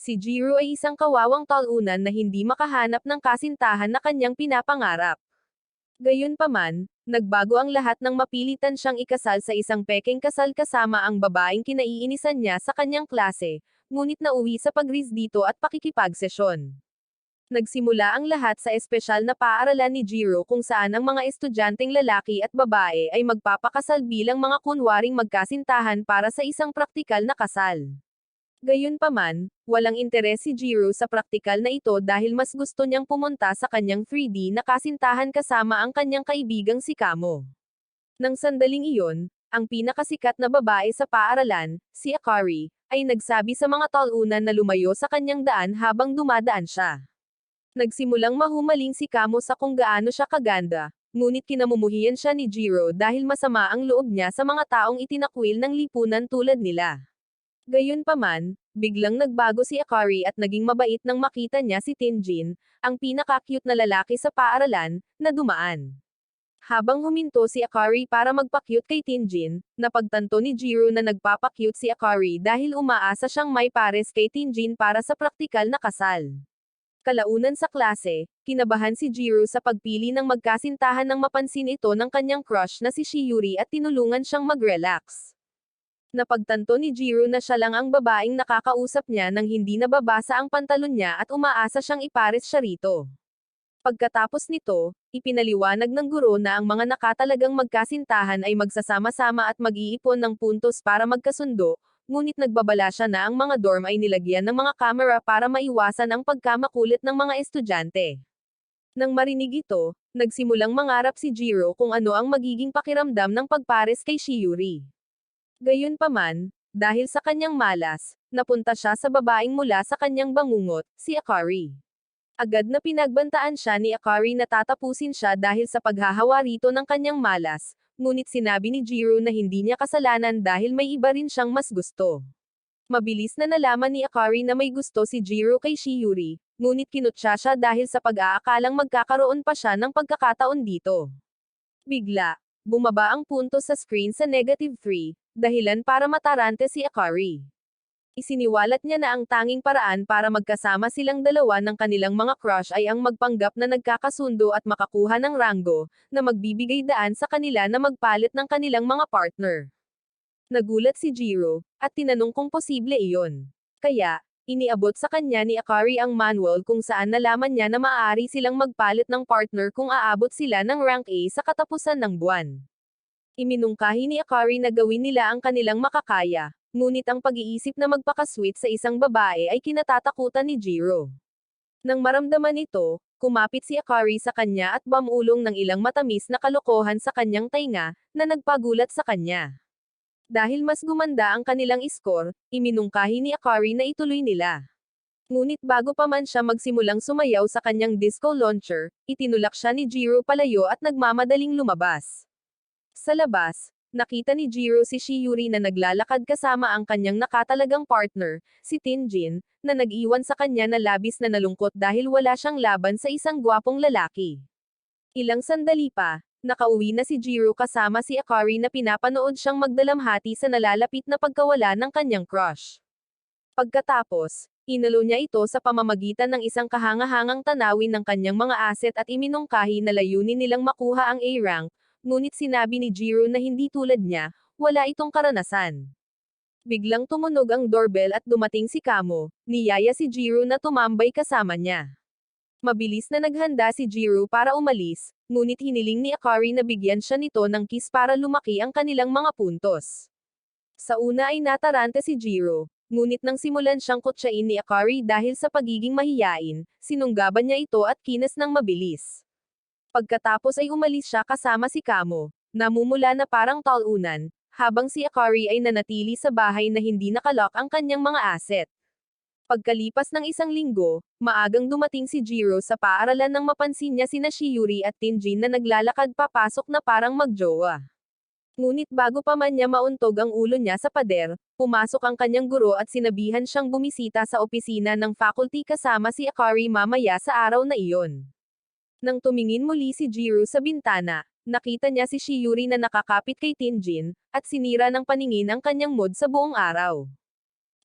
Si Jiro ay isang kawawang talunan na hindi makahanap ng kasintahan na kanyang pinapangarap. Gayunpaman, nagbago ang lahat nang mapilitan siyang ikasal sa isang pekeng kasal kasama ang babaeng kinaiinisan niya sa kanyang klase, ngunit nauwi sa pagrisdito at pakikipagsesyon. Nagsimula ang lahat sa espesyal na paaralan ni Jiro kung saan ang mga estudyanteng lalaki at babae ay magpapakasal bilang mga kunwaring magkasintahan para sa isang praktikal na kasal. Gayunpaman, walang interes si Jiro sa praktikal na ito dahil mas gusto niyang pumunta sa kanyang 3D na kasintahan kasama ang kanyang kaibigang si Kamo. Nang sandaling iyon, ang pinakasikat na babae sa paaralan, si Akari, ay nagsabi sa mga talunan na lumayo sa kanyang daan habang dumadaan siya. Nagsimulang mahumaling si Kamo sa kung gaano siya kaganda, ngunit kinamumuhian siya ni Jiro dahil masama ang loob niya sa mga taong itinakwil ng lipunan tulad nila. Gayunpaman, biglang nagbago si Akari at naging mabait nang makita niya si Tinjin, ang pinaka-cute na lalaki sa paaralan, na dumaan. Habang huminto si Akari para magpa-cute kay Tinjin, napagtanto ni Jiro na nagpapa-cute si Akari dahil umaasa siyang may pares kay Tinjin para sa praktikal na kasal. Kalaunan sa klase, kinabahan si Jiro sa pagpili ng magkasintahan nang mapansin ito ng kanyang crush na si Shiuri at tinulungan siyang mag-relax. Napagtanto ni Jiro na siya lang ang babaeng nakakausap niya nang hindi nababasa ang pantalon niya at umaasa siyang ipares siya rito. Pagkatapos nito, ipinaliwanag ng guro na ang mga nakatalagang magkasintahan ay magsasama-sama at mag-iipon ng puntos para magkasundo, ngunit nagbabala siya na ang mga dorm ay nilagyan ng mga kamera para maiwasan ang pagkamakulit ng mga estudyante. Nang marinig ito, nagsimulang mangarap si Jiro kung ano ang magiging pakiramdam ng pagpares kay Shiuri. Gayunpaman, dahil sa kanyang malas, napunta siya sa babaeng mula sa kanyang bangungot, si Akari. Agad na pinagbantaan siya ni Akari na tatapusin siya dahil sa paghahawa rito ng kanyang malas, ngunit sinabi ni Jiro na hindi niya kasalanan dahil may iba rin siyang mas gusto. Mabilis na nalaman ni Akari na may gusto si Jiro kay Shiuri, ngunit kinutya siya dahil sa pag-aakalang magkakaroon pa siya ng pagkakataon dito. Bigla, bumaba ang punto sa screen sa -3, dahilan para matarante si Akari. Isiniwalat niya na ang tanging paraan para magkasama silang dalawa ng kanilang mga crush ay ang magpanggap na nagkakasundo at makakuha ng ranggo, na magbibigay daan sa kanila na magpalit ng kanilang mga partner. Nagulat si Jiro, at tinanong kung posible iyon. Kaya, iniabot sa kanya ni Akari ang manual kung saan nalaman niya na maaari silang magpalit ng partner kung aabot sila ng rank A sa katapusan ng buwan. Iminungkahi ni Akari na gawin nila ang kanilang makakaya, ngunit ang pag-iisip na magpakasweet sa isang babae ay kinatatakutan ni Jiro. Nang maramdaman ito, kumapit si Akari sa kanya at bamulong ng ilang matamis na kalokohan sa kanyang tainga, na nagpagulat sa kanya. Dahil mas gumanda ang kanilang score, iminungkahi ni Akari na ituloy nila. Ngunit bago pa man siya magsimulang sumayaw sa kanyang disco launcher, itinulak siya ni Jiro palayo at nagmamadaling lumabas. Sa labas, nakita ni Jiro si Shiuri na naglalakad kasama ang kanyang nakatalagang partner, si Tinjin, na nag-iwan sa kanya na labis na nalungkot dahil wala siyang laban sa isang gwapong lalaki. Ilang sandali pa, nakauwi na si Jiro kasama si Akari na pinapanood siyang magdalamhati sa nalalapit na pagkawala ng kanyang crush. Pagkatapos, inalo niya ito sa pamamagitan ng isang kahangahangang tanawin ng kanyang mga asset at iminungkahi na layunin nilang makuha ang A-rank, ngunit sinabi ni Jiro na hindi tulad niya, wala itong karanasan. Biglang tumunog ang doorbell at dumating si Kamo, niyaya si Jiro na tumambay kasama niya. Mabilis na naghanda si Jiro para umalis, ngunit hiniling ni Akari na bigyan siya nito ng kiss para lumaki ang kanilang mga puntos. Sa una ay natarante si Jiro, ngunit nang simulan siyang kutsain ni Akari dahil sa pagiging mahiyain, sinunggaban niya ito at kinas ng mabilis. Pagkatapos ay umalis siya kasama si Kamo, namumula na parang talunan, habang si Akari ay nanatili sa bahay na hindi nakalock ang kanyang mga asset. Pagkalipas ng isang linggo, maagang dumating si Jiro sa paaralan nang mapansin niya sina Shiuri at Tinjin na naglalakad papasok na parang magjowa. Ngunit bago pa man niya mauntog ang ulo niya sa pader, pumasok ang kanyang guro at sinabihan siyang bumisita sa opisina ng faculty kasama si Akari mamaya sa araw na iyon. Nang tumingin muli si Jiro sa bintana, nakita niya si Shiuri na nakakapit kay Tinjin, at sinira ng paningin ang kanyang mood sa buong araw.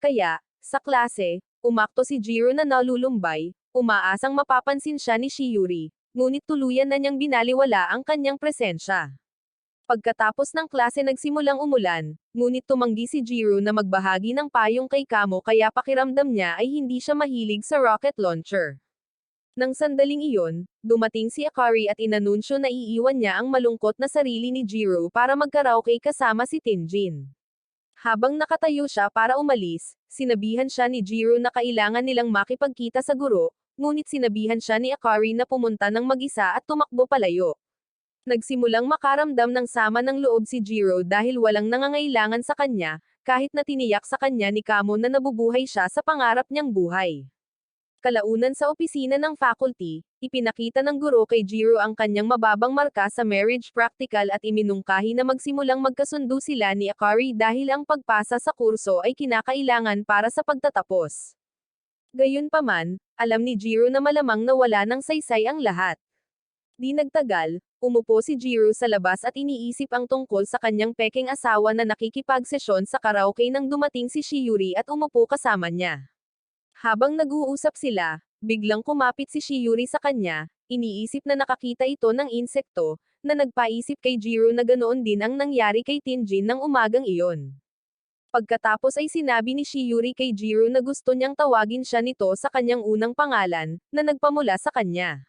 Kaya, sa klase, umakto si Jiro na nalulumbay, umaasang mapapansin siya ni Shiuri, ngunit tuluyan na niyang binaliwala ang kanyang presensya. Pagkatapos ng klase nagsimulang umulan, ngunit tumanggi si Jiro na magbahagi ng payong kay Kamo kaya pakiramdam niya ay hindi siya mahilig sa rocket launcher. Nang sandaling iyon, dumating si Akari at inanunsyo na iiwan niya ang malungkot na sarili ni Jiro para magkaraoke kasama si Tinjin. Habang nakatayo siya para umalis, sinabihan siya ni Jiro na kailangan nilang makipagkita sa guro, ngunit sinabihan siya ni Akari na pumunta ng mag-isa at tumakbo palayo. Nagsimulang makaramdam ng sama ng loob si Jiro dahil walang nangangailangan sa kanya, kahit na tiniyak sa kanya ni Kamo na nabubuhay siya sa pangarap niyang buhay. Kalaunan sa opisina ng faculty, ipinakita ng guro kay Jiro ang kanyang mababang marka sa marriage practical at iminungkahi na magsimulang magkasundo sila ni Akari dahil ang pagpasa sa kurso ay kinakailangan para sa pagtatapos. Gayunpaman, alam ni Jiro na malamang na wala ng saysay ang lahat. Di nagtagal, umupo si Jiro sa labas at iniisip ang tungkol sa kanyang peking asawa na nakikipagsesyon sa karaoke nang dumating si Shiuri at umupo kasama niya. Habang nag-uusap sila, biglang kumapit si Shiuri sa kanya, iniisip na nakakita ito ng insekto, na nagpaisip kay Jiro na ganoon din ang nangyari kay Tinjin ng umagang iyon. Pagkatapos ay sinabi ni Shiuri kay Jiro na gusto niyang tawagin siya nito sa kanyang unang pangalan, na nagpamula sa kanya.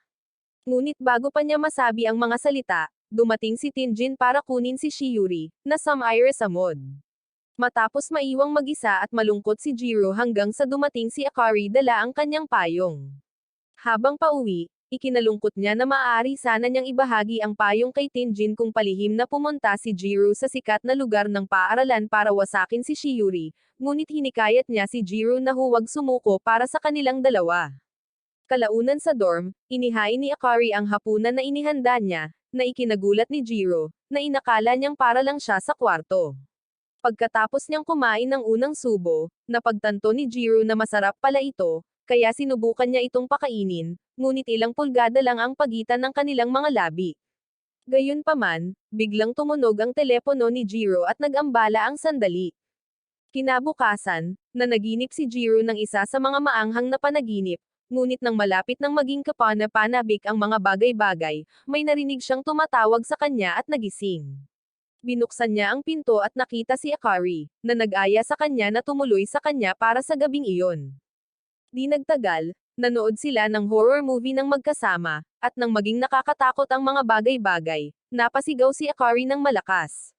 Ngunit bago pa niya masabi ang mga salita, dumating si Tinjin para kunin si Shiuri, na sumire sa mod. Matapos maiwang mag-isa at malungkot si Jiro hanggang sa dumating si Akari dala ang kanyang payong. Habang pauwi, ikinalungkot niya na maaari sana niyang ibahagi ang payong kay Tinjin kung palihim na pumunta si Jiro sa sikat na lugar ng paaralan para wasakin si Shiuri, ngunit hinikayat niya si Jiro na huwag sumuko para sa kanilang dalawa. Kalaunan sa dorm, inihain ni Akari ang hapunan na inihanda niya, na ikinagulat ni Jiro, na inakala niyang para lang siya sa kwarto. Pagkatapos niyang kumain ng unang subo, napagtanto ni Jiro na masarap pala ito, kaya sinubukan niya itong pakainin, ngunit ilang pulgada lang ang pagitan ng kanilang mga labi. Gayunpaman, biglang tumunog ang telepono ni Jiro at nag-ambala ang sandali. Kinabukasan, nanaginip si Jiro ng isa sa mga maanghang na panaginip, ngunit nang malapit nang maging kapana-panabik ang mga bagay-bagay, may narinig siyang tumatawag sa kanya at nagising. Binuksan niya ang pinto at nakita si Akari, na nag-aya sa kanya na tumuloy sa kanya para sa gabing iyon. Di nagtagal, nanood sila ng horror movie ng magkasama, at nang maging nakakatakot ang mga bagay-bagay, napasigaw si Akari ng malakas.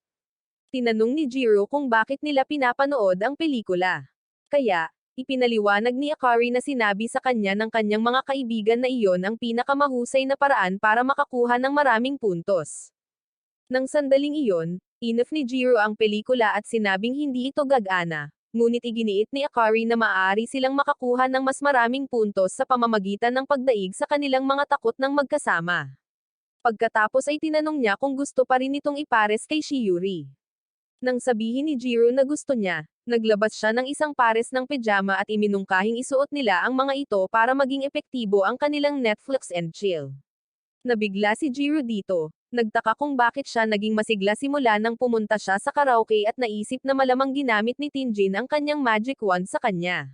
Tinanong ni Jiro kung bakit nila pinapanood ang pelikula. Kaya, ipinaliwanag ni Akari na sinabi sa kanya ng kanyang mga kaibigan na iyon ang pinakamahusay na paraan para makakuha ng maraming puntos. Nang sandaling iyon, inoff ni Jiro ang pelikula at sinabing hindi ito gagana, ngunit iginiit ni Akari na maaari silang makakuha ng mas maraming puntos sa pamamagitan ng pagdaig sa kanilang mga takot ng magkasama. Pagkatapos ay tinanong niya kung gusto pa rin itong ipares kay Shiuri. Nang sabihin ni Jiro na gusto niya, naglabas siya ng isang pares ng pijama at iminungkahing isuot nila ang mga ito para maging epektibo ang kanilang Netflix and chill. Nabigla si Jiro dito. Nagtaka kung bakit siya naging masigla simula nang pumunta siya sa karaoke at naisip na malamang ginamit ni Tinjin ang kanyang magic wand sa kanya.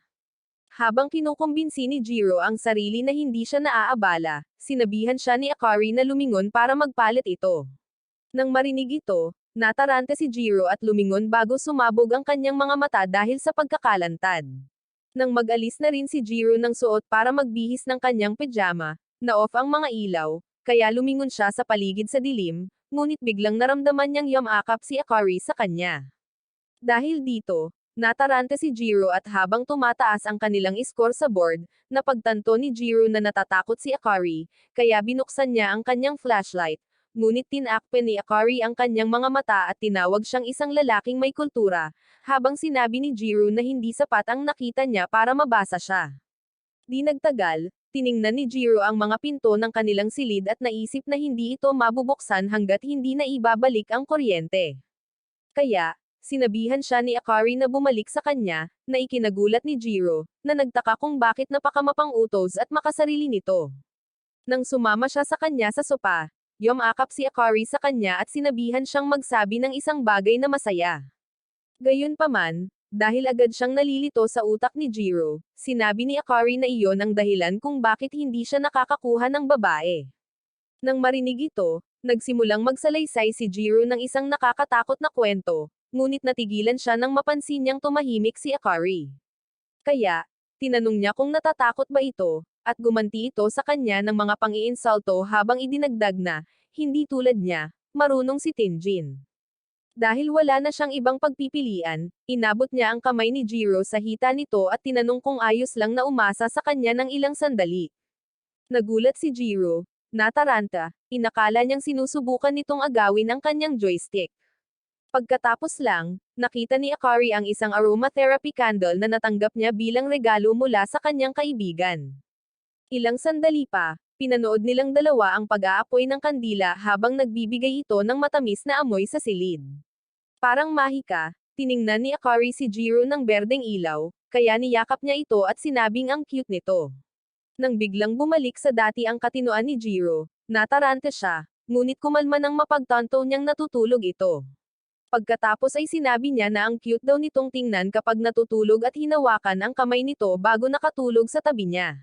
Habang kinukumbinsi ni Jiro ang sarili na hindi siya naaabala, sinabihan siya ni Akari na lumingon para magpalit ito. Nang marinig ito, natarante si Jiro at lumingon bago sumabog ang kanyang mga mata dahil sa pagkakalantad. Nang mag-alis na rin si Jiro ng suot para magbihis ng kanyang pijama, na-off ang mga ilaw, kaya lumingon siya sa paligid sa dilim, ngunit biglang naramdaman niyang yumakap si Akari sa kanya. Dahil dito, natarante si Jiro at habang tumataas ang kanilang score sa board, napagtanto ni Jiro na natatakot si Akari, kaya binuksan niya ang kanyang flashlight, ngunit tinakpe ni Akari ang kanyang mga mata at tinawag siyang isang lalaking may kultura, habang sinabi ni Jiro na hindi sapat ang nakita niya para mabasa siya. Di nagtagal, tiningnan ni Jiro ang mga pinto ng kanilang silid at naisip na hindi ito mabubuksan hanggat hindi na ibabalik ang kuryente. Kaya, sinabihan siya ni Akari na bumalik sa kanya, na ikinagulat ni Jiro, na nagtaka kung bakit napakamapang-utos at makasarili nito. Nang sumama siya sa kanya sa sopa, yumakap si Akari sa kanya at sinabihan siyang magsabi ng isang bagay na masaya. Gayunpaman, Dahil agad siyang nalilito sa utak ni Jiro, sinabi ni Akari na iyon ang dahilan kung bakit hindi siya nakakakuha ng babae. Nang marinig ito, nagsimulang magsalaysay si Jiro ng isang nakakatakot na kwento, ngunit natigilan siya nang mapansin niyang tumahimik si Akari. Kaya, tinanong niya kung natatakot ba ito, at gumanti ito sa kanya ng mga pang-iinsulto habang idinagdag na, hindi tulad niya, marunong si Tinjin. Dahil wala na siyang ibang pagpipilian, inabot niya ang kamay ni Jiro sa hita nito at tinanong kung ayos lang na umasa sa kanya ng ilang sandali. Nagulat si Jiro, nataranta, inakala niyang sinusubukan nitong agawin ang kanyang joystick. Pagkatapos lang, nakita ni Akari ang isang aromatherapy candle na natanggap niya bilang regalo mula sa kanyang kaibigan. Ilang sandali pa, pinanood nilang dalawa ang pag-aapoy ng kandila habang nagbibigay ito ng matamis na amoy sa silid. Parang mahika, tiningnan ni Akari si Jiro ng berdeng ilaw, kaya niyakap niya ito at sinabing ang cute nito. Nang biglang bumalik sa dati ang katinoan ni Jiro, natarante siya, ngunit kumalma nang mapagtanto niyang natutulog ito. Pagkatapos ay sinabi niya na ang cute daw nitong tingnan kapag natutulog at hinawakan ang kamay nito bago nakatulog sa tabi niya.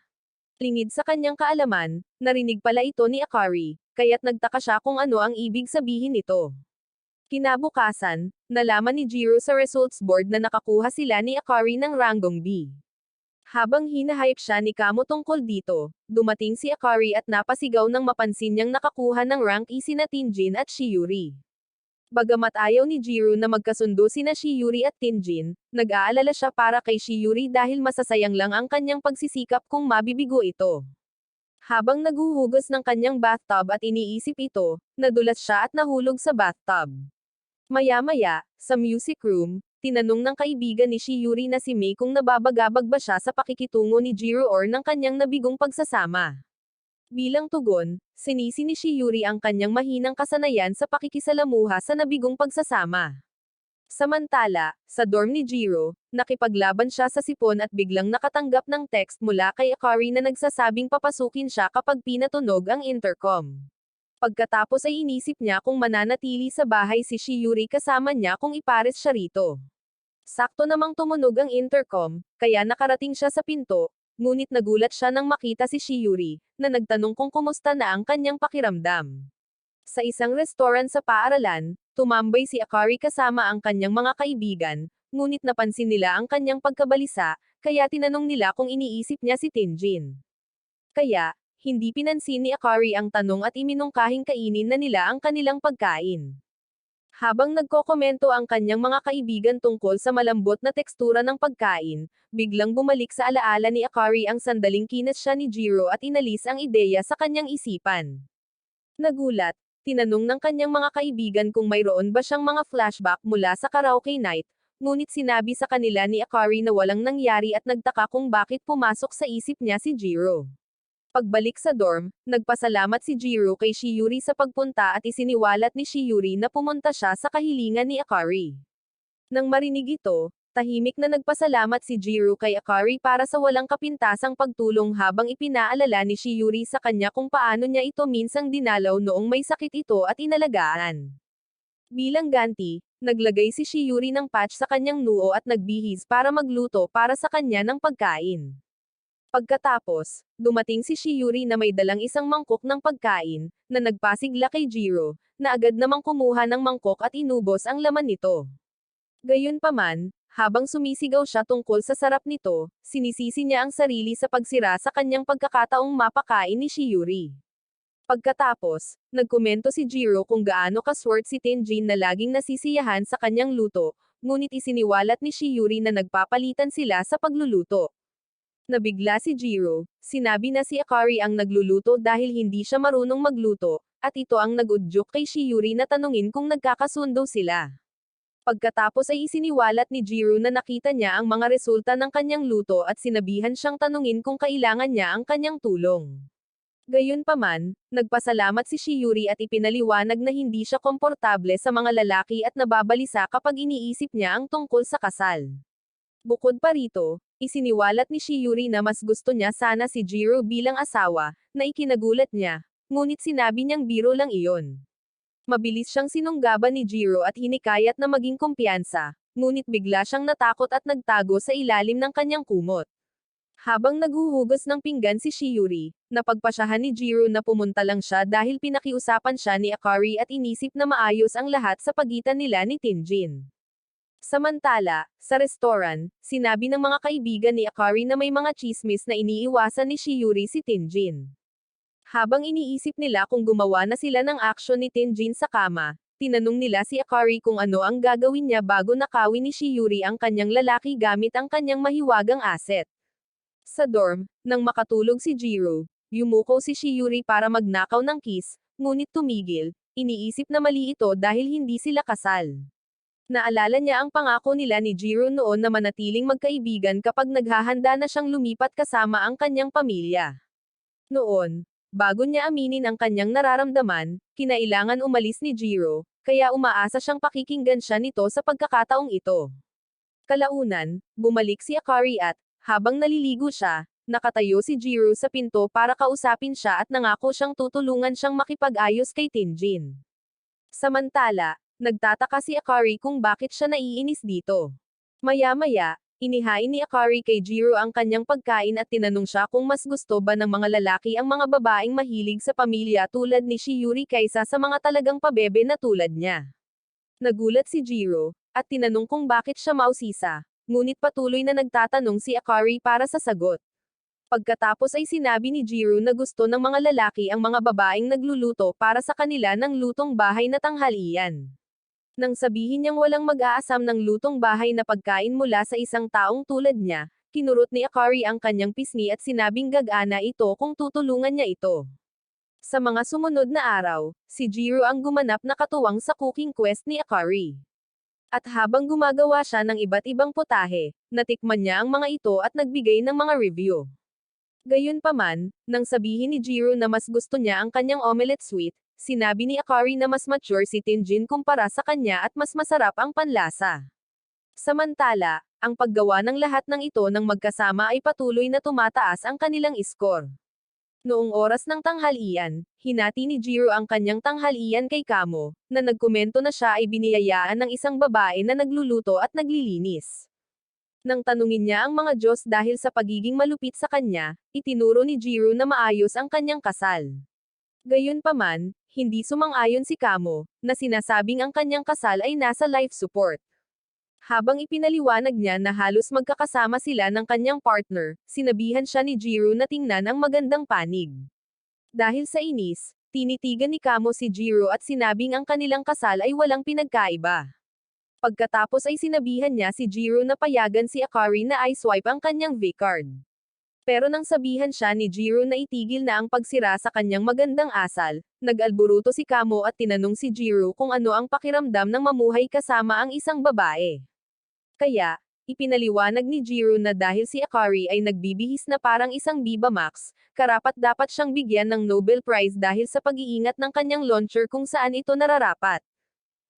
Lingid sa kanyang kaalaman, narinig pala ito ni Akari, kaya't nagtaka siya kung ano ang ibig sabihin nito. Kinabukasan, nalaman ni Jiro sa results board na nakakuha sila ni Akari ng ranggong B. Habang hinahype siya ni Kamo tungkol dito, dumating si Akari at napasigaw nang mapansin niyang nakakuha ng rank E sina Tinjin at Shiuri. Bagamat ayaw ni Jiro na magkasundo sina Shiuri at Tinjin, nag-aalala siya para kay Shiuri dahil masasayang lang ang kanyang pagsisikap kung mabibigo ito. Habang naguhugas ng kanyang bathtub at iniisip ito, nadulas siya at nahulog sa bathtub. Maya-maya, sa music room, tinanong ng kaibigan ni Shiuri na si Mei kung nababagabag ba siya sa pakikitungo ni Jiro or ng kanyang nabigong pagsasama. Bilang tugon, sinisi ni Shiuri ang kanyang mahinang kasanayan sa pakikisalamuha sa nabigong pagsasama. Samantala, sa dorm ni Jiro, nakipaglaban siya sa sipon at biglang nakatanggap ng text mula kay Akari na nagsasabing papasukin siya kapag pinatunog ang intercom. Pagkatapos ay inisip niya kung mananatili sa bahay si Shiuri kasama niya kung ipares siya rito. Sakto namang tumunog ang intercom, kaya nakarating siya sa pinto, ngunit nagulat siya nang makita si Shiuri, na nagtanong kung kumusta na ang kanyang pakiramdam. Sa isang restaurant sa paaralan, tumambay si Akari kasama ang kanyang mga kaibigan, ngunit napansin nila ang kanyang pagkabalisa, kaya tinanong nila kung iniisip niya si Tinjin. Kaya, hindi pinansin ni Akari ang tanong at iminungkahing kainin na nila ang kanilang pagkain. Habang nagkokomento ang kanyang mga kaibigan tungkol sa malambot na tekstura ng pagkain, biglang bumalik sa alaala ni Akari ang sandaling kinas siya ni Jiro at inalis ang ideya sa kanyang isipan. Nagulat, tinanong ng kanyang mga kaibigan kung mayroon ba siyang mga flashback mula sa karaoke night, ngunit sinabi sa kanila ni Akari na walang nangyari at nagtaka kung bakit pumasok sa isip niya si Jiro. Pagbalik sa dorm, nagpasalamat si Jiro kay Shiuri sa pagpunta at isiniwalat ni Shiuri na pumunta siya sa kahilingan ni Akari. Nang marinig ito, tahimik na nagpasalamat si Jiro kay Akari para sa walang kapintasang pagtulong habang ipinaalala ni Shiuri sa kanya kung paano niya ito minsang dinalaw noong may sakit ito at inalagaan. Bilang ganti, naglagay si Shiuri ng patch sa kanyang noo at nagbihis para magluto para sa kanya ng pagkain. Pagkatapos, dumating si Shiuri na may dalang isang mangkok ng pagkain, na nagpasigla kay Jiro, na agad namang kumuha ng mangkok at inubos ang laman nito. Gayunpaman, habang sumisigaw siya tungkol sa sarap nito, sinisisi niya ang sarili sa pagsira sa kanyang pagkakataong mapakain ni Shiuri. Pagkatapos, nagkomento si Jiro kung gaano kaswert si Tenjin na laging nasisiyahan sa kanyang luto, ngunit isiniwalat ni Shiuri na nagpapalitan sila sa pagluluto. Nabigla si Jiro, sinabi na si Akari ang nagluluto dahil hindi siya marunong magluto, at ito ang nag-udyok kay Shiuri na tanungin kung nagkakasundo sila. Pagkatapos ay isiniwalat ni Jiro na nakita niya ang mga resulta ng kanyang luto at sinabihan siyang tanungin kung kailangan niya ang kanyang tulong. Gayunpaman, nagpasalamat si Shiuri at ipinaliwanag na hindi siya komportable sa mga lalaki at nababalisa kapag iniisip niya ang tungkol sa kasal. Bukod pa rito, isiniwalat ni Shiuri na mas gusto niya sana si Jiro bilang asawa, na ikinagulat niya, ngunit sinabi niyang biro lang iyon. Mabilis siyang sinunggaban ni Jiro at hinikayat na maging kumpiyansa, ngunit bigla siyang natakot at nagtago sa ilalim ng kanyang kumot. Habang naghuhugas ng pinggan si Shiuri, napagpasyahan ni Jiro na pumunta lang siya dahil pinakiusapan siya ni Akari at inisip na maayos ang lahat sa pagitan nila ni Tinjin. Samantala, sa restaurant, sinabi ng mga kaibigan ni Akari na may mga chismis na iniiwasan ni Shiuri si Tinjin. Habang iniisip nila kung gumawa na sila ng aksyon ni Tinjin sa kama, tinanong nila si Akari kung ano ang gagawin niya bago nakawin ni Shiuri ang kanyang lalaki gamit ang kanyang mahiwagang asset. Sa dorm, nang makatulog si Jiro, yumuko si Shiuri para magnakaw ng kiss, ngunit tumigil, iniisip na mali ito dahil hindi sila kasal. Naalala niya ang pangako nila ni Jiro noon na manatiling magkaibigan kapag naghahanda na siyang lumipat kasama ang kanyang pamilya. Noon, bago niya aminin ang kanyang nararamdaman, kinailangan umalis ni Jiro, kaya umaasa siyang pakikinggan siya nito sa pagkakataong ito. Kalaunan, bumalik si Akari at, habang naliligo siya, nakatayo si Jiro sa pinto para kausapin siya at nangako siyang tutulungan siyang makipag-ayos kay Tinjin. Samantala, nagtataka si Akari kung bakit siya naiinis dito. Maya-maya, inihain ni Akari kay Jiro ang kanyang pagkain at tinanong siya kung mas gusto ba ng mga lalaki ang mga babaeng mahilig sa pamilya tulad ni Shiuri kaysa sa mga talagang pabebe na tulad niya. Nagulat si Jiro, at tinanong kung bakit siya mausisa. Ngunit patuloy na nagtatanong si Akari para sa sagot. Pagkatapos ay sinabi ni Jiro na gusto ng mga lalaki ang mga babaeng nagluluto para sa kanila ng lutong bahay na tanghalian. Nang sabihin niyang walang mag-aasam ng lutong bahay na pagkain mula sa isang taong tulad niya, kinurot ni Akari ang kanyang pisngi at sinabing gagana ito kung tutulungan niya ito. Sa mga sumunod na araw, si Jiro ang gumanap na katuwang sa cooking quest ni Akari. At habang gumagawa siya ng iba't ibang putahe, natikman niya ang mga ito at nagbigay ng mga review. Gayunpaman, nang sabihin ni Jiro na mas gusto niya ang kanyang omelette sweet, sinabi ni Akari na mas mature si Tinjin kumpara sa kanya at mas masarap ang panlasa. Samantala, ang paggawa ng lahat ng ito ng magkasama ay patuloy na tumataas ang kanilang score. Noong oras ng tanghalian, hinati ni Jiro ang kanyang tanghalian kay Kamo, na nagkomento na siya ay biniyayaan ng isang babae na nagluluto at naglilinis. Nang tanungin niya ang mga Diyos dahil sa pagiging malupit sa kanya, itinuro ni Jiro na maayos ang kanyang kasal. Gayunpaman, hindi sumang-ayon si Kamo, na sinasabing ang kanyang kasal ay nasa life support. Habang ipinaliwanag niya na halos magkakasama sila ng kanyang partner, sinabihan siya ni Jiro na tingnan ang magandang panig. Dahil sa inis, tinitigan ni Kamo si Jiro at sinabing ang kanilang kasal ay walang pinagkaiba. Pagkatapos ay sinabihan niya si Jiro na payagan si Akari na i-swipe ang kanyang V-card. Pero nang sabihan siya ni Jiro na itigil na ang pagsira sa kanyang magandang asal, nag-alburuto si Kamo at tinanong si Jiro kung ano ang pakiramdam ng mamuhay kasama ang isang babae. Kaya, ipinaliwanag ni Jiro na dahil si Akari ay nagbibihis na parang isang Viva Max, karapat-dapat siyang bigyan ng Nobel Prize dahil sa pag-iingat ng kanyang launcher kung saan ito nararapat.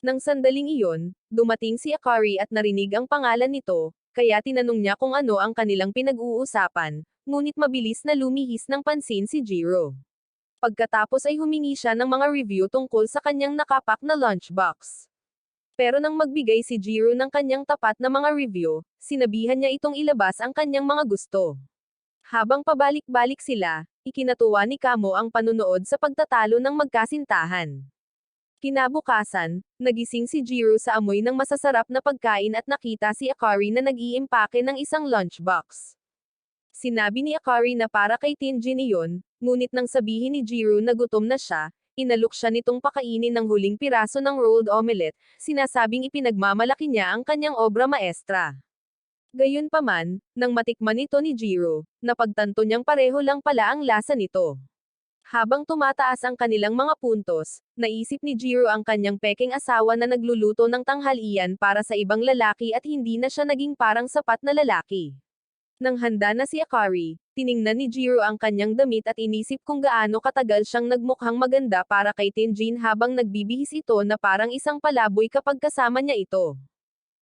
Nang sandaling iyon, dumating si Akari at narinig ang pangalan nito, kaya tinanong niya kung ano ang kanilang pinag-uusapan, ngunit mabilis na lumihis ng pansin si Jiro. Pagkatapos ay humingi siya ng mga review tungkol sa kanyang nakapak na lunchbox. Pero nang magbigay si Jiro ng kanyang tapat na mga review, sinabihan niya itong ilabas ang kanyang mga gusto. Habang pabalik-balik sila, ikinatuwa ni Kamo ang panunood sa pagtatalo ng magkasintahan. Kinabukasan, nagising si Jiro sa amoy ng masasarap na pagkain at nakita si Akari na nag-iimpake ng isang lunchbox. Sinabi ni Akari na para kay Tinjin iyon, ngunit nang sabihin ni Jiro na gutom na siya, inalok siya nitong pakainin ng huling piraso ng rolled omelette, sinasabing ipinagmamalaki niya ang kanyang obra maestra. Gayunpaman, nang matikman ito ni Jiro, napagtanto niyang pareho lang pala ang lasa nito. Habang tumataas ang kanilang mga puntos, naisip ni Jiro ang kanyang pekeng asawa na nagluluto ng tanghalian para sa ibang lalaki at hindi na siya naging parang sapat na lalaki. Nang handa na si Akari, tiningnan ni Jiro ang kanyang damit at inisip kung gaano katagal siyang nagmukhang maganda para kay Tinjin habang nagbibihis ito na parang isang palaboy kapag kasama niya ito.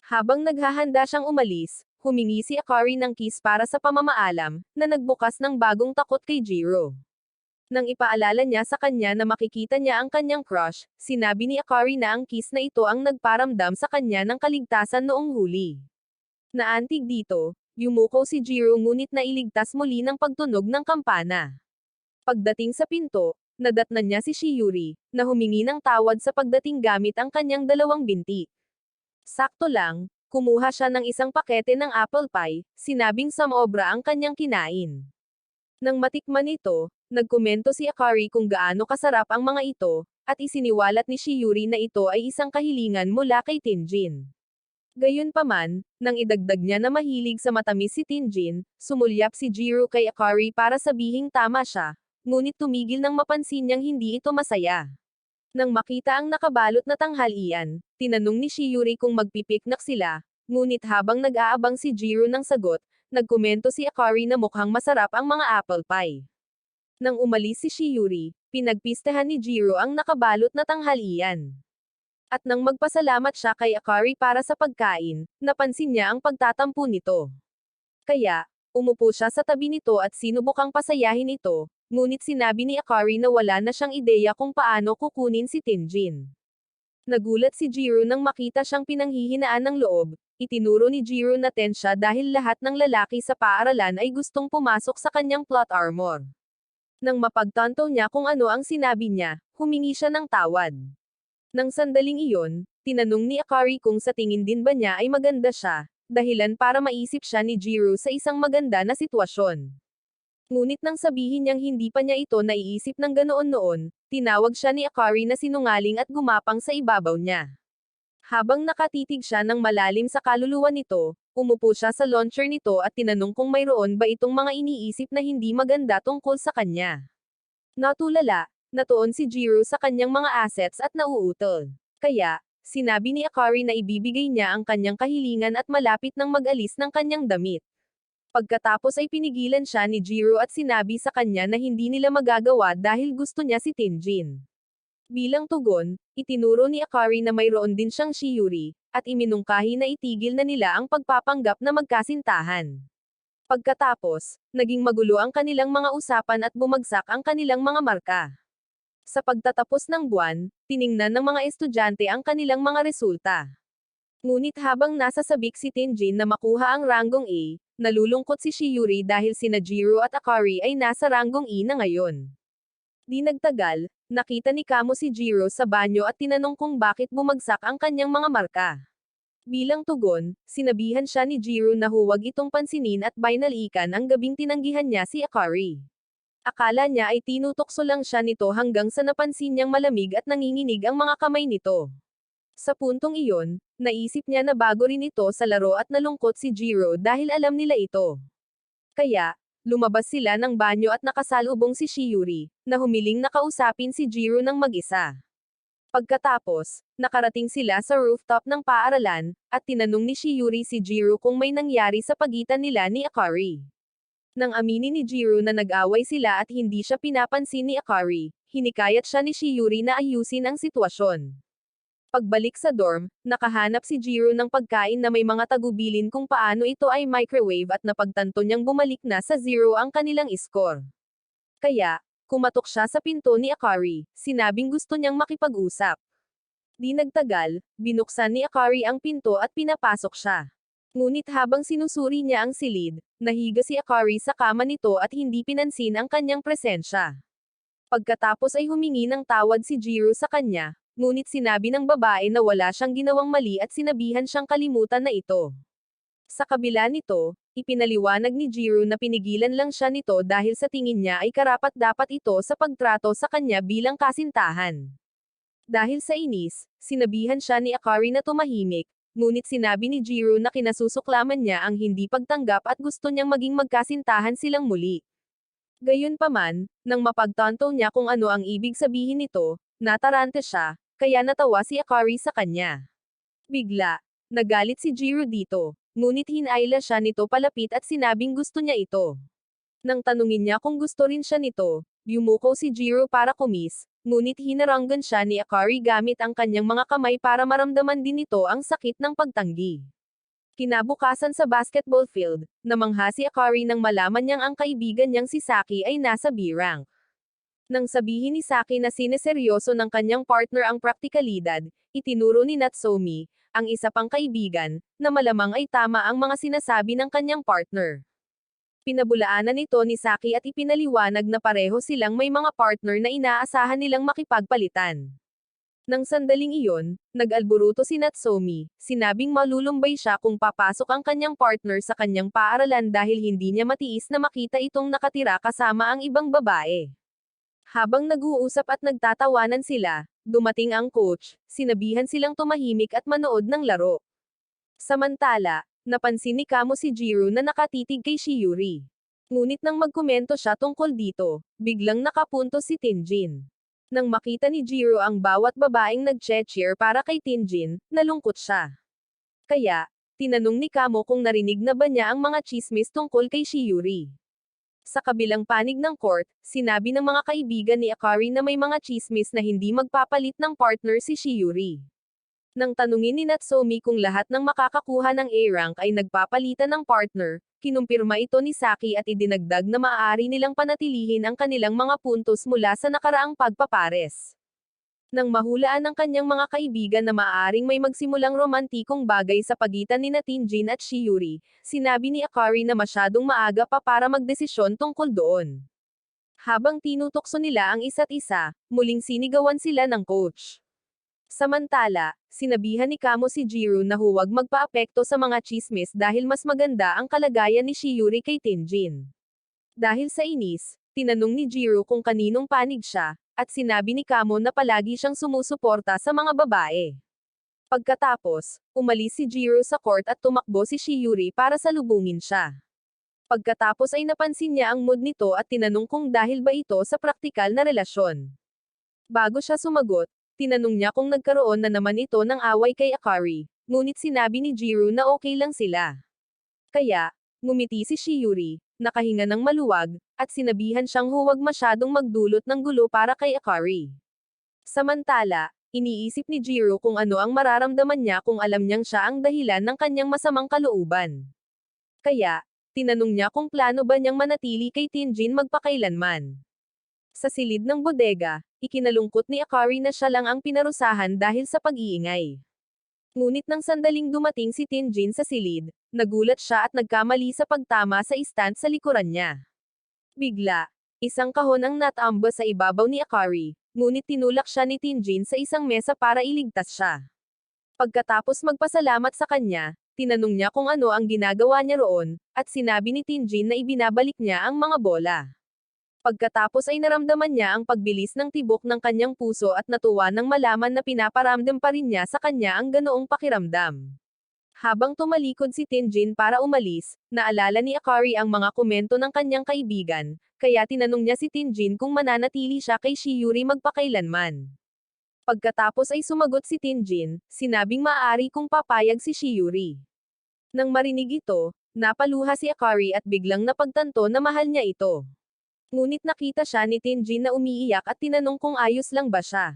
Habang naghahanda siyang umalis, humingi si Akari ng kiss para sa pamamaalam, na nagbukas ng bagong takot kay Jiro. Nang ipaalala niya sa kanya na makikita niya ang kanyang crush, sinabi ni Akari na ang kiss na ito ang nagparamdam sa kanya ng kaligtasan noong huli. Naantig dito, yumuko si Jiro ngunit nailigtas muli ng pagtunog ng kampana. Pagdating sa pinto, nadatnan niya si Shiuri, na humingi ng tawad sa pagdating gamit ang kanyang dalawang binti. Sakto lang, kumuha siya ng isang pakete ng apple pie, sinabing samobra ang kanyang kinain. Nang matikman ito, nagkomento si Akari kung gaano kasarap ang mga ito, at isiniwalat ni Shiuri na ito ay isang kahilingan mula kay Tinjin. Gayunpaman, nang idagdag niya na mahilig sa matamis si Tinjin, sumulyap si Jiro kay Akari para sabihing tama siya, ngunit tumigil nang mapansin niyang hindi ito masaya. Nang makita ang nakabalot na tanghalian, tinanong ni Shiuri kung magpipiknak sila, ngunit habang nag-aabang si Jiro ng sagot, nagkomento si Akari na mukhang masarap ang mga apple pie. Nang umalis si Shiuri, pinagpistahan ni Jiro ang nakabalot na tanghalian. At nang magpasalamat siya kay Akari para sa pagkain, napansin niya ang pagtatampo nito. Kaya, umupo siya sa tabi nito at sinubukang pasayahin ito, ngunit sinabi ni Akari na wala na siyang ideya kung paano kukunin si Tinjin. Nagulat si Jiro nang makita siyang pinanghihinaan ng loob, itinuro ni Jiro na tense siya dahil lahat ng lalaki sa paaralan ay gustong pumasok sa kanyang plot armor. Nang mapagtanto niya kung ano ang sinabi niya, humingi siya ng tawad. Nang sandaling iyon, tinanong ni Akari kung sa tingin din ba niya ay maganda siya, dahilan para maisip siya ni Jiro sa isang maganda na sitwasyon. Ngunit nang sabihin niyang hindi pa niya ito naiisip ng ganoon noon, tinawag siya ni Akari na sinungaling at gumapang sa ibabaw niya. Habang nakatitig siya ng malalim sa kaluluwa nito, umupo siya sa launcher nito at tinanong kung mayroon ba itong mga iniisip na hindi maganda tungkol sa kanya. Natulala, natuon si Jiro sa kanyang mga assets at nauutol. Kaya, sinabi ni Akari na ibibigay niya ang kanyang kahilingan at malapit nang mag-alis ng kanyang damit. Pagkatapos ay pinigilan siya ni Jiro at sinabi sa kanya na hindi nila magagawa dahil gusto niya si Tinjin. Bilang tugon, itinuro ni Akari na mayroon din siyang Shiuri, at iminungkahi na itigil na nila ang pagpapanggap na magkasintahan. Pagkatapos, naging magulo ang kanilang mga usapan at bumagsak ang kanilang mga marka. Sa pagtatapos ng buwan, tiningnan ng mga estudyante ang kanilang mga resulta. Ngunit habang nasa sabik si Tinjin na makuha ang ranggong A, nalulungkot si Shiuri dahil sina Jiro at Akari ay nasa ranggong E na ngayon. Di nagtagal, nakita ni Kamo si Jiro sa banyo at tinanong kung bakit bumagsak ang kanyang mga marka. Bilang tugon, sinabihan siya ni Jiro na huwag itong pansinin at binalikan ang gabing tinanggihan niya si Akari. Akala niya ay tinutokso lang siya nito hanggang sa napansin niyang malamig at nanginginig ang mga kamay nito. Sa puntong iyon, naisip niya na bago rin ito sa laro at nalungkot si Jiro dahil alam nila ito. Kaya, lumabas sila ng banyo at nakasalubong si Shiuri, na humiling na kausapin si Jiro ng mag-isa. Pagkatapos, nakarating sila sa rooftop ng paaralan, at tinanong ni Shiuri si Jiro kung may nangyari sa pagitan nila ni Akari. Nang aminin ni Jiro na nag-away sila at hindi siya pinapansin ni Akari, hinikayat siya ni Shiuri na ayusin ang sitwasyon. Pagbalik sa dorm, nakahanap si Jiro ng pagkain na may mga tagubilin kung paano ito ay microwave at napagtanto niyang bumalik na sa 0 ang kanilang score. Kaya, kumatok siya sa pinto ni Akari, sinabing gusto niyang makipag-usap. Di nagtagal, binuksan ni Akari ang pinto at pinapasok siya. Ngunit habang sinusuri niya ang silid, nahiga si Akari sa kama nito at hindi pinansin ang kanyang presensya. Pagkatapos ay humingi ng tawad si Jiro sa kanya, ngunit sinabi ng babae na wala siyang ginawang mali at sinabihan siyang kalimutan na ito. Sa kabila nito, ipinaliwanag ni Jiro na pinigilan lang siya nito dahil sa tingin niya ay karapat-dapat ito sa pagtrato sa kanya bilang kasintahan. Dahil sa inis, sinabihan siya ni Akari na tumahimik, ngunit sinabi ni Jiro na kinasusuklaman niya ang hindi pagtanggap at gusto niyang maging magkasintahan silang muli. Gayunpaman, nang mapagtanto niya kung ano ang ibig sabihin nito, natarante siya, kaya natawa si Akari sa kanya. Bigla, nagalit si Jiro dito, ngunit hinayla siya nito palapit at sinabing gusto niya ito. Nang tanungin niya kung gusto rin siya nito, yumuko si Jiro para kumis, ngunit hinaranggan siya ni Akari gamit ang kanyang mga kamay para maramdaman din nito ang sakit ng pagtanggi. Kinabukasan sa basketball field, namangha si Akari nang malaman niyang ang kaibigan niyang si Saki ay nasa B-rank. Nang sabihin ni Saki na sineseryoso ng kanyang partner ang praktikalidad, itinuro ni Natsume, ang isa pang kaibigan, na malamang ay tama ang mga sinasabi ng kanyang partner. Pinabulaanan nito ni Saki at ipinaliwanag na pareho silang may mga partner na inaasahan nilang makipagpalitan. Nang sandaling iyon, nag-alburuto si Natsume, sinabing malulumbay siya kung papasok ang kanyang partner sa kanyang paaralan dahil hindi niya matiis na makita itong nakatira kasama ang ibang babae. Habang nag-uusap at nagtatawanan sila, dumating ang coach, sinabihan silang tumahimik at manood ng laro. Samantala, napansin ni Kamo si Jiro na nakatitig kay Shiuri. Ngunit nang magkomento siya tungkol dito, biglang nakapunto si Tinjin. Nang makita ni Jiro ang bawat babaeng nag-cheer para kay Tinjin, nalungkot siya. Kaya, tinanong ni Kamo kung narinig na ba niya ang mga chismis tungkol kay Shiuri. Sa kabilang panig ng court, sinabi ng mga kaibigan ni Akari na may mga chismis na hindi magpapalit ng partner si Shiuri. Nang tanungin ni Natsume kung lahat ng makakakuha ng A-rank ay nagpapalitan ng partner, kinumpirma ito ni Saki at idinagdag na maaari nilang panatilihin ang kanilang mga puntos mula sa nakaraang pagpapares. Nang mahulaan ng kanyang mga kaibigan na maaaring may magsimulang romantikong bagay sa pagitan ni Tinjin at Shiuri, sinabi ni Akari na masyadong maaga pa para magdesisyon tungkol doon. Habang tinutokso nila ang isa't isa, muling sinigawan sila ng coach. Samantala, sinabihan ni Kamo si Jiro na huwag magpaapekto sa mga chismis dahil mas maganda ang kalagayan ni Shiuri kay Tinjin. Dahil sa inis, tinanong ni Jiro kung kaninong panig siya, at sinabi ni Kamo na palagi siyang sumusuporta sa mga babae. Pagkatapos, umalis si Jiro sa court at tumakbo si Shiuri para salubungin siya. Pagkatapos ay napansin niya ang mood nito at tinanong kung dahil ba ito sa praktikal na relasyon. Bago siya sumagot, tinanong niya kung nagkaroon na naman ito ng away kay Akari, ngunit sinabi ni Jiro na okay lang sila. Kaya, ngumiti si Shiuri, nakahinga ng maluwag, at sinabihan siyang huwag masyadong magdulot ng gulo para kay Akari. Samantala, iniisip ni Jiro kung ano ang mararamdaman niya kung alam niyang siya ang dahilan ng kanyang masamang kalooban. Kaya, tinanong niya kung plano ba niyang manatili kay Tinjin magpakailanman. Sa silid ng bodega, ikinalungkot ni Akari na siya lang ang pinarusahan dahil sa pag-iingay. Ngunit nang sandaling dumating si Tinjin sa silid, nagulat siya at nagkamali sa pagtama sa istant sa likuran niya. Bigla, isang kahon ang natamba sa ibabaw ni Akari, ngunit tinulak siya ni Tinjin sa isang mesa para iligtas siya. Pagkatapos magpasalamat sa kanya, tinanong niya kung ano ang ginagawa niya roon, at sinabi ni Tinjin na ibinabalik niya ang mga bola. Pagkatapos ay naramdaman niya ang pagbilis ng tibok ng kanyang puso at natuwa nang malaman na pinaparamdam pa rin niya sa kanya ang ganoong pakiramdam. Habang tumalikod si Tinjin para umalis, naalala ni Akari ang mga komento ng kanyang kaibigan, kaya tinanong niya si Tinjin kung mananatili siya kay Shiuri magpakailanman. Pagkatapos ay sumagot si Tinjin, sinabing maaari kung papayag si Shiuri. Nang marinig ito, napaluha si Akari at biglang napagtanto na mahal niya ito. Ngunit nakita siya ni Tinjin na umiiyak at tinanong kung ayos lang ba siya.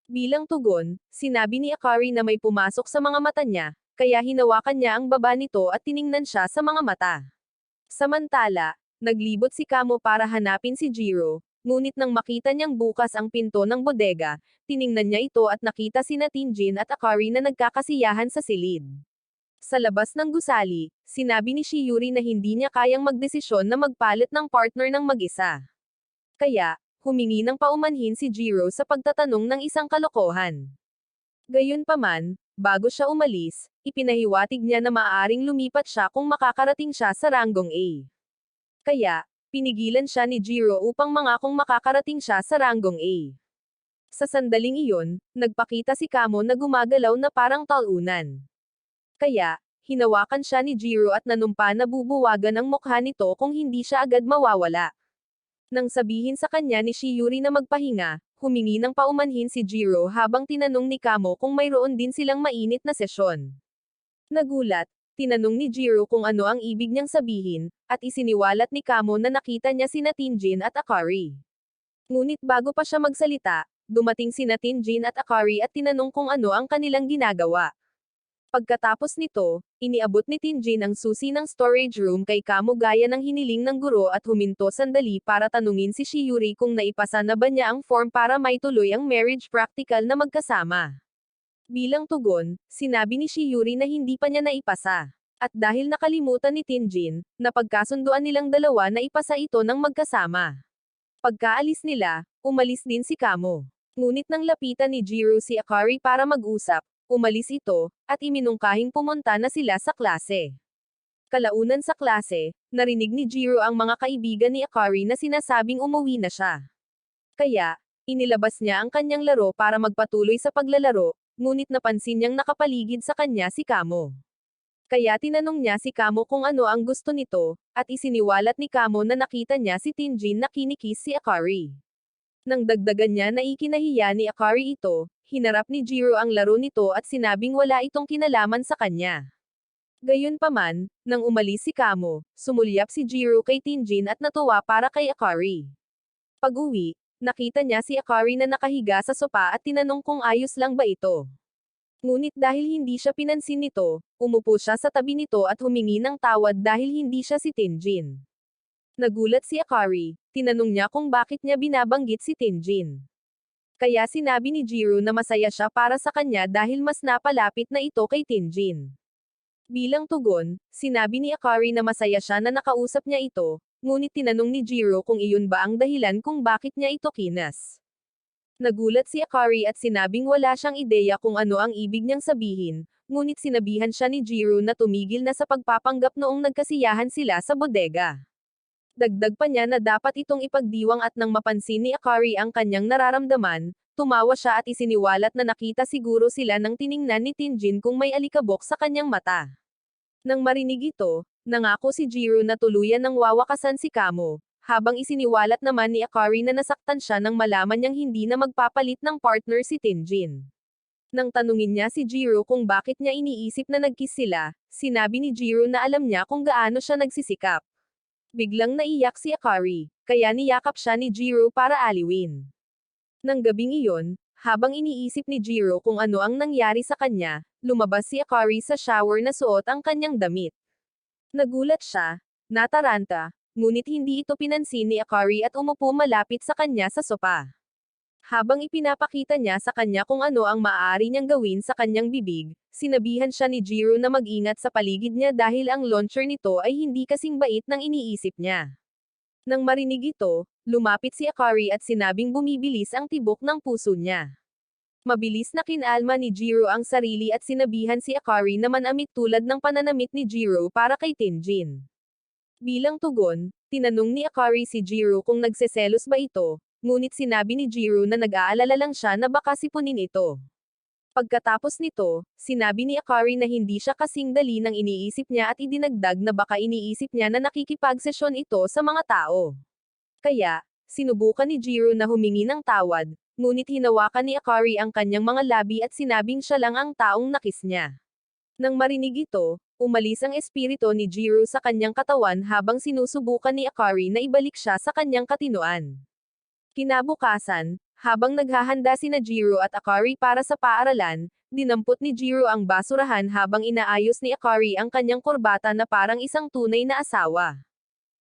Bilang tugon, sinabi ni Akari na may pumasok sa mga mata niya, kaya hinawakan niya ang baba nito at tiningnan siya sa mga mata. Samantala, naglibot si Kamo para hanapin si Jiro, ngunit nang makita niyang bukas ang pinto ng bodega, tiningnan niya ito at nakita sina Tinjin at Akari na nagkakasiyahan sa silid. Sa labas ng gusali, sinabi ni Shiuri na hindi niya kayang magdesisyon na magpalit ng partner ng mag-isa. Kaya, humingi ng paumanhin si Jiro sa pagtatanong ng isang kalokohan. Gayunpaman, bago siya umalis, ipinahiwatig niya na maaaring lumipat siya kung makakarating siya sa ranggong A. Kaya, pinigilan siya ni Jiro upang mangakong makakarating siya sa ranggong A. Sa sandaling iyon, nagpakita si Kamo na gumagalaw na parang talunan. Kaya, hinawakan siya ni Jiro at nanumpa na bubuwagan ang mukha nito kung hindi siya agad mawawala. Nang sabihin sa kanya ni Shiuri na magpahinga, humingi ng paumanhin si Jiro habang tinanong ni Kamo kung mayroon din silang mainit na sesyon. Nagulat, tinanong ni Jiro kung ano ang ibig niyang sabihin, at isiniwalat ni Kamo na nakita niya sina Tinjin at Akari. Ngunit bago pa siya magsalita, dumating sina Tinjin at Akari at tinanong kung ano ang kanilang ginagawa. Pagkatapos nito, iniabot ni Tinjin ang susi ng storage room kay Kamo gaya ng hiniling ng guro at huminto sandali para tanungin si Shiuri kung naipasa na ba niya ang form para maituloy ang marriage practical na magkasama. Bilang tugon, sinabi ni Shiuri na hindi pa niya naipasa. At dahil nakalimutan ni Tinjin, napagkasunduan nilang dalawa na ipasa ito ng magkasama. Pagkaalis nila, umalis din si Kamo. Ngunit nang lapitan ni Jiro si Akari para mag-usap, umalis ito, at iminungkahing pumunta na sila sa klase. Kalaunan sa klase, narinig ni Jiro ang mga kaibigan ni Akari na sinasabing umuwi na siya. Kaya, inilabas niya ang kanyang laro para magpatuloy sa paglalaro, ngunit napansin niyang nakapaligid sa kanya si Kamo. Kaya tinanong niya si Kamo kung ano ang gusto nito, at isiniwalat ni Kamo na nakita niya si Tinjin na kinikis si Akari. Nang dagdagan niya na ikinahiya ni Akari ito, hinarap ni Jiro ang laro nito at sinabing wala itong kinalaman sa kanya. Gayunpaman, nang umalis si Kamo, sumulyap si Jiro kay Tinjin at natuwa para kay Akari. Pag-uwi, nakita niya si Akari na nakahiga sa sopa at tinanong kung ayos lang ba ito. Ngunit dahil hindi siya pinansin nito, umupo siya sa tabi nito at humingi ng tawad dahil hindi siya si Tinjin. Nagulat si Akari, tinanong niya kung bakit niya binabanggit si Tinjin. Kaya sinabi ni Jiro na masaya siya para sa kanya dahil mas napalapit na ito kay Tinjin. Bilang tugon, sinabi ni Akari na masaya siya na nakausap niya ito, ngunit tinanong ni Jiro kung iyon ba ang dahilan kung bakit niya ito kinas. Nagulat si Akari at sinabing wala siyang ideya kung ano ang ibig niyang sabihin, ngunit sinabihan siya ni Jiro na tumigil na sa pagpapanggap noong nagkasiyahan sila sa bodega. Dagdag pa niya na dapat itong ipagdiwang at nang mapansin ni Akari ang kanyang nararamdaman, tumawa siya at isiniwalat na nakita siguro sila nang tiningnan ni Tinjin kung may alikabok sa kanyang mata. Nang marinig ito, nangako si Jiro na tuluyan ng wawakasan si Kamo, habang isiniwalat naman ni Akari na nasaktan siya nang malaman niyang hindi na magpapalit ng partner si Tinjin. Nang tanungin niya si Jiro kung bakit niya iniisip na nagkiss sila, sinabi ni Jiro na alam niya kung gaano siya nagsisikap. Biglang naiyak si Akari, kaya niyakap siya ni Jiro para aliwin. Nang gabing iyon, habang iniisip ni Jiro kung ano ang nangyari sa kanya, lumabas si Akari sa shower na suot ang kanyang damit. Nagulat siya, nataranta, ngunit hindi ito pinansin ni Akari at umupo malapit sa kanya sa sopa. Habang ipinapakita niya sa kanya kung ano ang maaari niyang gawin sa kanyang bibig, sinabihan siya ni Jiro na mag-ingat sa paligid niya dahil ang launcher nito ay hindi kasing bait ng iniisip niya. Nang marinig ito, lumapit si Akari at sinabing bumibilis ang tibok ng puso niya. Mabilis na kinalma ni Jiro ang sarili at sinabihan si Akari na manamit tulad ng pananamit ni Jiro para kay Tinjin. Bilang tugon, tinanong ni Akari si Jiro kung nagseselos ba ito, ngunit sinabi ni Jiro na nag-aalala lang siya na baka sipunin ito. Pagkatapos nito, sinabi ni Akari na hindi siya kasing dali ng iniisip niya at idinagdag na baka iniisip niya na nakikipagsesyon ito sa mga tao. Kaya, sinubukan ni Jiro na humingi ng tawad, ngunit hinawakan ni Akari ang kanyang mga labi at sinabing siya lang ang taong nakis niya. Nang marinig ito, umalis ang espiritu ni Jiro sa kanyang katawan habang sinusubukan ni Akari na ibalik siya sa kanyang katinoan. Kinabukasan, habang naghahanda sina Jiro at Akari para sa paaralan, dinampot ni Jiro ang basurahan habang inaayos ni Akari ang kanyang kurbata na parang isang tunay na asawa.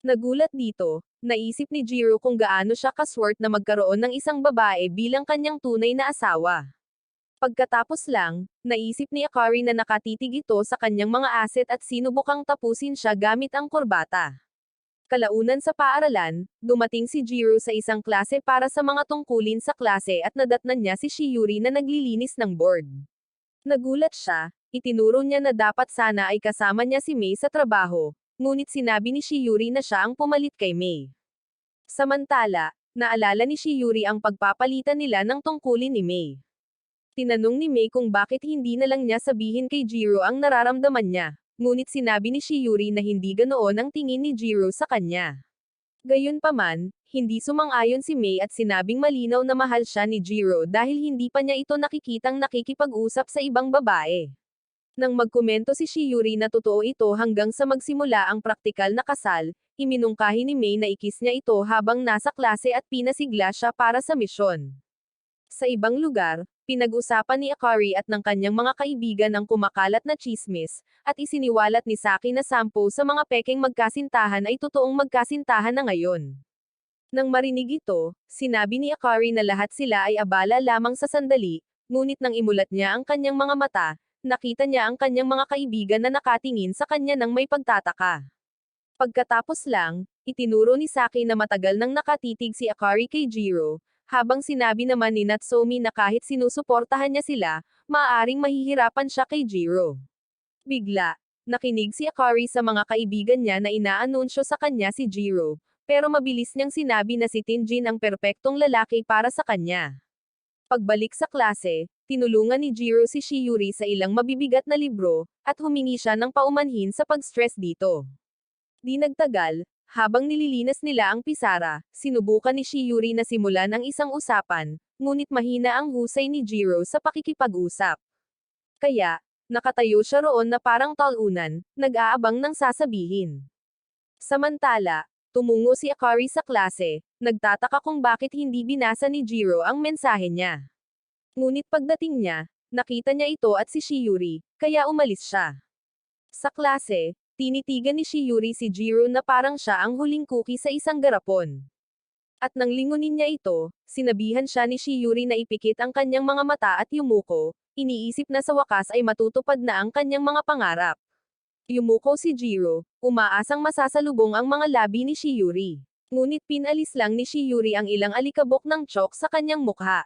Nagulat dito, naisip ni Jiro kung gaano siya kaswert na magkaroon ng isang babae bilang kanyang tunay na asawa. Pagkatapos lang, naisip ni Akari na nakatitig ito sa kanyang mga asset at sinubukang tapusin siya gamit ang kurbata. Kalaunan sa paaralan, dumating si Jiro sa isang klase para sa mga tungkulin sa klase at nadatnan niya si Shiuri na naglilinis ng board. Nagulat siya, itinuro niya na dapat sana ay kasama niya si Mei sa trabaho, ngunit sinabi ni Shiuri na siya ang pumalit kay Mei. Samantala, naalala ni Shiuri ang pagpapalitan nila ng tungkulin ni Mei. Tinanong ni Mei kung bakit hindi na lang niya sabihin kay Jiro ang nararamdaman niya. Ngunit sinabi ni Shiuri na hindi ganoon ang tingin ni Jiro sa kanya. Gayunpaman, hindi sumang-ayon si Mei at sinabing malinaw na mahal siya ni Jiro dahil hindi pa niya ito nakikitang nakikipag-usap sa ibang babae. Nang magkomento si Shiuri na totoo ito hanggang sa magsimula ang praktikal na kasal, iminungkahi ni Mei na ikis niya ito habang nasa klase at pinasigla siya para sa misyon. Sa ibang lugar, pinag-usapan ni Akari at ng kanyang mga kaibigan ang kumakalat na tsismis, at isiniwalat ni Saki na 10 sa mga pekeng magkasintahan ay totoong magkasintahan na ngayon. Nang marinig ito, sinabi ni Akari na lahat sila ay abala lamang sa sandali, ngunit nang imulat niya ang kanyang mga mata, nakita niya ang kanyang mga kaibigan na nakatingin sa kanya ng may pagtataka. Pagkatapos lang, itinuro ni Saki na matagal nang nakatitig si Akari kay Jiro, habang sinabi naman ni Natsume na kahit sinusuportahan niya sila, maaaring mahihirapan siya kay Jiro. Bigla, nakinig si Akari sa mga kaibigan niya na inaanunsyo sa kanya si Jiro, pero mabilis niyang sinabi na si Tinjin ang perpektong lalaki para sa kanya. Pagbalik sa klase, tinulungan ni Jiro si Shiuri sa ilang mabibigat na libro, at humingi siya ng paumanhin sa pag-stress dito. Di nagtagal, habang nililinas nila ang pisara, sinubukan ni Shiuri na simulan ang isang usapan, ngunit mahina ang husay ni Jiro sa pakikipag-usap. Kaya, nakatayo siya roon na parang talunan, nag-aabang ng sasabihin. Samantala, tumungo si Akari sa klase, nagtataka kung bakit hindi binasa ni Jiro ang mensahe niya. Ngunit pagdating niya, nakita niya ito at si Shiuri, kaya umalis siya. Sa klase, tinitigan ni Shiuri si Jiro na parang siya ang huling cookie sa isang garapon. At nang lingunin niya ito, sinabihan siya ni Shiuri na ipikit ang kanyang mga mata at yumuko, iniisip na sa wakas ay matutupad na ang kanyang mga pangarap. Yumuko si Jiro, umaasang masasalubong ang mga labi ni Shiuri. Ngunit pinalis lang ni Shiuri ang ilang alikabok ng chalk sa kanyang mukha.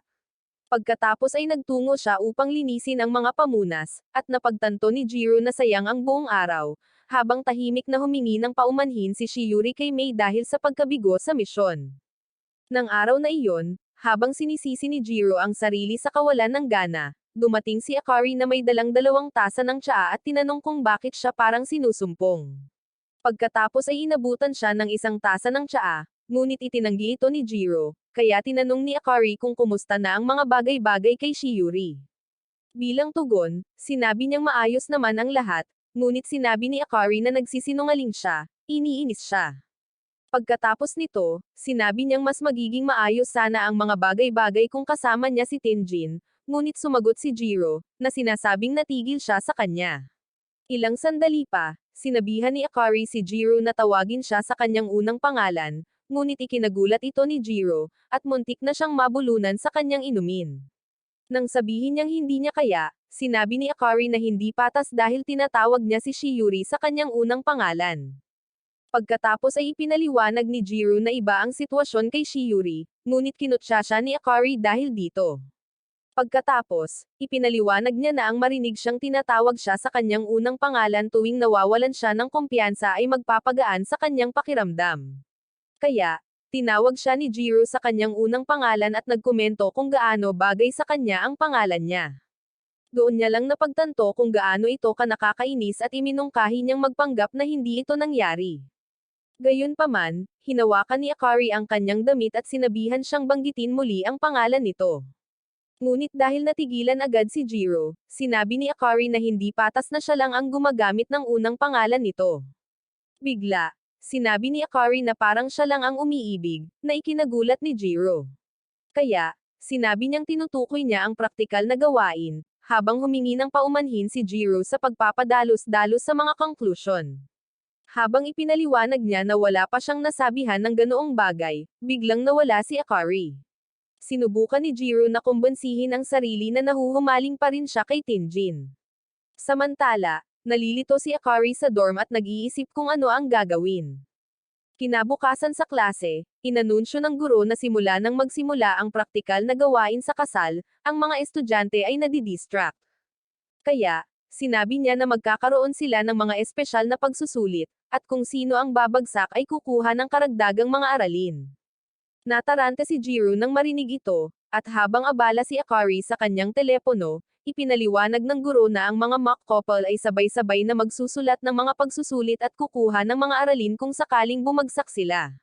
Pagkatapos ay nagtungo siya upang linisin ang mga pamunas, at napagtanto ni Jiro na sayang ang buong araw, habang tahimik na humingi ng paumanhin si Shiuri kay Mei dahil sa pagkabigo sa misyon. Nang araw na iyon, habang sinisisi ni Jiro ang sarili sa kawalan ng gana, dumating si Akari na may dalang 2 tasa ng tsaa at tinanong kung bakit siya parang sinusumpong. Pagkatapos ay inabutan siya ng 1 tasa ng tsaa, ngunit itinanggi ito ni Jiro, kaya tinanong ni Akari kung kumusta na ang mga bagay-bagay kay Shiuri. Bilang tugon, sinabi niyang maayos naman ang lahat, ngunit sinabi ni Akari na nagsisinungaling siya, iniinis siya. Pagkatapos nito, sinabi niyang mas magiging maayos sana ang mga bagay-bagay kung kasama niya si Tinjin, ngunit sumagot si Jiro, na sinasabing natigil siya sa kanya. Ilang sandali pa, sinabihan ni Akari si Jiro na tawagin siya sa kanyang unang pangalan, ngunit ikinagulat ito ni Jiro, at muntik na siyang mabulunan sa kanyang inumin. Nang sabihin niyang hindi niya kaya, sinabi ni Akari na hindi patas dahil tinatawag niya si Shiuri sa kanyang unang pangalan. Pagkatapos ay ipinaliwanag ni Jiro na iba ang sitwasyon kay Shiuri, ngunit kinutya siya ni Akari dahil dito. Pagkatapos, ipinaliwanag niya na ang marinig siyang tinatawag siya sa kanyang unang pangalan tuwing nawawalan siya ng kumpiyansa ay magpapagaan sa kanyang pakiramdam. Kaya, tinawag siya ni Jiro sa kanyang unang pangalan at nagkomento kung gaano bagay sa kanya ang pangalan niya. Doon niya lang napagtanto kung gaano ito ka nakakainis at iminungkahi niyang magpanggap na hindi ito nangyari. Gayunpaman, hinawakan ni Akari ang kanyang damit at sinabihan siyang banggitin muli ang pangalan nito. Ngunit dahil natigilan agad si Jiro, sinabi ni Akari na hindi patas na siya lang ang gumagamit ng unang pangalan nito. Bigla, sinabi ni Akari na parang siya lang ang umiibig, na ikinagulat ni Jiro. Kaya, sinabi niyang tinutukoy niya ang praktikal na gawain, habang humingi ng paumanhin si Jiro sa pagpapadalos-dalos sa mga conclusion. Habang ipinaliwanag niya na wala pa siyang nasabihan ng ganoong bagay, biglang nawala si Akari. Sinubukan ni Jiro na kumbensihin ang sarili na nahuhumaling pa rin siya kay Tinjin. Samantala, nalilito si Akari sa dorm at nag-iisip kung ano ang gagawin. Kinabukasan sa klase, inanunsyo ng guro na simula nang magsimula ang praktikal na gawain sa kasal, ang mga estudyante ay nadidistract. Kaya, sinabi niya na magkakaroon sila ng mga espesyal na pagsusulit, at kung sino ang babagsak ay kukuha ng karagdagang mga aralin. Natarante si Jiro nang marinig ito, at habang abala si Akari sa kanyang telepono, ipinaliwanag ng guro na ang mga mock couple ay sabay-sabay na magsusulat ng mga pagsusulit at kukuha ng mga aralin kung sakaling bumagsak sila.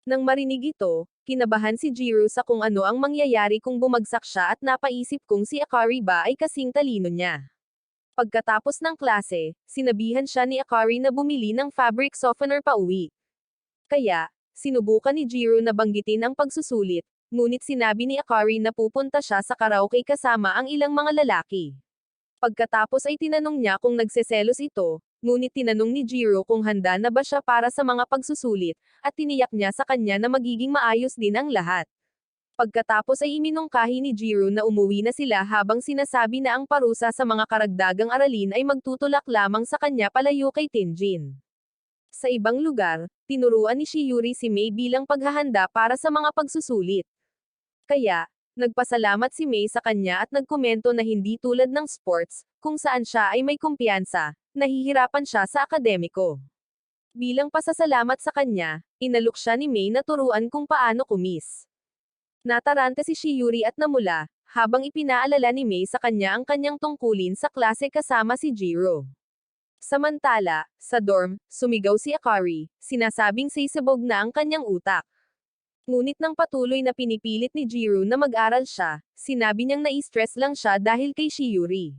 Nang marinig ito, kinabahan si Jiro sa kung ano ang mangyayari kung bumagsak siya at napaisip kung si Akari ba ay kasing talino niya. Pagkatapos ng klase, sinabihan siya ni Akari na bumili ng fabric softener pauwi. Kaya, sinubukan ni Jiro na banggitin ang pagsusulit, ngunit sinabi ni Akari na pupunta siya sa karaoke kasama ang ilang mga lalaki. Pagkatapos ay tinanong niya kung nagseselos ito, ngunit tinanong ni Jiro kung handa na ba siya para sa mga pagsusulit, at tiniyak niya sa kanya na magiging maayos din ang lahat. Pagkatapos ay iminungkahi ni Jiro na umuwi na sila habang sinasabi na ang parusa sa mga karagdagang aralin ay magtutulak lamang sa kanya palayo kay Tenjin. Sa ibang lugar, tinuruan ni Shiuri si Mei bilang paghahanda para sa mga pagsusulit. Kaya, nagpasalamat si Mei sa kanya at nagkomento na hindi tulad ng sports, kung saan siya ay may kumpiyansa, nahihirapan siya sa akademiko. Bilang pasasalamat sa kanya, inalok siya ni Mei na turuan kung paano kumis. Nataranta si Shiuri at namula, habang ipinaalala ni Mei sa kanya ang kanyang tungkulin sa klase kasama si Jiro. Samantala, sa dorm, sumigaw si Akari, sinasabing sisibog na ang kanyang utak. Ngunit nang patuloy na pinipilit ni Jiro na mag-aral siya, sinabi niyang nai-stress lang siya dahil kay Shiuri.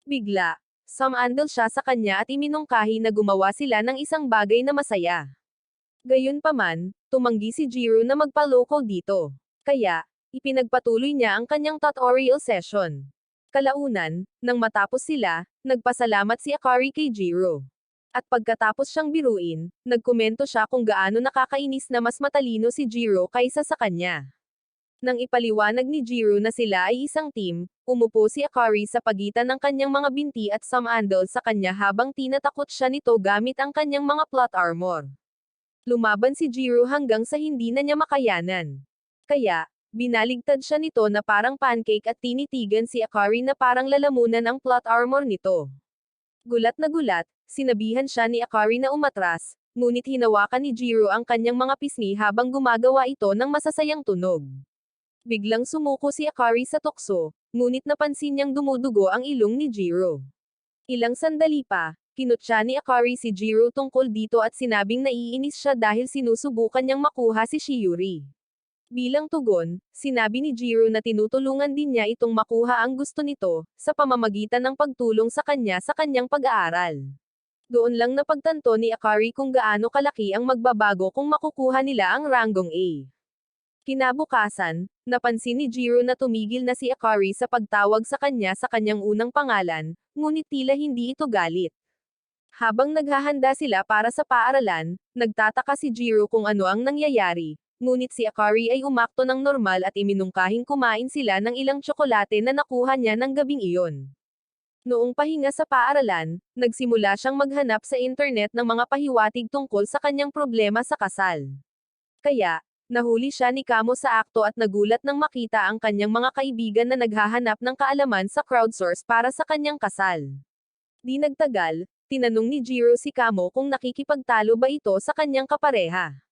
Bigla, sumandal siya sa kanya at iminungkahi na gumawa sila ng isang bagay na masaya. Gayunpaman, tumanggi si Jiro na magpaloko dito. Kaya, ipinagpatuloy niya ang kanyang tutorial session. Kalaunan, nang matapos sila, nagpasalamat si Akari kay Jiro. At pagkatapos siyang biruin, nagkomento siya kung gaano nakakainis na mas matalino si Jiro kaysa sa kanya. Nang ipaliwanag ni Jiro na sila ay isang team, umupo si Akari sa pagitan ng kanyang mga binti at sumandal sa kanya habang tinatakot siya nito gamit ang kanyang mga plot armor. Lumaban si Jiro hanggang sa hindi na niya makayanan. Kaya, binaligtad siya nito na parang pancake at tinitigan si Akari na parang lalamunan ang plot armor nito. Gulat na gulat, sinabihan siya ni Akari na umatras, ngunit hinawakan ni Jiro ang kanyang mga pisngi habang gumagawa ito ng masasayang tunog. Biglang sumuko si Akari sa tukso, ngunit napansin niyang dumudugo ang ilong ni Jiro. Ilang sandali pa, kinutya ni Akari si Jiro tungkol dito at sinabing naiinis siya dahil sinusubukan niyang makuha si Shiuri. Bilang tugon, sinabi ni Jiro na tinutulungan din niya itong makuha ang gusto nito, sa pamamagitan ng pagtulong sa kanya sa kanyang pag-aaral. Doon lang napagtanto ni Akari kung gaano kalaki ang magbabago kung makukuha nila ang ranggong A. Kinabukasan, napansin ni Jiro na tumigil na si Akari sa pagtawag sa kanyang unang pangalan, ngunit tila hindi ito galit. Habang naghahanda sila para sa paaralan, nagtataka si Jiro kung ano ang nangyayari. Ngunit si Akari ay umakto ng normal at iminungkahing kumain sila ng ilang tsokolate na nakuha niya ng gabing iyon. Noong pahinga sa paaralan, nagsimula siyang maghanap sa internet ng mga pahiwatig tungkol sa kanyang problema sa kasal. Kaya, nahuli siya ni Kamo sa akto at nagulat nang makita ang kanyang mga kaibigan na naghahanap ng kaalaman sa crowdsource para sa kanyang kasal. Di nagtagal, tinanong ni Jiro si Kamo kung nakikipagtalo ba ito sa kanyang kapareha.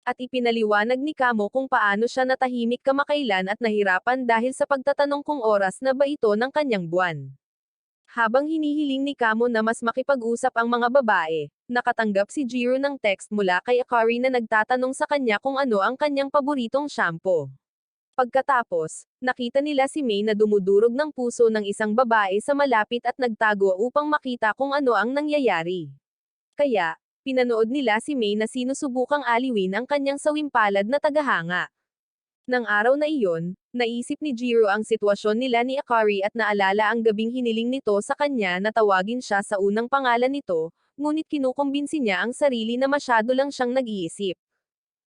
At ipinaliwanag ni Kamo kung paano siya natahimik kamakailan at nahirapan dahil sa pagtatanong kung oras na ba ito ng kanyang buwan. Habang hinihiling ni Kamo na mas makipag-usap ang mga babae, nakatanggap si Jiro ng text mula kay Akari na nagtatanong sa kanya kung ano ang kanyang paboritong shampoo. Pagkatapos, nakita nila si Mei na dumudurog ng puso ng isang babae sa malapit at nagtago upang makita kung ano ang nangyayari. Kaya, pinanood nila si Mei na sinusubukang aliwin ang kanyang sawimpalad na tagahanga. Nang araw na iyon, naisip ni Jiro ang sitwasyon nila ni Akari at naalala ang gabing hiniling nito sa kanya na tawagin siya sa unang pangalan nito, ngunit kinukumbinsi niya ang sarili na masyado lang siyang nag-iisip.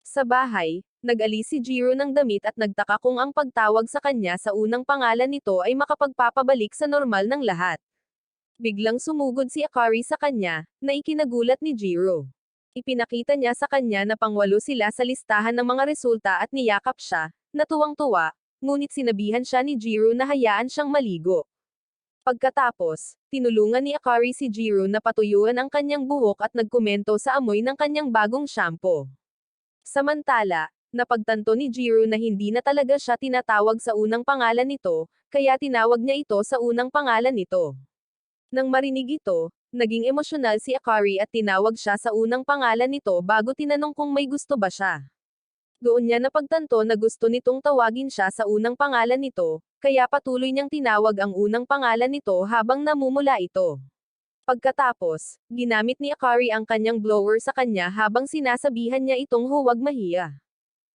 Sa bahay, nag-alis si Jiro ng damit at nagtaka kung ang pagtawag sa kanya sa unang pangalan nito ay makapagpapabalik sa normal ng lahat. Biglang sumugod si Akari sa kanya, na ikinagulat ni Jiro. Ipinakita niya sa kanya na pangwalo sila sa listahan ng mga resulta at niyakap siya, na tuwang-tuwa, ngunit sinabihan siya ni Jiro na hayaan siyang maligo. Pagkatapos, tinulungan ni Akari si Jiro na patuyuan ang kanyang buhok at nagkomento sa amoy ng kanyang bagong shampoo. Samantala, napagtanto ni Jiro na hindi na talaga siya tinatawag sa unang pangalan nito, kaya tinawag niya ito sa unang pangalan nito. Nang marinig ito, naging emosyonal si Akari at tinawag siya sa unang pangalan nito bago tinanong kung may gusto ba siya. Doon niya napagtanto na gusto nitong tawagin siya sa unang pangalan nito, kaya patuloy niyang tinawag ang unang pangalan nito habang namumula ito. Pagkatapos, ginamit ni Akari ang kanyang blower sa kanya habang sinasabihan niya itong huwag mahiya.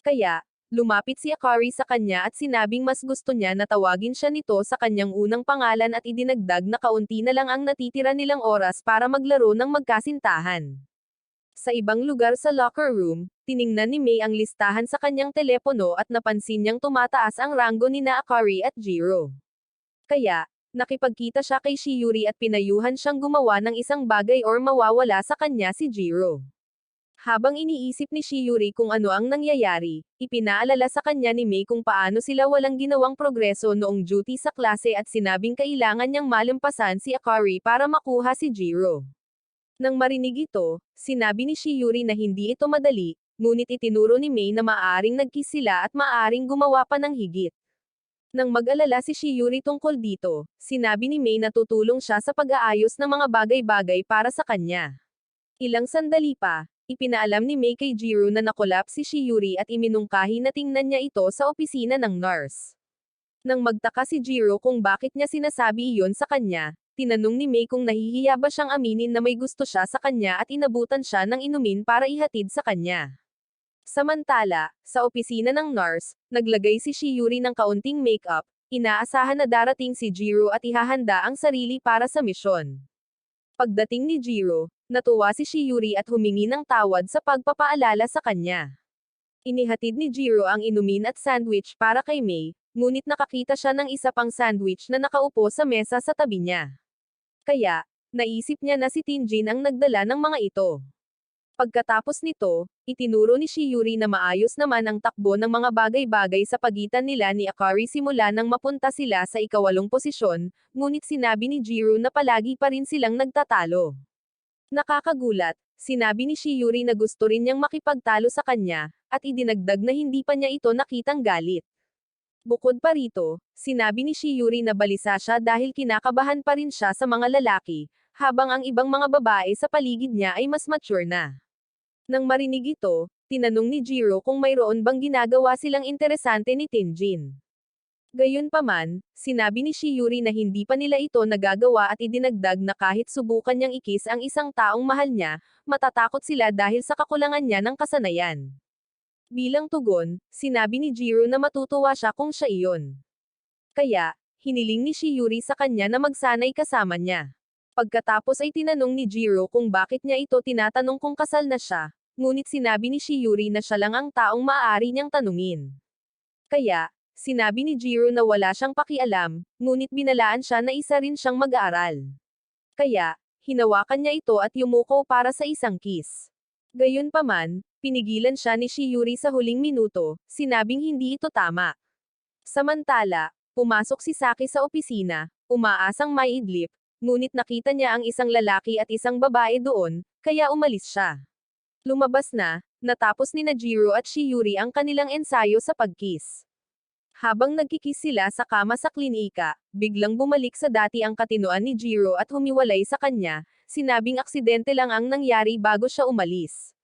Kaya, lumapit si Akari sa kanya at sinabing mas gusto niya na tawagin siya nito sa kanyang unang pangalan at idinagdag na kaunti na lang ang natitira nilang oras para maglaro ng magkasintahan. Sa ibang lugar sa locker room, tiningnan ni May ang listahan sa kanyang telepono at napansin niyang tumataas ang ranggo nina Akari at Jiro. Kaya, nakipagkita siya kay Shiuri at pinayuhan siyang gumawa ng isang bagay or mawawala sa kanya si Jiro. Habang iniisip ni Shiuri kung ano ang nangyayari, ipinaalala sa kanya ni May kung paano sila walang ginawang progreso noong duty sa klase at sinabing kailangan niyang malampasan si Akari para makuha si Jiro. Nang marinig ito, sinabi ni Shiuri na hindi ito madali, ngunit itinuro ni May na maaaring nagkiss sila at maaaring gumawa pa ng higit. Nang mag-alala si Shiuri tungkol dito, sinabi ni May na tutulong siya sa pag-aayos ng mga bagay-bagay para sa kanya. Ilang sandali pa, ipinaalam ni May kay Jiro na nakolap si Shiuri at iminungkahi na tingnan niya ito sa opisina ng nurse. Nang magtaka si Jiro kung bakit niya sinasabi iyon sa kanya, tinanong ni May kung nahihiya ba siyang aminin na may gusto siya sa kanya at inabutan siya ng inumin para ihatid sa kanya. Samantala, sa opisina ng nurse, naglagay si Shiuri ng kaunting makeup, inaasahan na darating si Jiro at ihahanda ang sarili para sa misyon. Pagdating ni Jiro, natuwa si Shiuri at humingi ng tawad sa pagpapaalala sa kanya. Inihatid ni Jiro ang inumin at sandwich para kay May, ngunit nakakita siya ng isa pang sandwich na nakaupo sa mesa sa tabi niya. Kaya, naisip niya na si Tinjin ang nagdala ng mga ito. Pagkatapos nito, itinuro ni Shiuri na maayos naman ang takbo ng mga bagay-bagay sa pagitan nila ni Akari simula nang mapunta sila sa ikawalong posisyon, ngunit sinabi ni Jiro na palagi pa rin silang nagtatalo. Nakakagulat, sinabi ni Shiuri na gusto rin niyang makipagtalo sa kanya, at idinagdag na hindi pa niya ito nakitang galit. Bukod pa rito, sinabi ni Shiuri na balisa siya dahil kinakabahan pa rin siya sa mga lalaki, habang ang ibang mga babae sa paligid niya ay mas mature na. Nang marinig ito, tinanong ni Jiro kung mayroon bang ginagawa silang interesante ni Tinjin. Gayunpaman, sinabi ni Shiuri na hindi pa nila ito nagagawa at idinagdag na kahit subukan niyang ikis ang isang taong mahal niya, matatakot sila dahil sa kakulangan niya ng kasanayan. Bilang tugon, sinabi ni Jiro na matutuwa siya kung siya iyon. Kaya, hiniling ni Shiuri sa kanya na magsanay kasama niya. Pagkatapos ay tinanong ni Jiro kung bakit niya ito tinatanong kung kasal na siya, ngunit sinabi ni Shiuri na siya lang ang taong maaari niyang tanungin. Kaya, sinabi ni Jiro na wala siyang pakialam, ngunit binalaan siya na isa rin siyang mag-aaral. Kaya, hinawakan niya ito at yumuko para sa isang kiss. Gayunpaman, pinigilan siya ni Shiuri sa huling minuto, sinabing hindi ito tama. Samantala, pumasok si Saki sa opisina, umaasang may idlip, ngunit nakita niya ang isang lalaki at isang babae doon, kaya umalis siya. Lumabas na, natapos ni Jiro at Shiuri ang kanilang ensayo sa pagkiss. Habang nagkikiss sila sa kama sa klinika, biglang bumalik sa dati ang katinoan ni Jiro at humiwalay sa kanya, sinabing aksidente lang ang nangyari bago siya umalis.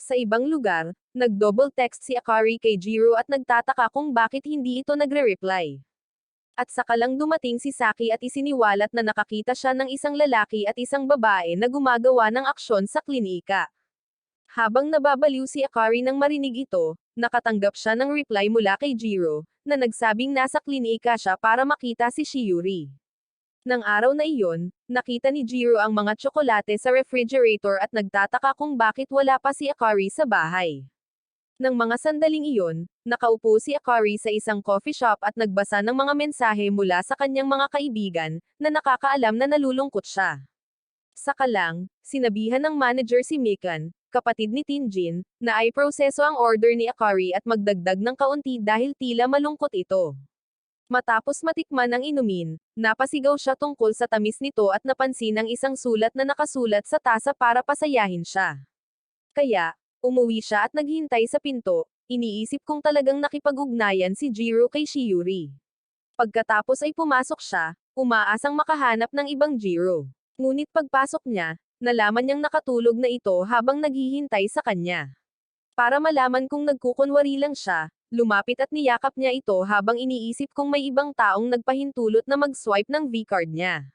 Sa ibang lugar, nag-double text si Akari kay Jiro at nagtataka kung bakit hindi ito nagre-reply. At saka lang dumating si Saki at isiniwalat na nakakita siya ng isang lalaki at isang babae na gumagawa ng aksyon sa klinika. Habang nababaliw si Akari nang marinig ito, nakatanggap siya ng reply mula kay Jiro, na nagsabing nasa klinika siya para makita si Shiuri. Nang araw na iyon, nakita ni Jiro ang mga tsokolate sa refrigerator at nagtataka kung bakit wala pa si Akari sa bahay. Nang mga sandaling iyon, nakaupo si Akari sa isang coffee shop at nagbasa ng mga mensahe mula sa kanyang mga kaibigan, na nakakaalam na nalulungkot siya. Saka lang, sinabihan ng manager si Mikan, kapatid ni Tinjin, na ay proseso ang order ni Akari at magdagdag ng kaunti dahil tila malungkot ito. Matapos matikman ang inumin, napasigaw siya tungkol sa tamis nito at napansin ang isang sulat na nakasulat sa tasa para pasayahin siya. Kaya, umuwi siya at naghintay sa pinto, iniisip kung talagang nakipag-ugnayan si Jiro kay Shiuri. Pagkatapos ay pumasok siya, umaasang makahanap ng ibang Jiro. Ngunit pagpasok niya, nalaman niyang nakatulog na ito habang naghihintay sa kanya. Para malaman kung nagkukunwari lang siya, lumapit at niyakap niya ito habang iniisip kung may ibang taong nagpahintulot na mag-swipe ng V-card niya.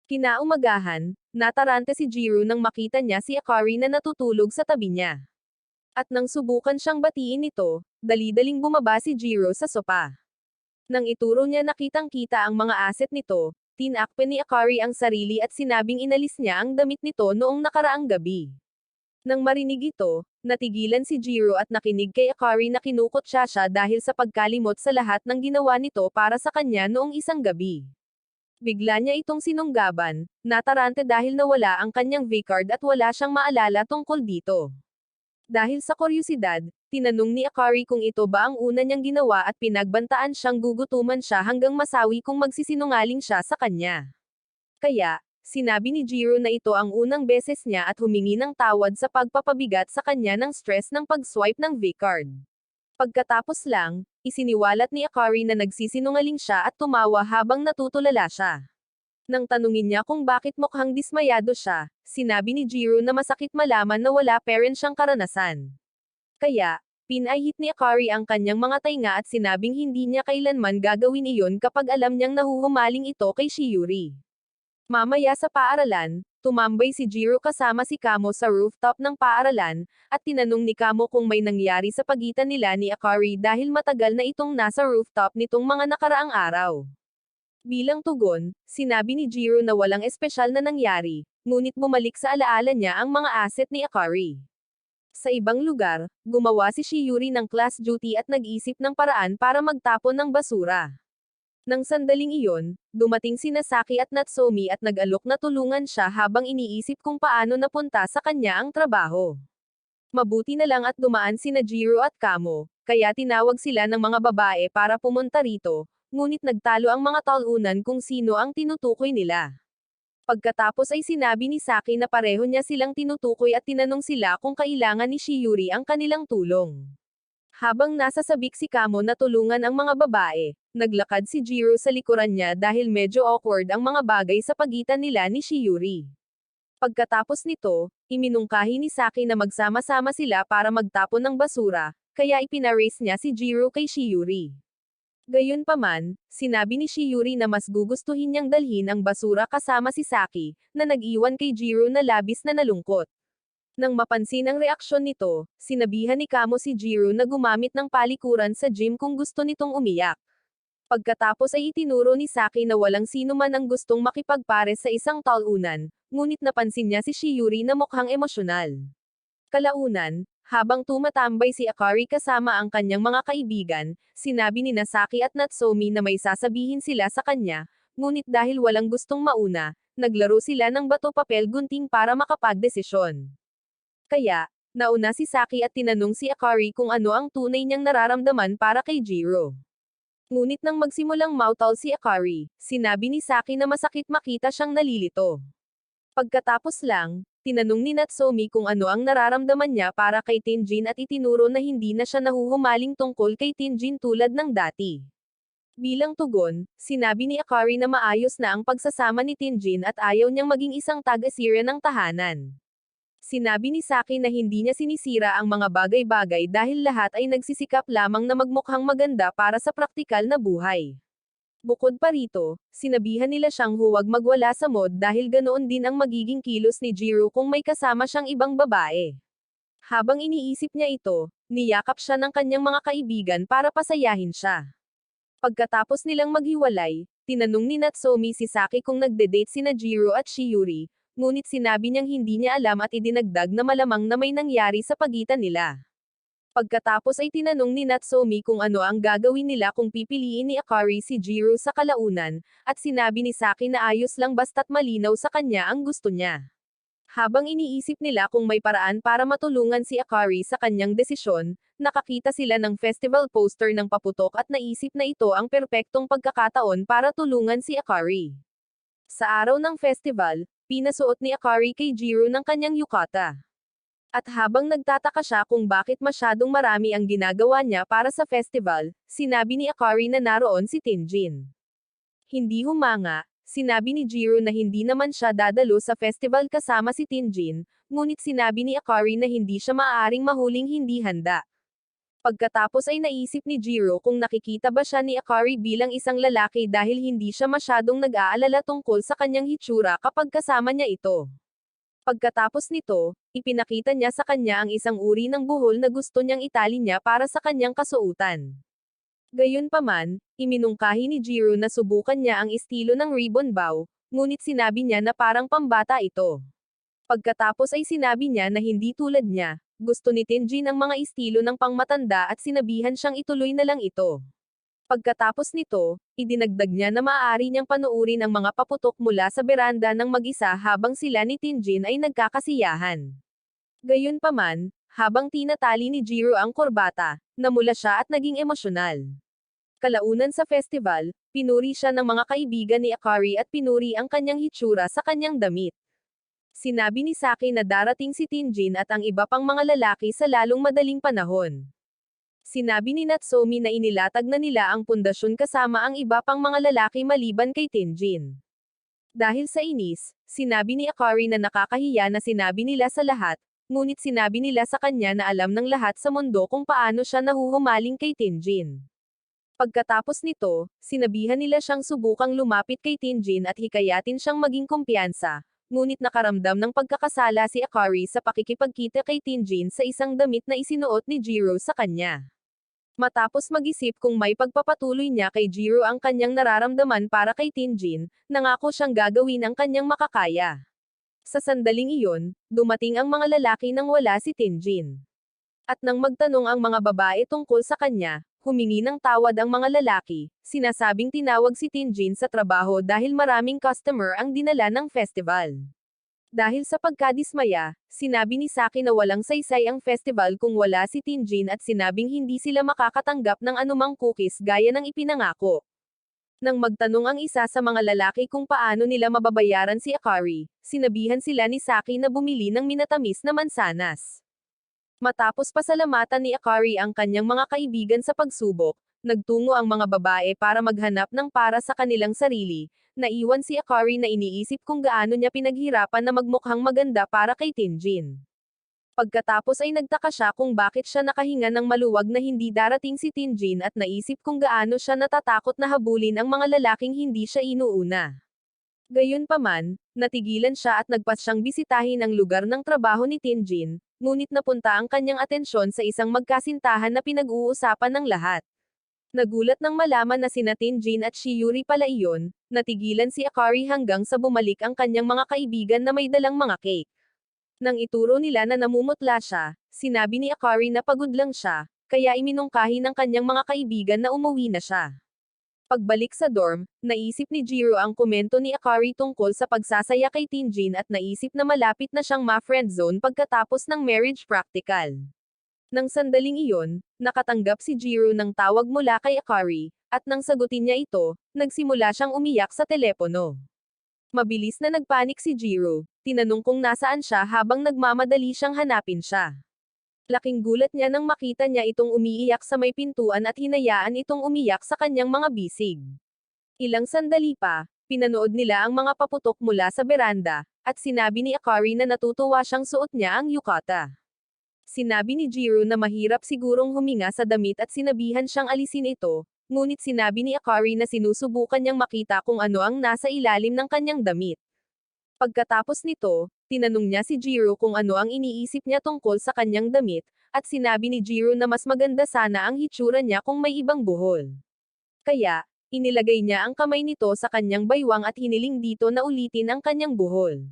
Kinaumagahan, natarante si Jiro nang makita niya si Akari na natutulog sa tabi niya. At nang subukan siyang batiin nito, dali-daling bumaba si Jiro sa sopa. Nang ituro niya nakitang-kita ang mga asset nito, tinakpan ni Akari ang sarili at sinabing inalis niya ang damit nito noong nakaraang gabi. Nang marinig ito, natigilan si Jiro at nakinig kay Akari na kinukot siya dahil sa pagkalimot sa lahat ng ginawa nito para sa kanya noong isang gabi. Bigla niya itong sinunggaban, natarante dahil nawala ang kanyang V-card at wala siyang maalala tungkol dito. Dahil sa kuryosidad, tinanong ni Akari kung ito ba ang una niyang ginawa at pinagbantaan siyang gugutuman siya hanggang masawi kung magsisinungaling siya sa kanya. Kaya, sinabi ni Jiro na ito ang unang beses niya at humingi ng tawad sa pagpapabigat sa kanya ng stress ng pag-swipe ng V-card. Pagkatapos lang, isiniwalat ni Akari na nagsisinungaling siya at tumawa habang natutulala siya. Nang tanungin niya kung bakit mukhang dismayado siya, sinabi ni Jiro na masakit malaman na wala pa rin siyang karanasan. Kaya, pinahit ni Akari ang kanyang mga tainga at sinabing hindi niya kailanman gagawin iyon kapag alam niyang nahuhumaling ito kay Shiuri. Mamaya sa paaralan, tumambay si Jiro kasama si Kamo sa rooftop ng paaralan, at tinanong ni Kamo kung may nangyari sa pagitan nila ni Akari dahil matagal na itong nasa rooftop nitong mga nakaraang araw. Bilang tugon, sinabi ni Jiro na walang espesyal na nangyari, ngunit bumalik sa alaala niya ang mga asset ni Akari. Sa ibang lugar, gumawa si Shiuri ng class duty at nag-isip ng paraan para magtapon ng basura. Nang sandaling iyon, dumating sina Saki at Natsume at nag-alok na tulungan siya habang iniisip kung paano napunta sa kanya ang trabaho. Mabuti na lang at dumaan sina Jiro at Kamo, kaya tinawag sila ng mga babae para pumunta rito, ngunit nagtalo ang mga talunan kung sino ang tinutukoy nila. Pagkatapos ay sinabi ni Saki na pareho niya silang tinutukoy at tinanong sila kung kailangan ni Shiuri ang kanilang tulong. Habang nasa sabik si Kamo na tulungan ang mga babae, naglakad si Jiro sa likuran niya dahil medyo awkward ang mga bagay sa pagitan nila ni Shiuri. Pagkatapos nito, iminungkahi ni Saki na magsama-sama sila para magtapon ng basura, kaya ipinarace niya si Jiro kay Shiuri. Gayunpaman, sinabi ni Shiuri na mas gugustuhin niyang dalhin ang basura kasama si Saki, na nag-iwan kay Jiro na labis na nalungkot. Nang mapansin ang reaksyon nito, sinabihan ni Kamo si Jiro na gumamit ng palikuran sa gym kung gusto nitong umiyak. Pagkatapos ay itinuro ni Saki na walang sino man ang gustong makipagpares sa isang talunan, ngunit napansin niya si Shiuri na mukhang emosyonal. Kalaunan, habang tumatambay si Akari kasama ang kanyang mga kaibigan, sinabi ni Saki at Natsume na may sasabihin sila sa kanya, ngunit dahil walang gustong mauna, naglaro sila ng bato-papel gunting para makapagdesisyon. Kaya, nauna si Saki at tinanong si Akari kung ano ang tunay niyang nararamdaman para kay Jiro. Ngunit nang magsimulang mautal si Akari, sinabi ni Saki na masakit makita siyang nalilito. Pagkatapos lang, tinanong ni Natsume kung ano ang nararamdaman niya para kay Tenjin at itinuro na hindi na siya nahuhumaling tungkol kay Tenjin tulad ng dati. Bilang tugon, sinabi ni Akari na maayos na ang pagsasama ni Tenjin at ayaw niyang maging isang taga-sira ng tahanan. Sinabi ni Saki na hindi niya sinisira ang mga bagay-bagay dahil lahat ay nagsisikap lamang na magmukhang maganda para sa praktikal na buhay. Bukod pa rito, sinabihan nila siyang huwag magwala sa mod dahil ganoon din ang magiging kilos ni Jiro kung may kasama siyang ibang babae. Habang iniisip niya ito, niyakap siya ng kanyang mga kaibigan para pasayahin siya. Pagkatapos nilang maghiwalay, tinanong ni Natsume si Saki kung nagde-date sina Jiro at Shiuri, ngunit sinabi niyang hindi niya alam at idinagdag na malamang na may nangyari sa pagitan nila. Pagkatapos ay tinanong ni Natsume kung ano ang gagawin nila kung pipiliin ni Akari si Jiro sa kalaunan, at sinabi ni Saki na ayos lang basta't malinaw sa kanya ang gusto niya. Habang iniisip nila kung may paraan para matulungan si Akari sa kanyang desisyon, nakakita sila ng festival poster ng paputok at naisip na ito ang perpektong pagkakataon para tulungan si Akari. Sa araw ng festival, pinasuot ni Akari kay Jiro ng kanyang yukata. At habang nagtataka siya kung bakit masyadong marami ang ginagawa niya para sa festival, sinabi ni Akari na naroon si Tenjin. Hindi humanga, sinabi ni Jiro na hindi naman siya dadalo sa festival kasama si Tenjin, ngunit sinabi ni Akari na hindi siya maaaring mahuling hindi handa. Pagkatapos ay naisip ni Jiro kung nakikita ba siya ni Akari bilang isang lalaki dahil hindi siya masyadong nag-aalala tungkol sa kanyang hitsura kapag kasama niya ito. Pagkatapos nito, ipinakita niya sa kanya ang isang uri ng buhol na gusto niyang itali niya para sa kanyang kasuotan. Gayunpaman, iminungkahi ni Jiro na subukan niya ang estilo ng ribbon bow, ngunit sinabi niya na parang pambata ito. Pagkatapos ay sinabi niya na hindi tulad niya, gusto ni Tenjin ang mga estilo ng pangmatanda at sinabihan siyang ituloy na lang ito. Pagkatapos nito, idinagdag niya na maaari niyang panuurin ang mga paputok mula sa beranda ng mag-isa habang sila ni Tenjin ay nagkakasiyahan. Gayunpaman, habang tinatali ni Jiro ang korbata, namula siya at naging emosyonal. Kalaunan sa festival, pinuri siya ng mga kaibigan ni Akari at pinuri ang kanyang hitsura sa kanyang damit. Sinabi ni Saki na darating si Tenjin at ang iba pang mga lalaki sa lalong madaling panahon. Sinabi ni Natsume na inilatag na nila ang pundasyon kasama ang iba pang mga lalaki maliban kay Tenjin. Dahil sa inis, sinabi ni Akari na nakakahiya na sinabi nila sa lahat, ngunit sinabi nila sa kanya na alam ng lahat sa mundo kung paano siya nahuhumaling kay Tenjin. Pagkatapos nito, sinabihan nila siyang subukang lumapit kay Tenjin at hikayatin siyang maging kumpiyansa, ngunit nakaramdam ng pagkakasala si Akari sa pakikipagkita kay Tenjin sa isang damit na isinuot ni Jiro sa kanya. Matapos mag-isip kung may pagpapatuloy niya kay Jiro ang kanyang nararamdaman para kay Tenjin, nangako siyang gagawin ang kanyang makakaya. Sa sandaling iyon, dumating ang mga lalaki nang wala si Tenjin. At nang magtanong ang mga babae tungkol sa kanya, humingi ng tawad ang mga lalaki, sinasabing tinawag si Tenjin sa trabaho dahil maraming customer ang dinala ng festival. Dahil sa pagkadismaya, sinabi ni Saki na walang saysay ang festival kung wala si Tenjin at sinabing hindi sila makakatanggap ng anumang cookies gaya ng ipinangako. Nang magtanong ang isa sa mga lalaki kung paano nila mababayaran si Akari, sinabihan sila ni Saki na bumili ng minatamis na mansanas. Matapos pasalamatan ni Akari ang kanyang mga kaibigan sa pagsubok, nagtungo ang mga babae para maghanap ng para sa kanilang sarili. Naiwan si Akari na iniisip kung gaano niya pinaghirapan na magmukhang maganda para kay Tenjin. Pagkatapos ay nagtaka siya kung bakit siya nakahinga ng maluwag na hindi darating si Tenjin at naisip kung gaano siya natatakot na habulin ang mga lalaking hindi siya inuuna. Gayunpaman, natigilan siya at nagpas siyang bisitahin ang lugar ng trabaho ni Tenjin, ngunit napunta ang kanyang atensyon sa isang magkasintahan na pinag-uusapan ng lahat. Nagulat nang malaman na sina Tenjin at Shiori pala iyon, natigilan si Akari hanggang sa bumalik ang kanyang mga kaibigan na may dalang mga cake. Nang ituro nila na namumutla siya, sinabi ni Akari na pagod lang siya, kaya iminungkahi ng kanyang mga kaibigan na umuwi na siya. Pagbalik sa dorm, naisip ni Jiro ang komento ni Akari tungkol sa pagsasaya kay Tenjin at naisip na malapit na siyang ma-friendzone pagkatapos ng marriage practical. Nang sandaling iyon, nakatanggap si Jiro ng tawag mula kay Akari, at nang sagutin niya ito, nagsimula siyang umiyak sa telepono. Mabilis na nagpanik si Jiro, tinanong kung nasaan siya habang nagmamadali siyang hanapin siya. Laking gulat niya nang makita niya itong umiiyak sa may pintuan at hinayaan itong umiyak sa kanyang mga bisig. Ilang sandali pa, pinanood nila ang mga paputok mula sa beranda, at sinabi ni Akari na natutuwa siyang suot niya ang yukata. Sinabi ni Jiro na mahirap sigurong huminga sa damit at sinabihan siyang alisin ito, ngunit sinabi ni Akari na sinusubukan niyang makita kung ano ang nasa ilalim ng kanyang damit. Pagkatapos nito, tinanong niya si Jiro kung ano ang iniisip niya tungkol sa kanyang damit, at sinabi ni Jiro na mas maganda sana ang hitsura niya kung may ibang buhol. Kaya, inilagay niya ang kamay nito sa kanyang baywang at hiniling dito na ulitin ang kanyang buhol.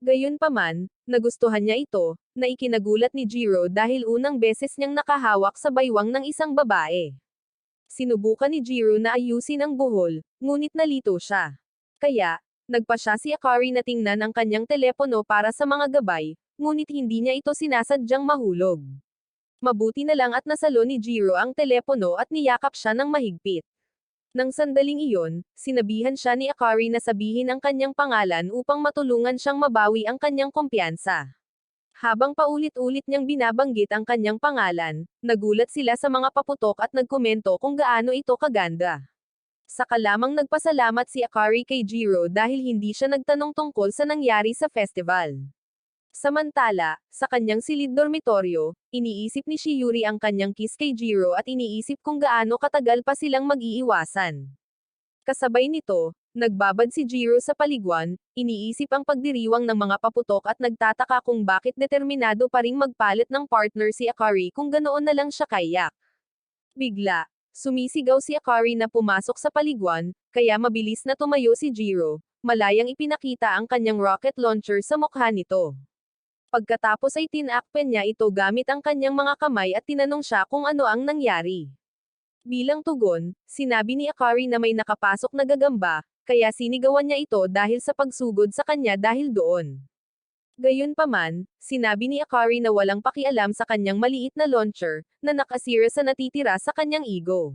Gayunpaman, nagustuhan niya ito, na ikinagulat ni Jiro dahil unang beses niyang nakahawak sa baywang ng isang babae. Sinubukan ni Jiro na ayusin ang buhol, ngunit nalito siya. Kaya, nagpa siya si Akari na tingnan ang kanyang telepono para sa mga gabay, ngunit hindi niya ito sinasadyang mahulog. Mabuti na lang at nasalo ni Jiro ang telepono at niyakap siya ng mahigpit. Nang sandaling iyon, sinabihan siya ni Akari na sabihin ang kanyang pangalan upang matulungan siyang mabawi ang kanyang kumpiyansa. Habang paulit-ulit niyang binabanggit ang kanyang pangalan, nagulat sila sa mga paputok at nagkomento kung gaano ito kaganda. Saka lamang nagpasalamat si Akari kay Jiro dahil hindi siya nagtanong tungkol sa nangyari sa festival. Samantala, sa kanyang silid dormitoryo, iniisip ni Shiori ang kanyang kiss kay Jiro at iniisip kung gaano katagal pa silang mag-iiwasan. Kasabay nito, Nagbabad si Jiro sa paliguan, iniisip ang pagdiriwang ng mga paputok at nagtataka kung bakit determinado pa ring magpalit ng partner si Akari kung ganoon na lang siya kayak. Bigla, sumisigaw si Akari na pumasok sa paliguan, kaya mabilis na tumayo si Jiro, malayang ipinakita ang kanyang rocket launcher sa mukha nito. Pagkatapos ay tinakpan niya ito gamit ang kanyang mga kamay at tinanong siya kung ano ang nangyari. Bilang tugon, sinabi ni Akari na may nakapasok na gagamba, kaya sinigawan niya ito dahil sa pagsugod sa kanya dahil doon. Gayunpaman, sinabi ni Akari na walang pakialam sa kanyang maliit na launcher, na nakasira sa natitira sa kanyang ego.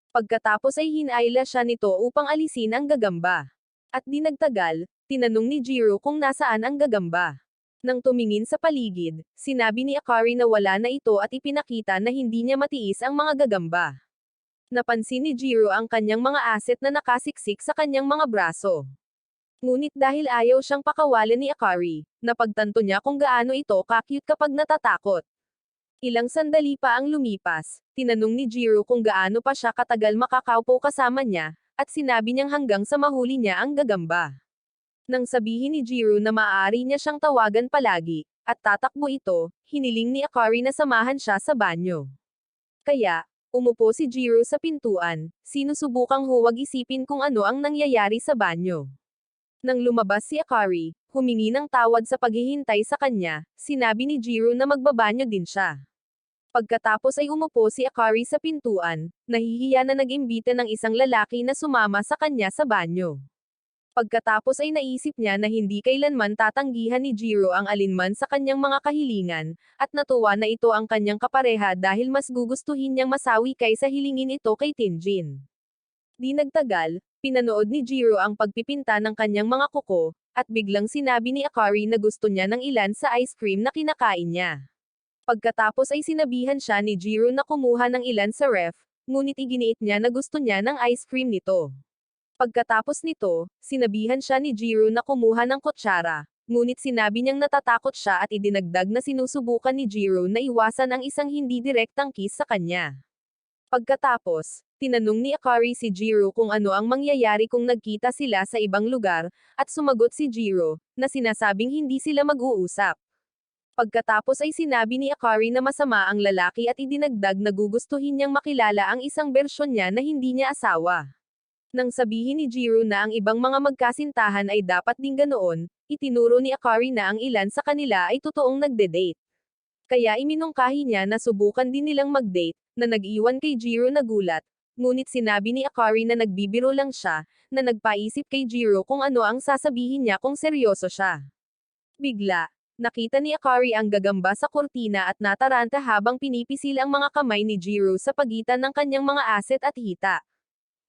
Pagkatapos ay hinayla siya nito upang alisin ang gagamba. At di nagtagal, tinanong ni Jiro kung nasaan ang gagamba. Nang tumingin sa paligid, sinabi ni Akari na wala na ito at ipinakita na hindi niya matiis ang mga gagamba. Napansin ni Jiro ang kanyang mga asset na nakasiksik sa kanyang mga braso. Ngunit dahil ayaw siyang pakawalan ni Akari, napagtanto niya kung gaano ito ka-cute kapag natatakot. Ilang sandali pa ang lumipas, tinanong ni Jiro kung gaano pa siya katagal makakaupo kasama niya, at sinabi niyang hanggang sa mahuli niya ang gagamba. Nang sabihin ni Jiro na maaari niya siyang tawagan palagi, at tatakbo ito, hiniling ni Akari na samahan siya sa banyo. Kaya, umupo si Jiro sa pintuan, sinusubukang huwag isipin kung ano ang nangyayari sa banyo. Nang lumabas si Akari, humingi ng tawad sa paghihintay sa kanya, sinabi ni Jiro na magbabanyo din siya. Pagkatapos ay umupo si Akari sa pintuan, nahihiya na nag-imbita ng isang lalaki na sumama sa kanya sa banyo. Pagkatapos ay naisip niya na hindi kailanman tatanggihan ni Jiro ang alinman sa kanyang mga kahilingan, at natuwa na ito ang kanyang kapareha dahil mas gugustuhin niyang masawi kaysa hilingin ito kay Tinjin. Di nagtagal, pinanood ni Jiro ang pagpipinta ng kanyang mga kuko, at biglang sinabi ni Akari na gusto niya ng ilan sa ice cream na kinakain niya. Pagkatapos ay sinabihan siya ni Jiro na kumuha ng ilan sa ref, ngunit iginiit niya na gusto niya ng ice cream nito. Pagkatapos nito, sinabihan siya ni Jiro na kumuha ng kutsara, ngunit sinabi niyang natatakot siya at idinagdag na sinusubukan ni Jiro na iwasan ang isang hindi direktang kiss sa kanya. Pagkatapos, tinanong ni Akari si Jiro kung ano ang mangyayari kung nagkita sila sa ibang lugar, at sumagot si Jiro, na sinasabing hindi sila mag-uusap. Pagkatapos ay sinabi ni Akari na masama ang lalaki at idinagdag na gugustuhin niyang makilala ang isang bersyon niya na hindi niya asawa. Nang sabihin ni Jiro na ang ibang mga magkasintahan ay dapat ding ganoon, itinuro ni Akari na ang ilan sa kanila ay totoong nagde-date. Kaya iminungkahi niya na subukan din nilang mag-date, na nag-iwan kay Jiro na gulat, ngunit sinabi ni Akari na nagbibiro lang siya, na nagpaisip kay Jiro kung ano ang sasabihin niya kung seryoso siya. Bigla, nakita ni Akari ang gagamba sa kurtina at nataranta habang pinipisil ang mga kamay ni Jiro sa pagitan ng kanyang mga asset at hita.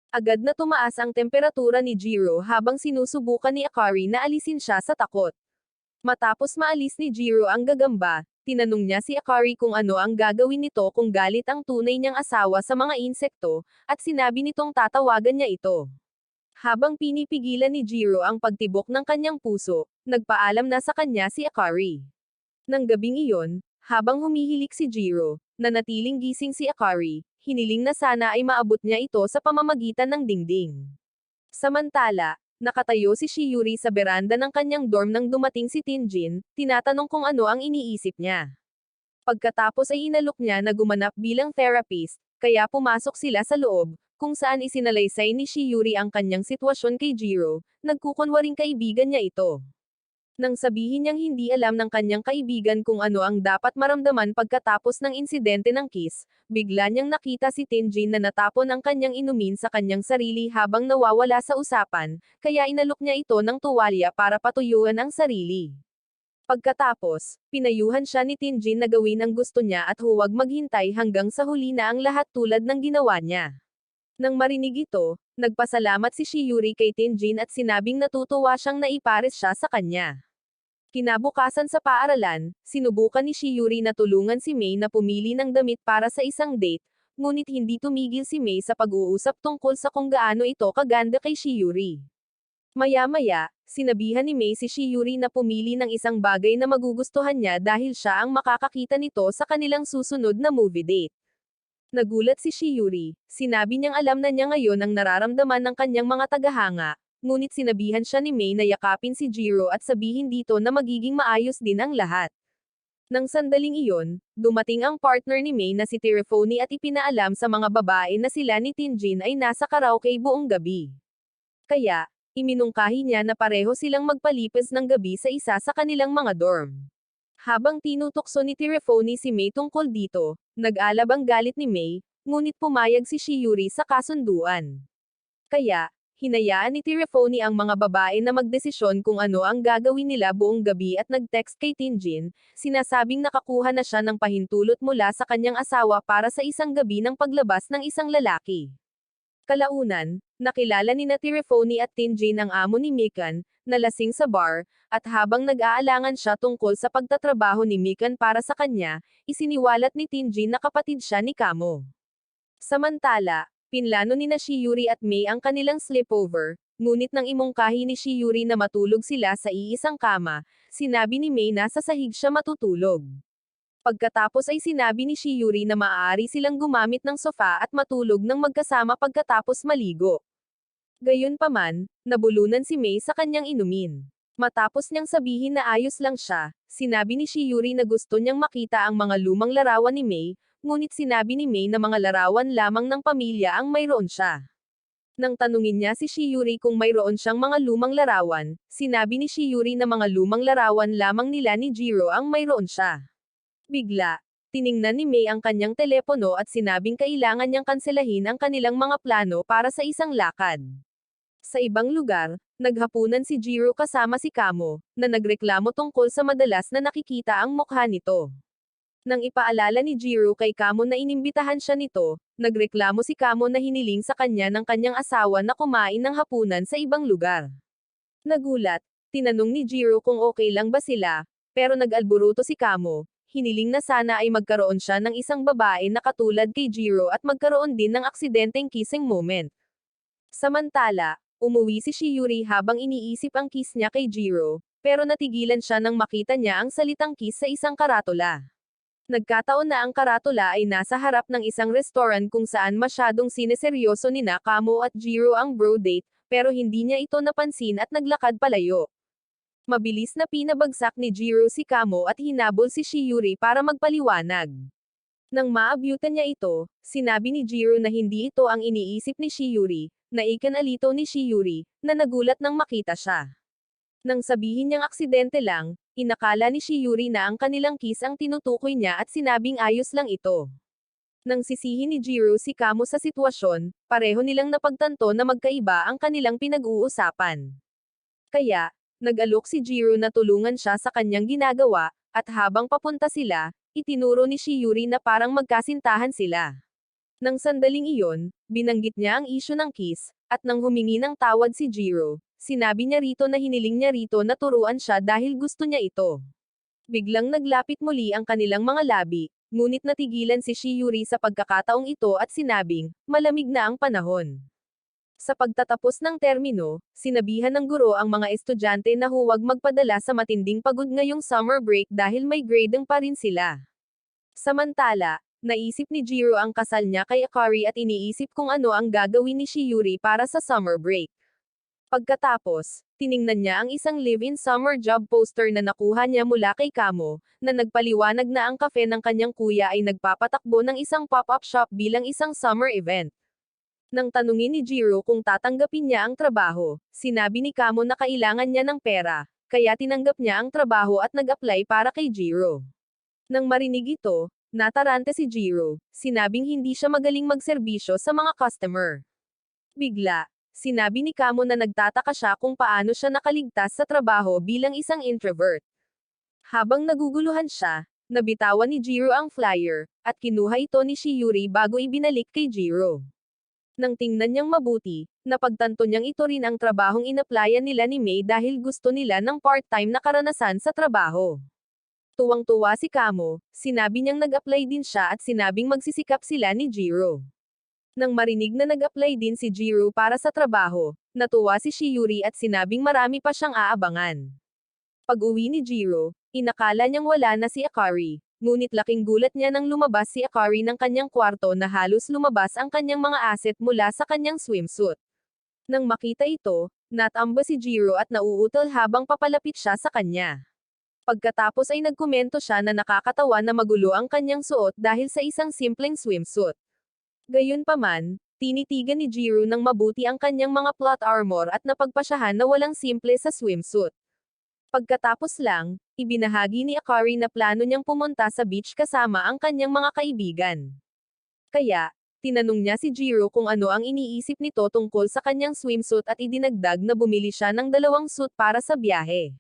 Agad na tumaas ang temperatura ni Jiro habang sinusubukan ni Akari na alisin siya sa takot. Matapos maalis ni Jiro ang gagamba, tinanong niya si Akari kung ano ang gagawin nito kung galit ang tunay niyang asawa sa mga insekto, at sinabi nitong tatawagan niya ito. Habang pinipigilan ni Jiro ang pagtibok ng kanyang puso, nagpaalam na sa kanya si Akari. Nang gabing iyon, habang humihilik si Jiro, nanatiling gising si Akari, hiniling na sana ay maabot niya ito sa pamamagitan ng dingding. Samantala, nakatayo si Shiuri sa beranda ng kanyang dorm nang dumating si Tinjin, tinatanong kung ano ang iniisip niya. Pagkatapos ay inalok niya na gumanap bilang therapist, kaya pumasok sila sa loob, kung saan isinalaysay ni Shiuri ang kanyang sitwasyon kay Jiro, nagkukunwaring kaibigan niya ito. Nang sabihin niyang hindi alam ng kanyang kaibigan kung ano ang dapat maramdaman pagkatapos ng insidente ng kiss, bigla niyang nakita si Tinjin na natapon ang kanyang inumin sa kanyang sarili habang nawawala sa usapan, kaya inalok niya ito ng tuwalya para patuyuan ang sarili. Pagkatapos, pinayuhan siya ni Tinjin na gawin ang gusto niya at huwag maghintay hanggang sa huli na ang lahat tulad ng ginawa niya. Nang marinig ito, nagpasalamat si Shiuri kay Tinjin at sinabing natutuwa siyang naipares siya sa kanya. Kinabukasan sa paaralan, sinubukan ni Shiuri na tulungan si Mei na pumili ng damit para sa isang date, ngunit hindi tumigil si Mei sa pag-uusap tungkol sa kung gaano ito kaganda kay Shiuri. Maya-maya, sinabihan ni Mei si Shiuri na pumili ng isang bagay na magugustuhan niya dahil siya ang makakakita nito sa kanilang susunod na movie date. Nagulat si Shiuri, sinabi niyang alam na niya ngayon ang nararamdaman ng kanyang mga tagahanga, ngunit sinabihan siya ni May na yakapin si Jiro at sabihin dito na magiging maayos din ang lahat. Nang sandaling iyon, dumating ang partner ni May na si Tirifoni at ipinaalam sa mga babae na sila ni Tinjin ay nasa karaoke buong gabi. Kaya, iminungkahi niya na pareho silang magpalipas ng gabi sa isa sa kanilang mga dorm. Habang tinutukso ni Tirifoni si May tungkol dito, nag-alab ang galit ni May, ngunit pumayag si Shiuri sa kasunduan. Kaya, hinayaan ni Tirifoni ang mga babae na magdesisyon kung ano ang gagawin nila buong gabi at nag-text kay Tinjin, sinasabing nakakuha na siya ng pahintulot mula sa kanyang asawa para sa isang gabi ng paglabas ng isang lalaki. Kalaunan, nakilala ni Tirifoni at Tinjin ang amo ni Mikan, na lasing sa bar, at habang nag-aalangan siya tungkol sa pagtatrabaho ni Mikan para sa kanya, isiniwalat ni Tinjin na kapatid siya ni Kamo. Samantala, pinlano ni Shiuri at May ang kanilang sleepover, ngunit nang imungkahi ni Shiuri na matulog sila sa iisang kama, sinabi ni May na sa sahig siya matutulog. Pagkatapos ay sinabi ni Shiuri na maaari silang gumamit ng sofa at matulog ng magkasama pagkatapos maligo. Gayunpaman, nabulunan si May sa kanyang inumin. Matapos niyang sabihin na ayos lang siya, sinabi ni Shiuri na gusto niyang makita ang mga lumang larawan ni May, ngunit sinabi ni May na mga larawan lamang ng pamilya ang mayroon siya. Nang tanungin niya si Shiuri kung mayroon siyang mga lumang larawan, sinabi ni Shiuri na mga lumang larawan lamang nila ni Jiro ang mayroon siya. Bigla, tiningnan ni May ang kanyang telepono at sinabing kailangan niyang kanselahin ang kanilang mga plano para sa isang lakad. Sa ibang lugar, naghapunan si Jiro kasama si Kamo, na nagreklamo tungkol sa madalas na nakikita ang mukha nito. Nang ipaalala ni Jiro kay Kamo na inimbitahan siya nito, nagreklamo si Kamo na hiniling sa kanya ng kanyang asawa na kumain ng hapunan sa ibang lugar. Nagulat, tinanong ni Jiro kung okay lang ba sila, pero nag-alburuto si Kamo, hiniling na sana ay magkaroon siya ng isang babae na katulad kay Jiro at magkaroon din ng aksidenteng kissing moment. Samantala, umuwi si Shiuri habang iniisip ang kiss niya kay Jiro, pero natigilan siya nang makita niya ang salitang kiss sa isang karatula. Nagkataon na ang karatula ay nasa harap ng isang restaurant kung saan masyadong sineseryoso ni Kamo at Jiro ang bro date, pero hindi niya ito napansin at naglakad palayo. Mabilis na pinabagsak ni Jiro si Kamo at hinabol si Shiuri para magpaliwanag. Nang maabyutan niya ito, sinabi ni Jiro na hindi ito ang iniisip ni Shiuri, na ikanalito ni Shiuri, na nagulat nang makita siya. Nang sabihin niyang aksidente lang, inakala ni Shiuri na ang kanilang kiss ang tinutukoy niya at sinabing ayos lang ito. Nang sisihin ni Jiro si Kamo sa sitwasyon, pareho nilang napagtanto na magkaiba ang kanilang pinag-uusapan. Kaya, nag-alok si Jiro na tulungan siya sa kanyang ginagawa, at habang papunta sila, itinuro ni Shiuri na parang magkasintahan sila. Nang sandaling iyon, binanggit niya ang isyu ng kiss, at nang humingi ng tawad si Jiro, sinabi niya rito na hiniling niya rito na turuan siya dahil gusto niya ito. Biglang naglapit muli ang kanilang mga labi, ngunit natigilan si Shiuri sa pagkakataong ito at sinabing, malamig na ang panahon. Sa pagtatapos ng termino, sinabihan ng guro ang mga estudyante na huwag magpadala sa matinding pagod ngayong summer break dahil may grading pa rin sila. Samantala, naisip ni Jiro ang kasal niya kay Akari at iniisip kung ano ang gagawin ni Shiuri para sa summer break. Pagkatapos, tiningnan niya ang isang live-in summer job poster na nakuha niya mula kay Kamo, na nagpaliwanag na ang kafe ng kanyang kuya ay nagpapatakbo ng isang pop-up shop bilang isang summer event. Nang tanungin ni Jiro kung tatanggapin niya ang trabaho, sinabi ni Kamo na kailangan niya ng pera, kaya tinanggap niya ang trabaho at nag-apply para kay Jiro. Nang marinig ito, natarante si Jiro, sinabing hindi siya magaling magserbisyo sa mga customer. Bigla, sinabi ni Kamo na nagtataka siya kung paano siya nakaligtas sa trabaho bilang isang introvert. Habang naguguluhan siya, nabitawan ni Jiro ang flyer, at kinuha ito ni Shiuri bago ibinalik kay Jiro. Nang tingnan niyang mabuti, napagtanto niyang ito rin ang trabahong inaplayan nila ni May dahil gusto nila ng part-time na karanasan sa trabaho. Tuwang-tuwa si Kamo, sinabi niyang nag-apply din siya at sinabing magsisikap sila ni Jiro. Nang marinig na nag-apply din si Jiro para sa trabaho, natuwa si Shiuri at sinabing marami pa siyang aabangan. Pag-uwi ni Jiro, inakala niyang wala na si Akari, ngunit laking gulat niya nang lumabas si Akari ng kanyang kwarto na halos lumabas ang kanyang mga asset mula sa kanyang swimsuit. Nang makita ito, natamba si Jiro at nauutal habang papalapit siya sa kanya. Pagkatapos ay nagkomento siya na nakakatawa na magulo ang kanyang suot dahil sa isang simpleng swimsuit. Gayunpaman, tinitigan ni Jiro ng mabuti ang kanyang mga plot armor at napagpasyahan na walang simple sa swimsuit. Pagkatapos lang, ibinahagi ni Akari na plano niyang pumunta sa beach kasama ang kanyang mga kaibigan. Kaya, tinanong niya si Jiro kung ano ang iniisip nito tungkol sa kanyang swimsuit at idinagdag na bumili siya ng 2 suit para sa biyahe.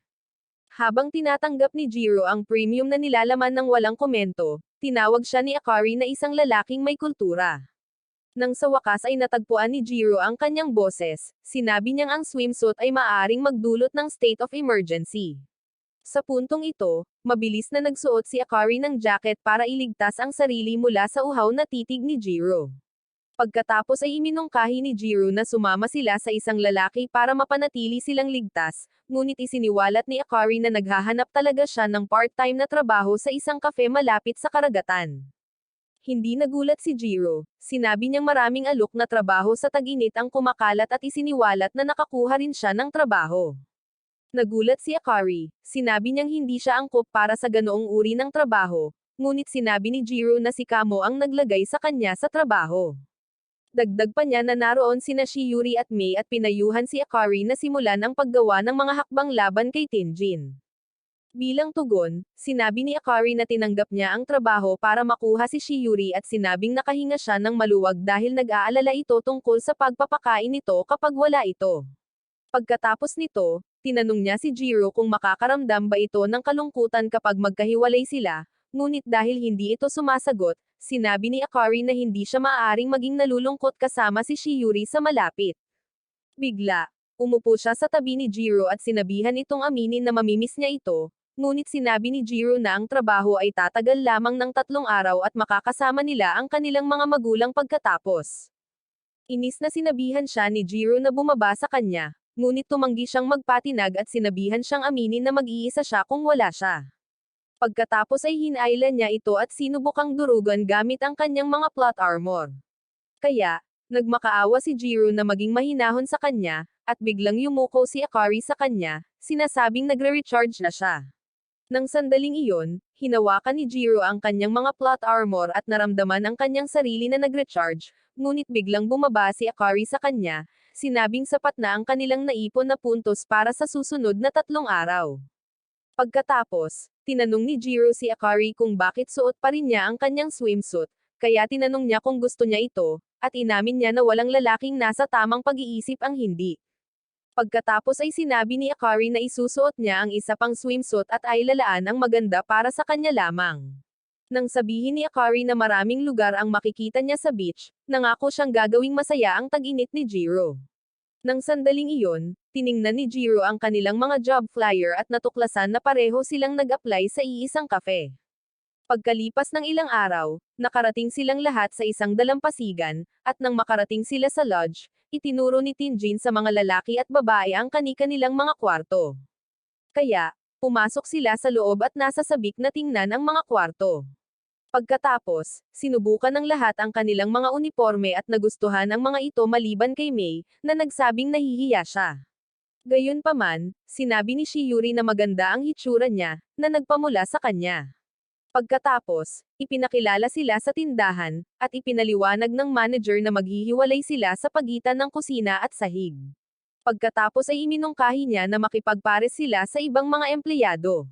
Habang tinatanggap ni Jiro ang premium na nilalaman ng walang komento, tinawag siya ni Akari na isang lalaking may kultura. Nang sa wakas ay natagpuan ni Jiro ang kanyang boses, sinabi niyang ang swimsuit ay maaaring magdulot ng state of emergency. Sa puntong ito, mabilis na nagsuot si Akari ng jacket para iligtas ang sarili mula sa uhaw na titig ni Jiro. Pagkatapos ay iminungkahi ni Jiro na sumama sila sa isang lalaki para mapanatili silang ligtas, ngunit isiniwalat ni Akari na naghahanap talaga siya ng part-time na trabaho sa isang cafe malapit sa karagatan. Hindi nagulat si Jiro, sinabi niyang maraming alok na trabaho sa tag-init ang kumakalat at isiniwalat na nakakuha rin siya ng trabaho. Nagulat si Akari, sinabi niyang hindi siya angkop para sa ganoong uri ng trabaho, ngunit sinabi ni Jiro na si Kamo ang naglagay sa kanya sa trabaho. Dagdag pa niya na naroon sina Shiuri at Mei at pinayuhan si Akari na simulan ang paggawa ng mga hakbang laban kay Tenjin. Bilang tugon, sinabi ni Akari na tinanggap niya ang trabaho para makuha si Shiuri at sinabing nakahinga siya ng maluwag dahil nag-aalala ito tungkol sa pagpapakain nito kapag wala ito. Pagkatapos nito, tinanong niya si Jiro kung makakaramdam ba ito ng kalungkutan kapag magkahiwalay sila, ngunit dahil hindi ito sumasagot, sinabi ni Akari na hindi siya maaaring maging nalulungkot kasama si Shiuri sa malapit. Bigla, umupo siya sa tabi ni Jiro at sinabihan itong aminin na mamimiss niya ito, ngunit sinabi ni Jiro na ang trabaho ay tatagal lamang ng 3 araw at makakasama nila ang kanilang mga magulang pagkatapos. Inis na sinabihan siya ni Jiro na bumaba sa kanya, ngunit tumanggi siyang magpatinag at sinabihan siyang aminin na mag-iisa siya kung wala siya. Pagkatapos ay hinailan niya ito at sinubukang durugan gamit ang kanyang mga plot armor. Kaya, nagmakaawa si Jiro na maging mahinahon sa kanya, at biglang yumuko si Akari sa kanya, sinasabing nagre-recharge na siya. Nang sandaling iyon, hinawakan ni Jiro ang kanyang mga plot armor at naramdaman ang kanyang sarili na nagre-charge, ngunit biglang bumaba si Akari sa kanya, sinabing sapat na ang kanilang naipon na puntos para sa susunod na 3 araw. Pagkatapos, tinanong ni Jiro si Akari kung bakit suot pa rin niya ang kanyang swimsuit, kaya tinanong niya kung gusto niya ito, at inamin niya na walang lalaking nasa tamang pag-iisip ang hindi. Pagkatapos ay sinabi ni Akari na isusuot niya ang isa pang swimsuit at ay lalaan ang maganda para sa kanya lamang. Nang sabihin ni Akari na maraming lugar ang makikita niya sa beach, nangako siyang gagawing masaya ang tag-init ni Jiro. Nang sandaling iyon, tiningnan ni Jiro ang kanilang mga job flyer at natuklasan na pareho silang nag-apply sa iisang cafe. Pagkalipas ng ilang araw, nakarating silang lahat sa isang dalampasigan, at nang makarating sila sa lodge, itinuro ni Tenjin sa mga lalaki at babae ang kani-kanilang mga kwarto. Kaya, pumasok sila sa loob at nasa sabik na tingnan ang mga kwarto. Pagkatapos, sinubukan ng lahat ang kanilang mga uniforme at nagustuhan ang mga ito maliban kay Mei, na nagsabing nahihiya siya. Gayunpaman, sinabi ni Shiuri na maganda ang hitsura niya, na nagpamula sa kanya. Pagkatapos, ipinakilala sila sa tindahan, at ipinaliwanag ng manager na maghihiwalay sila sa pagitan ng kusina at sahig. Pagkatapos ay iminungkahi niya na makipagpares sila sa ibang mga empleyado.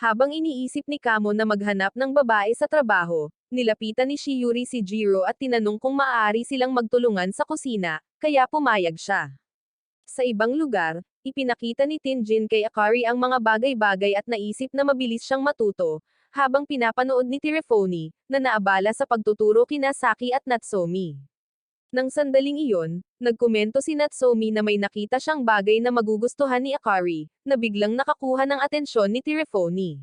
Habang iniisip ni Kamo na maghanap ng babae sa trabaho, nilapitan ni Shiuri si Jiro at tinanong kung maaari silang magtulungan sa kusina, kaya pumayag siya. Sa ibang lugar, ipinakita ni Tenjin kay Akari ang mga bagay-bagay at naisip na mabilis siyang matuto, habang pinapanood ni Tirefoni, na naabala sa pagtuturo kina Saki at Natsomi. Nang sandaling iyon, nagkomento si Natsomi na may nakita siyang bagay na magugustuhan ni Akari, na biglang nakakuha ng atensyon ni Tirefoni.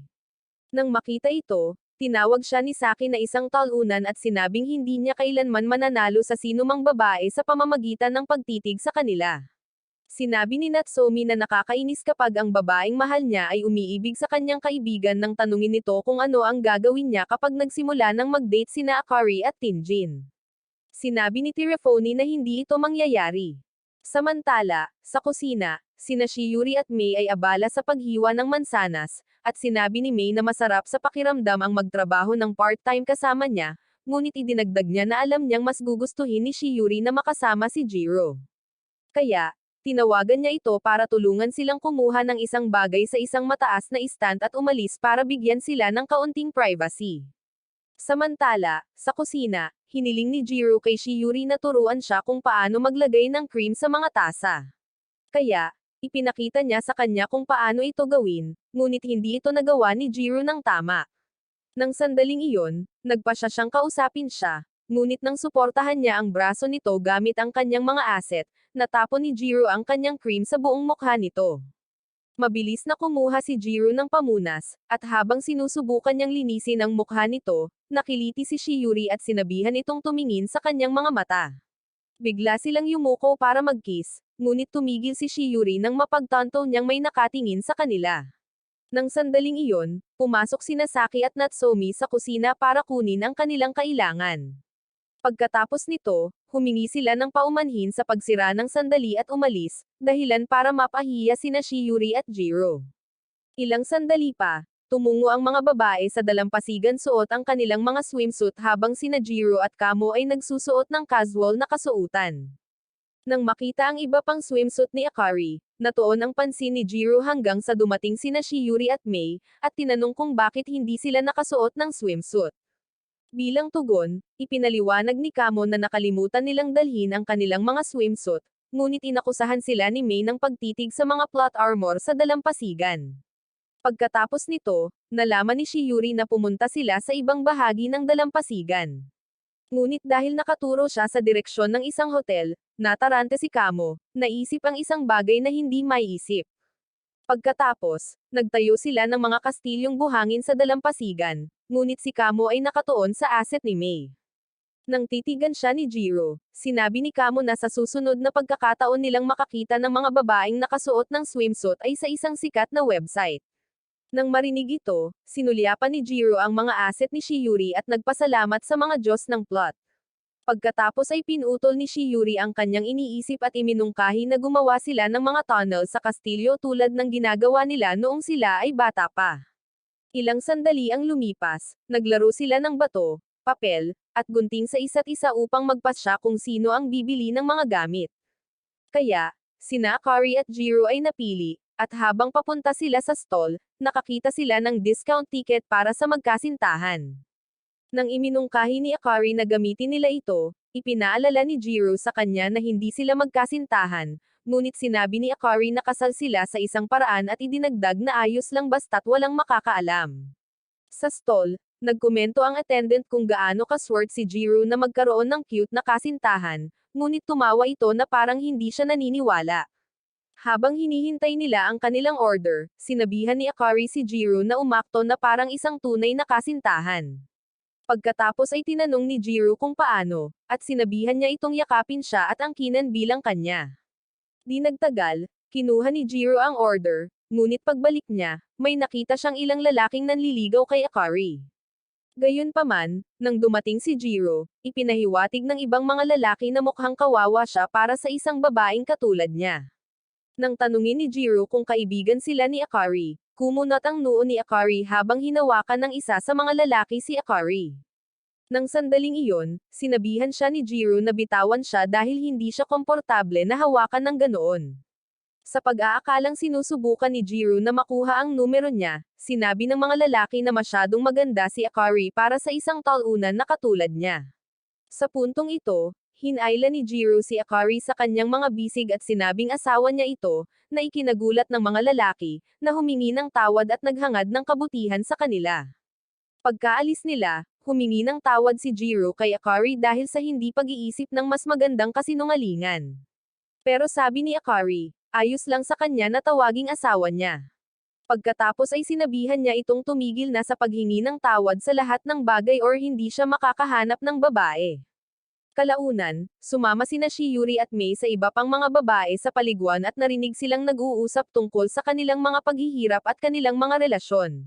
Nang makita ito, tinawag siya ni Saki na isang talunan at sinabing hindi niya kailanman mananalo sa sinumang babae sa pamamagitan ng pagtitig sa kanila. Sinabi ni Natsomi na nakakainis kapag ang babaeng mahal niya ay umiibig sa kanyang kaibigan nang tanungin nito kung ano ang gagawin niya kapag nagsimula ng mag-date sina Akari at Tenjin. Sinabi ni Tirefoni na hindi ito mangyayari. Samantala, sa kusina, sina Shiuri at Mei ay abala sa paghiwa ng mansanas, at sinabi ni Mei na masarap sa pakiramdam ang magtrabaho ng part-time kasama niya, ngunit idinagdag niya na alam niyang mas gugustuhin ni Shiuri na makasama si Jiro. Kaya, tinawagan niya ito para tulungan silang kumuha ng isang bagay sa isang mataas na stand at umalis para bigyan sila ng kaunting privacy. Samantala, sa kusina, hiniling ni Jiro kay Shiuri na turuan siya kung paano maglagay ng cream sa mga tasa. Kaya, ipinakita niya sa kanya kung paano ito gawin, ngunit hindi ito nagawa ni Jiro ng tama. Nang sandaling iyon, nagpasya siyang kausapin siya, ngunit nang suportahan niya ang braso nito gamit ang kanyang mga asset, natapon ni Jiro ang kanyang cream sa buong mukha nito. Mabilis na kumuha si Jiro ng pamunas, at habang sinusubukan niyang linisin ang mukha nito, nakiliti si Shiuri at sinabihan itong tumingin sa kanyang mga mata. Bigla silang yumuko para mag-kiss, ngunit tumigil si Shiuri nang mapagtanto niyang may nakatingin sa kanila. Nang sandaling iyon, pumasok sina Saki at Natsume sa kusina para kunin ang kanilang kailangan. Pagkatapos nito, humingi sila ng paumanhin sa pagsira ng sandali at umalis, dahilan para mapahiya sina Shiuri at Jiro. Ilang sandali pa, tumungo ang mga babae sa dalampasigan suot ang kanilang mga swimsuit habang sina Jiro at Kamo ay nagsusuot ng casual na kasuotan. Nang makita ang iba pang swimsuit ni Akari, natuon ang pansin ni Jiro hanggang sa dumating sina Shiuri at Mei, at tinanong kung bakit hindi sila nakasuot ng swimsuit. Bilang tugon, ipinaliwanag ni Kamo na nakalimutan nilang dalhin ang kanilang mga swimsuit, ngunit inakusahan sila ni Mei ng pagtitig sa mga plot armor sa dalampasigan. Pagkatapos nito, nalaman ni Shiuri na pumunta sila sa ibang bahagi ng dalampasigan. Ngunit dahil nakaturo siya sa direksyon ng isang hotel, natarante si Kamo, naisip ang isang bagay na hindi maiisip. Pagkatapos, nagtayo sila ng mga kastilyong buhangin sa dalampasigan, ngunit si Kamo ay nakatuon sa asset ni Mei. Nang titigan siya ni Jiro, sinabi ni Kamo na sa susunod na pagkakataon nilang makakita ng mga babaeng nakasuot ng swimsuit ay sa isang sikat na website. Nang marinig ito, sinulyapan ni Jiro ang mga asset ni Shiuri at nagpasalamat sa mga Diyos ng plot. Pagkatapos ay pinutol ni Shiuri ang kanyang iniisip at iminungkahi na gumawa sila ng mga tunnel sa kastilyo tulad ng ginagawa nila noong sila ay bata pa. Ilang sandali ang lumipas, naglaro sila ng bato, papel, at gunting sa isa't isa upang magpasya kung sino ang bibili ng mga gamit. Kaya, sina Akari at Jiro ay napili, at habang papunta sila sa stall, nakakita sila ng discount ticket para sa magkasintahan. Nang iminungkahi ni Akari na gamitin nila ito, ipinaalala ni Jiro sa kanya na hindi sila magkasintahan, ngunit sinabi ni Akari na kasal sila sa isang paraan at idinagdag na ayos lang basta't walang makakaalam. Sa stall, nagkomento ang attendant kung gaano kaswert si Jiro na magkaroon ng cute na kasintahan, ngunit tumawa ito na parang hindi siya naniniwala. Habang hinihintay nila ang kanilang order, sinabihan ni Akari si Jiro na umakto na parang isang tunay na kasintahan. Pagkatapos ay tinanong ni Jiro kung paano, at sinabihan niya itong yakapin siya at angkinan bilang kanya. Di nagtagal, kinuha ni Jiro ang order, ngunit pagbalik niya, may nakita siyang ilang lalaking nanliligaw kay Akari. Gayunpaman, nang dumating si Jiro, ipinahiwatig ng ibang mga lalaki na mukhang kawawa siya para sa isang babaeng katulad niya. Nang tanungin ni Jiro kung kaibigan sila ni Akari, kumunat ang noo ni Akari habang hinawakan ng isa sa mga lalaki si Akari. Nang sandaling iyon, sinabihan siya ni Jiro na bitawan siya dahil hindi siya komportable na hawakan ng ganoon. Sa pag-aakalang sinusubukan ni Jiro na makuha ang numero niya, sinabi ng mga lalaki na masyadong maganda si Akari para sa isang talunan na katulad niya. Sa puntong ito, hinayla ni Jiro si Akari sa kanyang mga bisig at sinabing asawa niya ito, na ikinagulat ng mga lalaki, na humingi ng tawad at naghangad ng kabutihan sa kanila. Pagkaalis nila, humingi ng tawad si Jiro kay Akari dahil sa hindi pag-iisip ng mas magandang kasinungalingan. Pero sabi ni Akari, ayos lang sa kanya na tawaging asawa niya. Pagkatapos ay sinabihan niya itong tumigil na sa paghingi ng tawad sa lahat ng bagay or hindi siya makakahanap ng babae. Kalaunan, sumama sina Shiuri at Mei sa iba pang mga babae sa paliguan at narinig silang nag-uusap tungkol sa kanilang mga paghihirap at kanilang mga relasyon.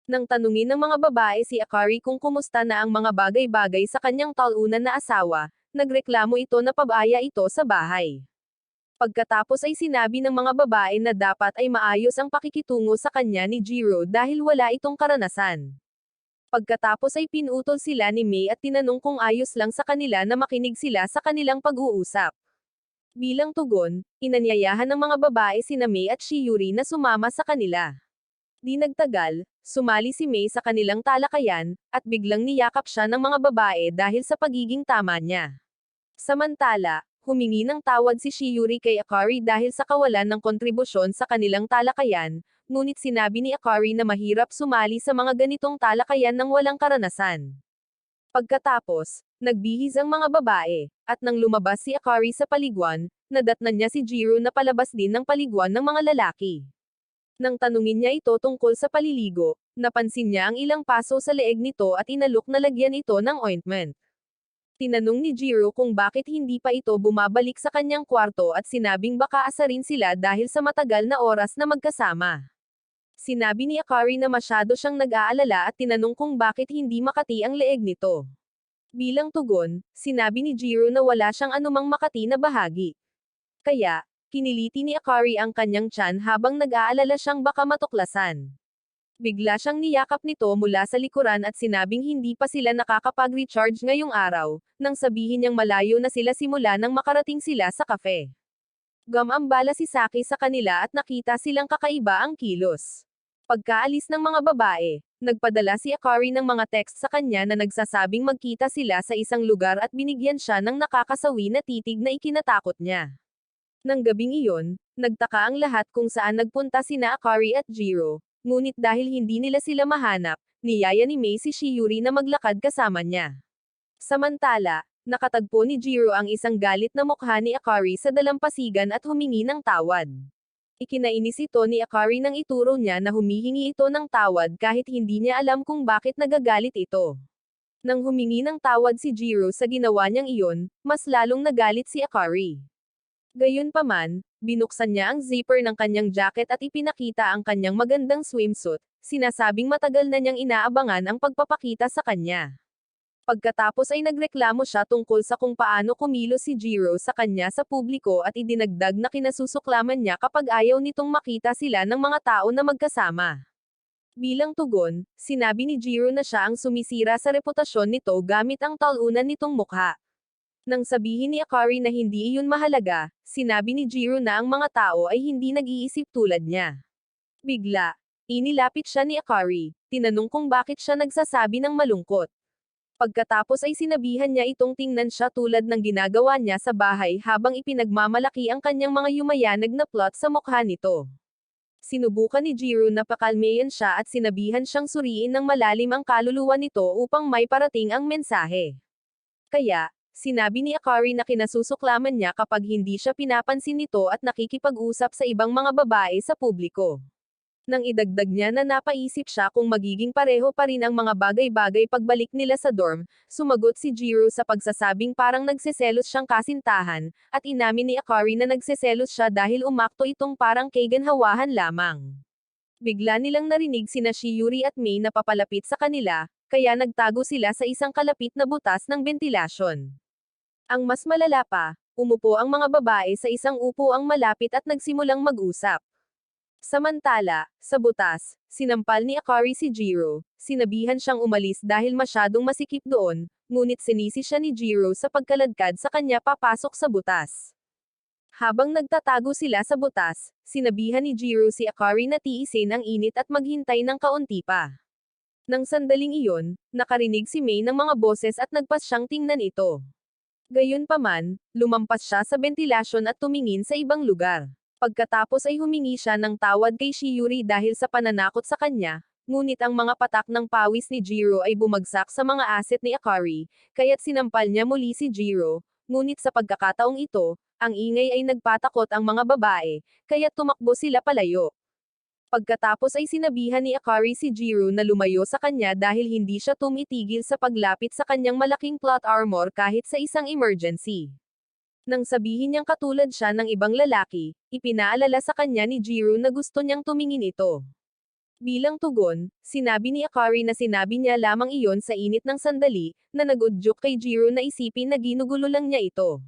Nang tanungin ng mga babae si Akari kung kumusta na ang mga bagay-bagay sa kanyang talunan na asawa, nagreklamo ito na pabaya ito sa bahay. Pagkatapos ay sinabi ng mga babae na dapat ay maayos ang pakikitungo sa kanya ni Jiro dahil wala itong karanasan. Pagkatapos ay pinutol sila ni Mei at tinanong kung ayos lang sa kanila na makinig sila sa kanilang pag-uusap. Bilang tugon, inanyayahan ng mga babae sina Mei at Shiuri na sumama sa kanila. Di nagtagal, sumali si Mei sa kanilang talakayan, at biglang niyakap siya ng mga babae dahil sa pagiging tama niya. Samantala, humingi ng tawad si Shiuri kay Akari dahil sa kawalan ng kontribusyon sa kanilang talakayan, ngunit sinabi ni Akari na mahirap sumali sa mga ganitong talakayan ng walang karanasan. Pagkatapos, nagbihis ang mga babae, at nang lumabas si Akari sa paliguan, nadatnan niya si Jiro na palabas din ng paliguan ng mga lalaki. Nang tanungin niya ito tungkol sa paliligo, napansin niya ang ilang paso sa leeg nito at inalok na lagyan ito ng ointment. Tinanong ni Jiro kung bakit hindi pa ito bumabalik sa kanyang kwarto at sinabing baka asarin sila dahil sa matagal na oras na magkasama. Sinabi ni Akari na masyado siyang nag-aalala at tinanong kung bakit hindi makati ang leeg nito. Bilang tugon, sinabi ni Jiro na wala siyang anumang makati na bahagi. Kaya, kiniliti ni Akari ang kanyang tiyan habang nag-aalala siyang baka matuklasan. Bigla siyang niyakap nito mula sa likuran at sinabing hindi pa sila nakakapag-recharge ngayong araw, nang sabihin niyang malayo na sila simula nang makarating sila sa kafe. Gumambala si Saki sa kanila at nakita silang kakaiba ang kilos. Pagkaalis ng mga babae, nagpadala si Akari ng mga text sa kanya na nagsasabing magkita sila sa isang lugar at binigyan siya ng nakakasawi na titig na ikinatakot niya. Nang gabing iyon, nagtaka ang lahat kung saan nagpunta sina Akari at Jiro. Ngunit dahil hindi nila sila mahanap, niyaya ni Mei si Shiuri na maglakad kasama niya. Samantala, nakatagpo ni Jiro ang isang galit na mukha ni Akari sa dalampasigan at humingi ng tawad. Ikinainis ito ni Akari nang ituro niya na humihingi ito ng tawad kahit hindi niya alam kung bakit nagagalit ito. Nang humingi ng tawad si Jiro sa ginawa niyang iyon, mas lalong nagalit si Akari. Gayunpaman, binuksan niya ang zipper ng kanyang jacket at ipinakita ang kanyang magandang swimsuit, sinasabing matagal na niyang inaabangan ang pagpapakita sa kanya. Pagkatapos ay nagreklamo siya tungkol sa kung paano kumilos si Jiro sa kanya sa publiko at idinagdag na kinasusuklaman niya kapag ayaw nitong makita sila ng mga tao na magkasama. Bilang tugon, sinabi ni Jiro na siya ang sumisira sa reputasyon nito gamit ang talunan nitong mukha. Nang sabihin ni Akari na hindi iyon mahalaga, sinabi ni Jiro na ang mga tao ay hindi nag-iisip tulad niya. Bigla, inilapit siya ni Akari, tinanong kung bakit siya nagsasabi ng malungkot. Pagkatapos ay sinabihan niya itong tingnan siya tulad ng ginagawa niya sa bahay habang ipinagmamalaki ang kanyang mga yumayanag na plot sa mukha nito. Sinubukan ni Jiro na pakalmeyan siya at sinabihan siyang suriin ng malalim ang kaluluwa nito upang may parating ang mensahe. Kaya, sinabi ni Akari na kinasusuklaman niya kapag hindi siya pinapansin nito at nakikipag-usap sa ibang mga babae sa publiko. Nang idagdag niya na napaisip siya kung magiging pareho pa rin ang mga bagay-bagay pagbalik nila sa dorm, sumagot si Jiro sa pagsasabing parang nagseselos siyang kasintahan, at inamin ni Akari na nagseselos siya dahil umakto itong parang kaiganhawahan lamang. Bigla nilang narinig sina Shiuri at Mei na papalapit sa kanila, kaya nagtago sila sa isang kalapit na butas ng bentilasyon. Ang mas malala pa, umupo ang mga babae sa isang upuang malapit at nagsimulang mag-usap. Samantala, sa butas, sinampal ni Akari si Jiro, sinabihan siyang umalis dahil masyadong masikip doon, ngunit sinisi siya ni Jiro sa pagkaladkad sa kanya papasok sa butas. Habang nagtatago sila sa butas, sinabihan ni Jiro si Akari na tiisin ang init at maghintay ng kaunti pa. Nang sandaling iyon, nakarinig si Mei ng mga boses at nagpas siyang tingnan ito. Gayunpaman, lumampas siya sa bentilasyon at tumingin sa ibang lugar. Pagkatapos ay humingi siya ng tawad kay Shiuri dahil sa pananakot sa kanya, ngunit ang mga patak ng pawis ni Jiro ay bumagsak sa mga asset ni Akari, kaya't sinampal niya muli si Jiro, ngunit sa pagkakataong ito, ang ingay ay nagpatakot ang mga babae, kaya't tumakbo sila palayo. Pagkatapos ay sinabihan ni Akari si Jiro na lumayo sa kanya dahil hindi siya tumitigil sa paglapit sa kanyang malaking plot armor kahit sa isang emergency. Nang sabihin niyang katulad siya ng ibang lalaki, ipinaalala sa kanya ni Jiro na gusto niyang tumingin ito. Bilang tugon, sinabi ni Akari na sinabi niya lamang iyon sa init ng sandali, na nag-udyok kay Jiro na isipin na ginugulo lang niya ito.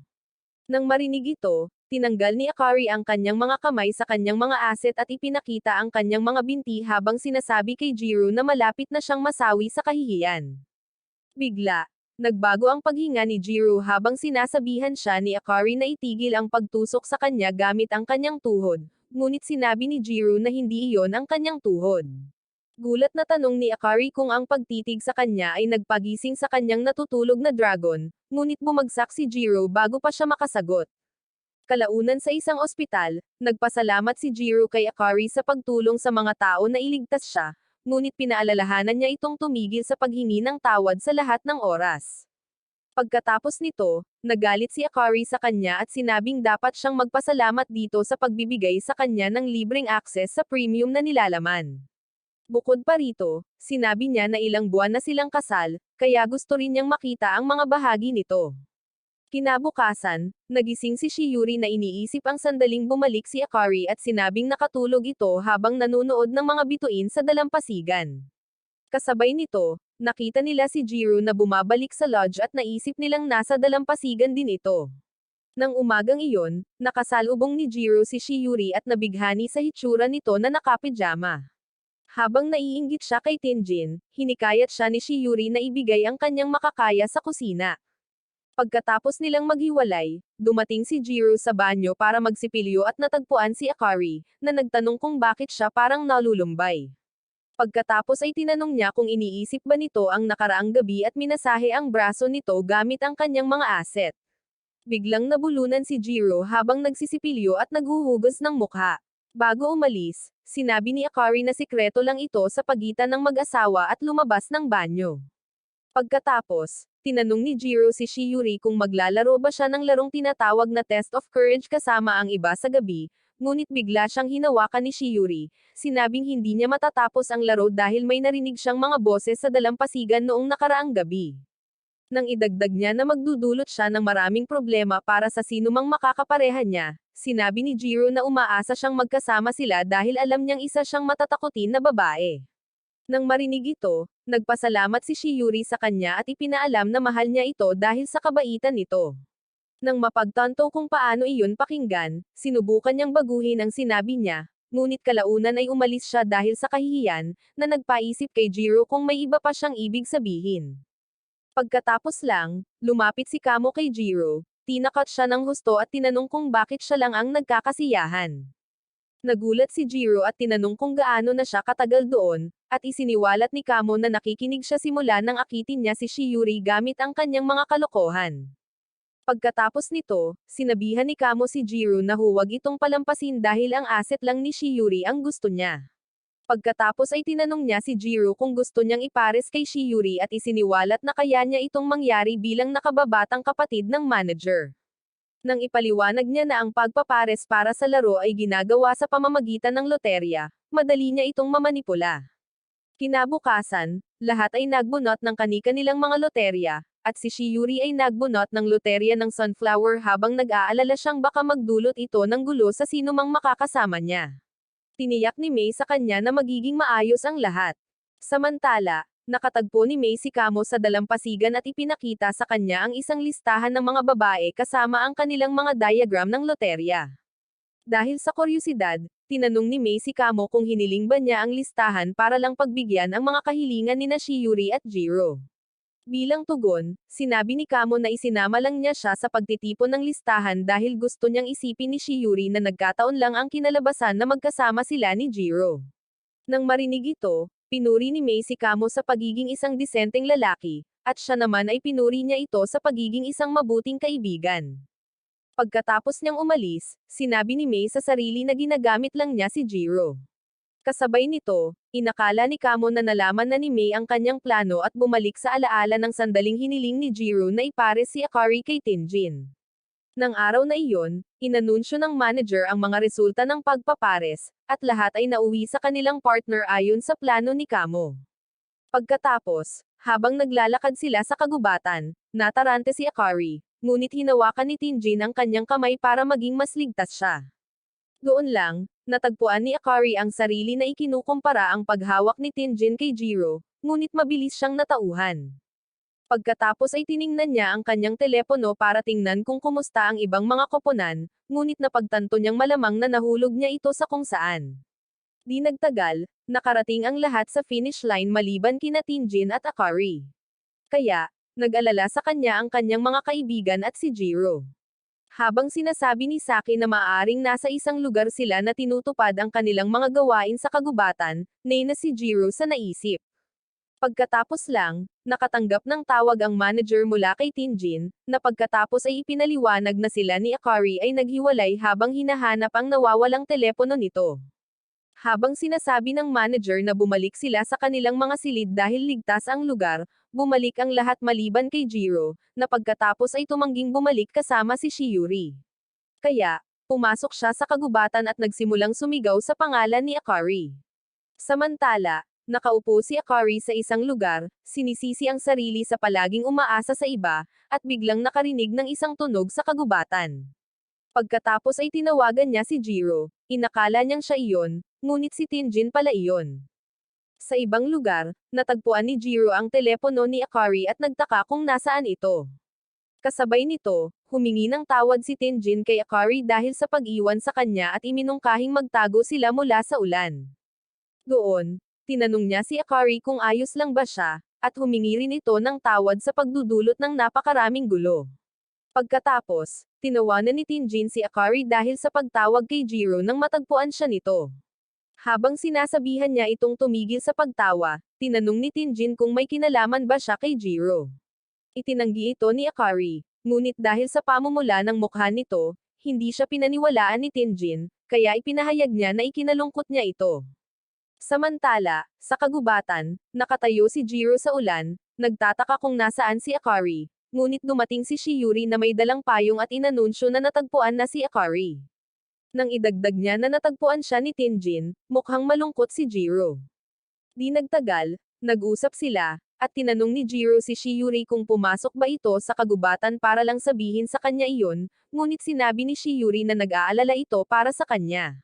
Nang marinig ito, tinanggal ni Akari ang kanyang mga kamay sa kanyang mga asset at ipinakita ang kanyang mga binti habang sinasabi kay Jiro na malapit na siyang masawi sa kahihiyan. Bigla, nagbago ang paghinga ni Jiro habang sinasabihan siya ni Akari na itigil ang pagtusok sa kanya gamit ang kanyang tuhod, ngunit sinabi ni Jiro na hindi iyon ang kanyang tuhod. Gulat na tanong ni Akari kung ang pagtitig sa kanya ay nagpagising sa kanyang natutulog na dragon, ngunit bumagsak si Jiro bago pa siya makasagot. Kalaunan sa isang ospital, nagpasalamat si Jiro kay Akari sa pagtulong sa mga tao na iligtas siya, ngunit pinaalalahanan niya itong tumigil sa paghingi ng tawad sa lahat ng oras. Pagkatapos nito, nagalit si Akari sa kanya at sinabing dapat siyang magpasalamat dito sa pagbibigay sa kanya ng libreng access sa premium na nilalaman. Bukod pa rito, sinabi niya na ilang buwan na silang kasal, kaya gusto rin niyang makita ang mga bahagi nito. Kinabukasan, nagising si Shiuri na iniisip ang sandaling bumalik si Akari at sinabing nakatulog ito habang nanunood ng mga bituin sa dalampasigan. Kasabay nito, nakita nila si Jiro na bumabalik sa lodge at naisip nilang nasa dalampasigan din ito. Nang umagang iyon, nakasalubong ni Jiro si Shiuri at nabighani sa hitsura nito na nakapijama. Habang naiinggit siya kay Tinjin, hinikayat siya ni Shiuri na ibigay ang kanyang makakaya sa kusina. Pagkatapos nilang maghiwalay, dumating si Jiro sa banyo para magsipilyo at natagpuan si Akari, na nagtanong kung bakit siya parang nalulumbay. Pagkatapos ay tinanong niya kung iniisip ba nito ang nakaraang gabi at minasahe ang braso nito gamit ang kanyang mga asset. Biglang nabulunan si Jiro habang nagsisipilyo at naghuhugas ng mukha. Bago umalis, sinabi ni Akari na sikreto lang ito sa pagitan ng mag-asawa at lumabas ng banyo. Pagkatapos, tinanong ni Jiro si Shiuri kung maglalaro ba siya ng larong tinatawag na Test of Courage kasama ang iba sa gabi, ngunit bigla siyang hinawakan ni Shiuri, sinabing hindi niya matatapos ang laro dahil may narinig siyang mga boses sa dalampasigan noong nakaraang gabi. Nang idagdag niya na magdudulot siya ng maraming problema para sa sinumang makakapareha niya, sinabi ni Jiro na umaasa siyang magkasama sila dahil alam niyang isa siyang matatakutin na babae. Nang marinig ito, nagpasalamat si Shiuri sa kanya at ipinaalam na mahal niya ito dahil sa kabaitan nito. Nang mapagtanto kung paano iyon pakinggan, sinubukan niyang baguhin ang sinabi niya, ngunit kalaunan ay umalis siya dahil sa kahihiyan, na nagpaisip kay Jiro kung may iba pa siyang ibig sabihin. Pagkatapos lang, lumapit si Kamo kay Jiro, tinakot siya ng husto at tinanong kung bakit siya lang ang nagkakasiyahan. Nagulat si Jiro at tinanong kung gaano na siya katagal doon, at isiniwalat ni Kamo na nakikinig siya simula nang akitin niya si Shiuri gamit ang kanyang mga kalokohan. Pagkatapos nito, sinabihan ni Kamo si Jiro na huwag itong palampasin dahil ang asset lang ni Shiuri ang gusto niya. Pagkatapos ay tinanong niya si Jiro kung gusto niyang ipares kay Shiuri at isiniwalat na kaya niya itong mangyari bilang nakababatang kapatid ng manager. Nang ipaliwanag niya na ang pagpapares para sa laro ay ginagawa sa pamamagitan ng loterya, madali niya itong mamanipula. Kinabukasan, lahat ay nagbunot ng kani-kanilang mga loterya, at si Shiuri ay nagbunot ng loterya ng sunflower habang nag-aalala siyang baka magdulot ito ng gulo sa sinumang makakasama niya. Tiniyak ni May sa kanya na magiging maayos ang lahat. Samantala, nakatagpo ni May si Kamo sa dalampasigan at ipinakita sa kanya ang isang listahan ng mga babae kasama ang kanilang mga diagram ng loterya. Dahil sa kuryosidad, tinanong ni May si Kamo kung hiniling ba niya ang listahan para lang pagbigyan ang mga kahilingan ni Shiuri at Jiro. Bilang tugon, sinabi ni Kamo na isinama lang niya siya sa pagtitipon ng listahan dahil gusto niyang isipin ni Shiuri na nagkataon lang ang kinalabasan na magkasama sila ni Jiro. Nang marinig ito, pinuri ni May si Kamo sa pagiging isang disenteng lalaki, at siya naman ay pinuri niya ito sa pagiging isang mabuting kaibigan. Pagkatapos niyang umalis, sinabi ni May sa sarili na ginagamit lang niya si Jiro. Kasabay nito, inakala ni Kamo na nalaman na ni May ang kanyang plano at bumalik sa alaala ng sandaling hiniling ni Jiro na ipares si Akari kay Tinjin. Nang araw na iyon, inanunsyo ng manager ang mga resulta ng pagpapares, at lahat ay nauwi sa kanilang partner ayon sa plano ni Kamo. Pagkatapos, habang naglalakad sila sa kagubatan, natarante si Akari, ngunit hinawakan ni Tinjin ang kanyang kamay para maging mas ligtas siya. Doon lang, natagpuan ni Akari ang sarili na ikinukumpara ang paghawak ni Tinjin kay Jiro, ngunit mabilis siyang natauhan. Pagkatapos ay tiningnan niya ang kanyang telepono para tingnan kung kumusta ang ibang mga koponan, ngunit napagtanto niyang malamang na nahulog niya ito sa kung saan. Di nagtagal, nakarating ang lahat sa finish line maliban kina Tinjin at Akari. Kaya, nag-alala sa kanya ang kanyang mga kaibigan at si Jiro. Habang sinasabi ni Saki na maaaring nasa isang lugar sila na tinutupad ang kanilang mga gawain sa kagubatan, na si Jiro sa naisip. Pagkatapos lang, nakatanggap ng tawag ang manager mula kay Tinjin, na pagkatapos ay ipinaliwanag na sila ni Akari ay naghiwalay habang hinahanap ang nawawalang telepono nito. Habang sinasabi ng manager na bumalik sila sa kanilang mga silid dahil ligtas ang lugar, bumalik ang lahat maliban kay Jiro, na pagkatapos ay tumangging bumalik kasama si Shiuri. Kaya, pumasok siya sa kagubatan at nagsimulang sumigaw sa pangalan ni Akari. Samantala, nakaupo si Akari sa isang lugar, sinisisi ang sarili sa palaging umaasa sa iba, at biglang nakarinig ng isang tunog sa kagubatan. Pagkatapos ay tinawagan niya si Jiro, inakala niyang siya iyon, ngunit si Tinjin pala iyon. Sa ibang lugar, natagpuan ni Jiro ang telepono ni Akari at nagtaka kung nasaan ito. Kasabay nito, humingi ng tawad si Tinjin kay Akari dahil sa pag-iwan sa kanya at iminungkahing magtago sila mula sa ulan. Doon, tinanong niya si Akari kung ayos lang ba siya, at humingi rin ito ng tawad sa pagdudulot ng napakaraming gulo. Pagkatapos, tinawanan ni Tinjin si Akari dahil sa pagtawag kay Jiro nang matagpuan siya nito. Habang sinasabihan niya itong tumigil sa pagtawa, tinanong ni Tinjin kung may kinalaman ba siya kay Jiro. Itinanggi ito ni Akari, ngunit dahil sa pamumula ng mukha nito, hindi siya pinaniwalaan ni Tinjin, kaya ipinahayag niya na ikinalungkot niya ito. Samantala, sa kagubatan, nakatayo si Jiro sa ulan, nagtataka kung nasaan si Akari. Ngunit dumating si Shiuri na may dalang payong at inanunsyo na natagpuan na si Akari. Nang idagdag niya na natagpuan siya ni Tinjin, mukhang malungkot si Jiro. Di nagtagal, nag-usap sila, at tinanong ni Jiro si Shiuri kung pumasok ba ito sa kagubatan para lang sabihin sa kanya iyon, ngunit sinabi ni Shiuri na nag-aalala ito para sa kanya.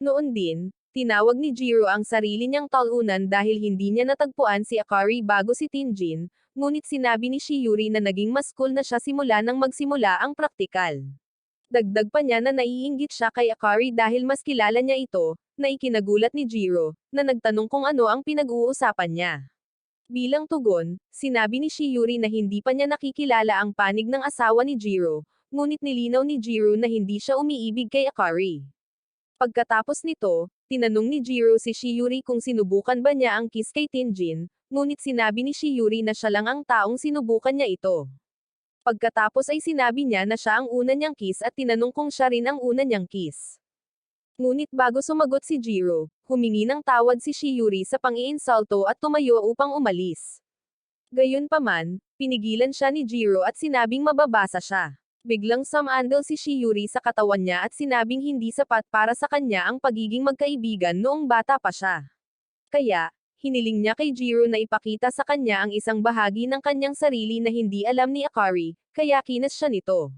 Noon din, tinawag ni Jiro ang sarili niyang talunan dahil hindi niya natagpuan si Akari bago si Tinjin, ngunit sinabi ni Shiuri na naging mas cool na siya simula nang magsimula ang praktikal. Dagdag pa niya na naiinggit siya kay Akari dahil mas kilala niya ito, na ikinagulat ni Jiro, na nagtanong kung ano ang pinag-uusapan niya. Bilang tugon, sinabi ni Shiuri na hindi pa niya nakikilala ang panig ng asawa ni Jiro, ngunit nilinaw ni Jiro na hindi siya umiibig kay Akari. Pagkatapos nito, tinanong ni Jiro si Shiuri kung sinubukan ba niya ang kiss kay Tinjin, ngunit sinabi ni Shiuri na siya lang ang taong sinubukan niya ito. Pagkatapos ay sinabi niya na siya ang una niyang kiss at tinanong kung siya rin ang una niyang kiss. Ngunit bago sumagot si Jiro, humingi ng tawad si Shiuri sa pang-iinsulto at tumayo upang umalis. Gayunpaman, pinigilan siya ni Jiro at sinabing mababasa siya. Biglang sumandal si Shiuri sa katawan niya at sinabing hindi sapat para sa kanya ang pagiging magkaibigan noong bata pa siya. Kaya, hiniling niya kay Jiro na ipakita sa kanya ang isang bahagi ng kanyang sarili na hindi alam ni Akari, kaya kinas siya nito.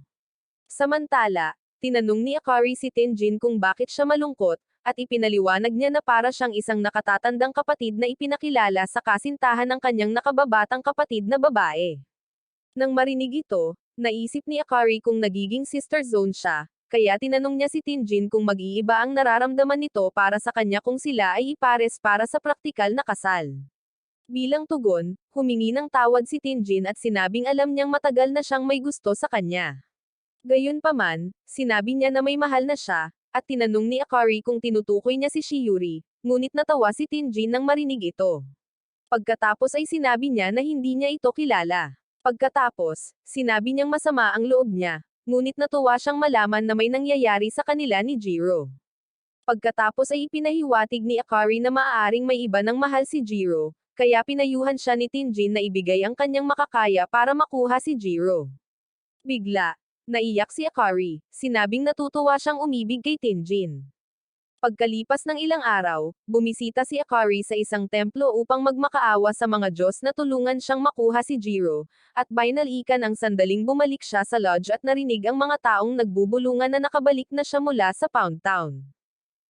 Samantala, tinanong ni Akari si Tinjin kung bakit siya malungkot, at ipinaliwanag niya na para siyang isang nakatatandang kapatid na ipinakilala sa kasintahan ng kanyang nakababatang kapatid na babae. Nang marinig ito, naisip ni Akari kung nagiging sister zone siya, kaya tinanong niya si Tinjin kung mag-iiba ang nararamdaman nito para sa kanya kung sila ay ipares para sa praktikal na kasal. Bilang tugon, humingi ng tawad si Tinjin at sinabing alam niyang matagal na siyang may gusto sa kanya. Gayunpaman, sinabi niya na may mahal na siya, at tinanong ni Akari kung tinutukoy niya si Shiuri, ngunit natawa si Tinjin nang marinig ito. Pagkatapos ay sinabi niya na hindi niya ito kilala. Pagkatapos, sinabi niyang masama ang loob niya, ngunit natuwa siyang malaman na may nangyayari sa kanila ni Jiro. Pagkatapos ay ipinahiwatig ni Akari na maaaring may iba ng mahal si Jiro, kaya pinayuhan siya ni Tinjin na ibigay ang kanyang makakaya para makuha si Jiro. Bigla, naiyak si Akari, sinabing natutuwa siyang umibig kay Tinjin. Pagkalipas ng ilang araw, bumisita si Akari sa isang templo upang magmakaawa sa mga Diyos na tulungan siyang makuha si Jiro, at binalikan ang sandaling bumalik siya sa lodge at narinig ang mga taong nagbubulungan na nakabalik na siya mula sa Pound Town.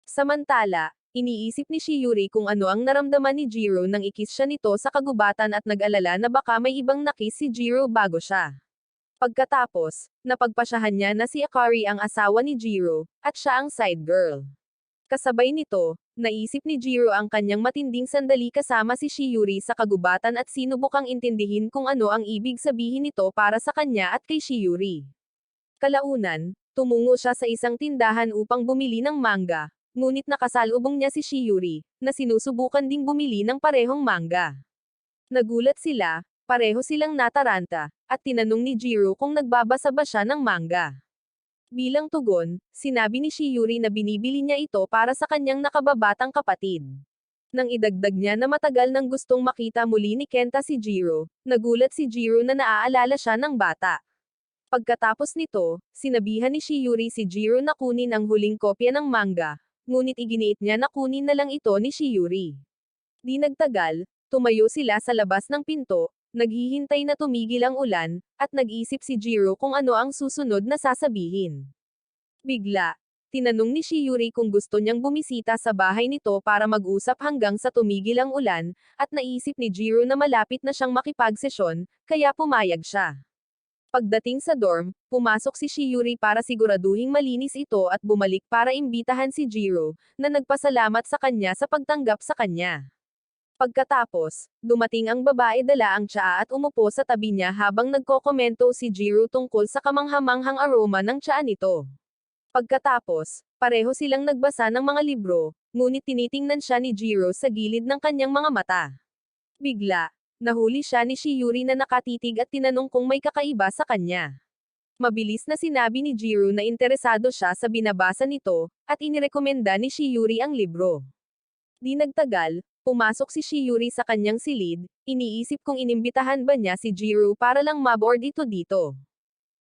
Samantala, Iniisip ni Shiori kung ano ang naramdaman ni Jiro nang ikis siya nito sa kagubatan at nag-alala na baka may ibang nakis si Jiro bago siya. Pagkatapos, napagpasyahan niya na si Akari ang asawa ni Jiro, at siya ang side girl. Kasabay nito, naisip ni Jiro ang kanyang matinding sandali kasama si Shiori sa kagubatan at sinubukang intindihin kung ano ang ibig sabihin nito para sa kanya at kay Shiori. Kalaunan, tumungo siya sa isang tindahan upang bumili ng manga, ngunit nakasalubong niya si Shiori, na sinusubukan ding bumili ng parehong manga. Nagulat sila, pareho silang nataranta, at tinanong ni Jiro kung nagbabasa ba siya ng manga. Bilang tugon, sinabi ni Shiori na binibili niya ito para sa kanyang nakababatang kapatid. Nang idagdag niya na matagal nang gustong makita muli ni Kenta si Jiro, nagulat si Jiro na naaalala siya ng bata. Pagkatapos nito, sinabihan ni Shiori si Jiro na kunin ang huling kopya ng manga, ngunit iginiit niya na kunin na lang ito ni Shiori. Di nagtagal, tumayo sila sa labas ng pinto, naghihintay na tumigil ang ulan, at nag-isip si Jiro kung ano ang susunod na sasabihin. Bigla, tinanong ni Shiori kung gusto niyang bumisita sa bahay nito para mag-usap hanggang sa tumigil ang ulan, at naisip ni Jiro na malapit na siyang makipagsesyon, kaya pumayag siya. Pagdating sa dorm, pumasok si Shiori para siguraduhing malinis ito at bumalik para imbitahan si Jiro, na nagpasalamat sa kanya sa pagtanggap sa kanya. Pagkatapos, dumating ang babae dala ang tsaa at umupo sa tabi niya habang nagkokomento si Jiro tungkol sa kamanghamanghang aroma ng tsaa nito. Pagkatapos, pareho silang nagbasa ng mga libro, ngunit tinitingnan siya ni Jiro sa gilid ng kanyang mga mata. Bigla, nahuli siya ni Shiori na nakatitig at tinanong kung may kakaiba sa kanya. Mabilis na sinabi ni Jiro na interesado siya sa binabasa nito, at inirekomenda ni Shiori ang libro. Di nagtagal, pumasok si Shiori sa kanyang silid, iniisip kung inimbitahan ba niya si Jiro para lang maboard ito dito.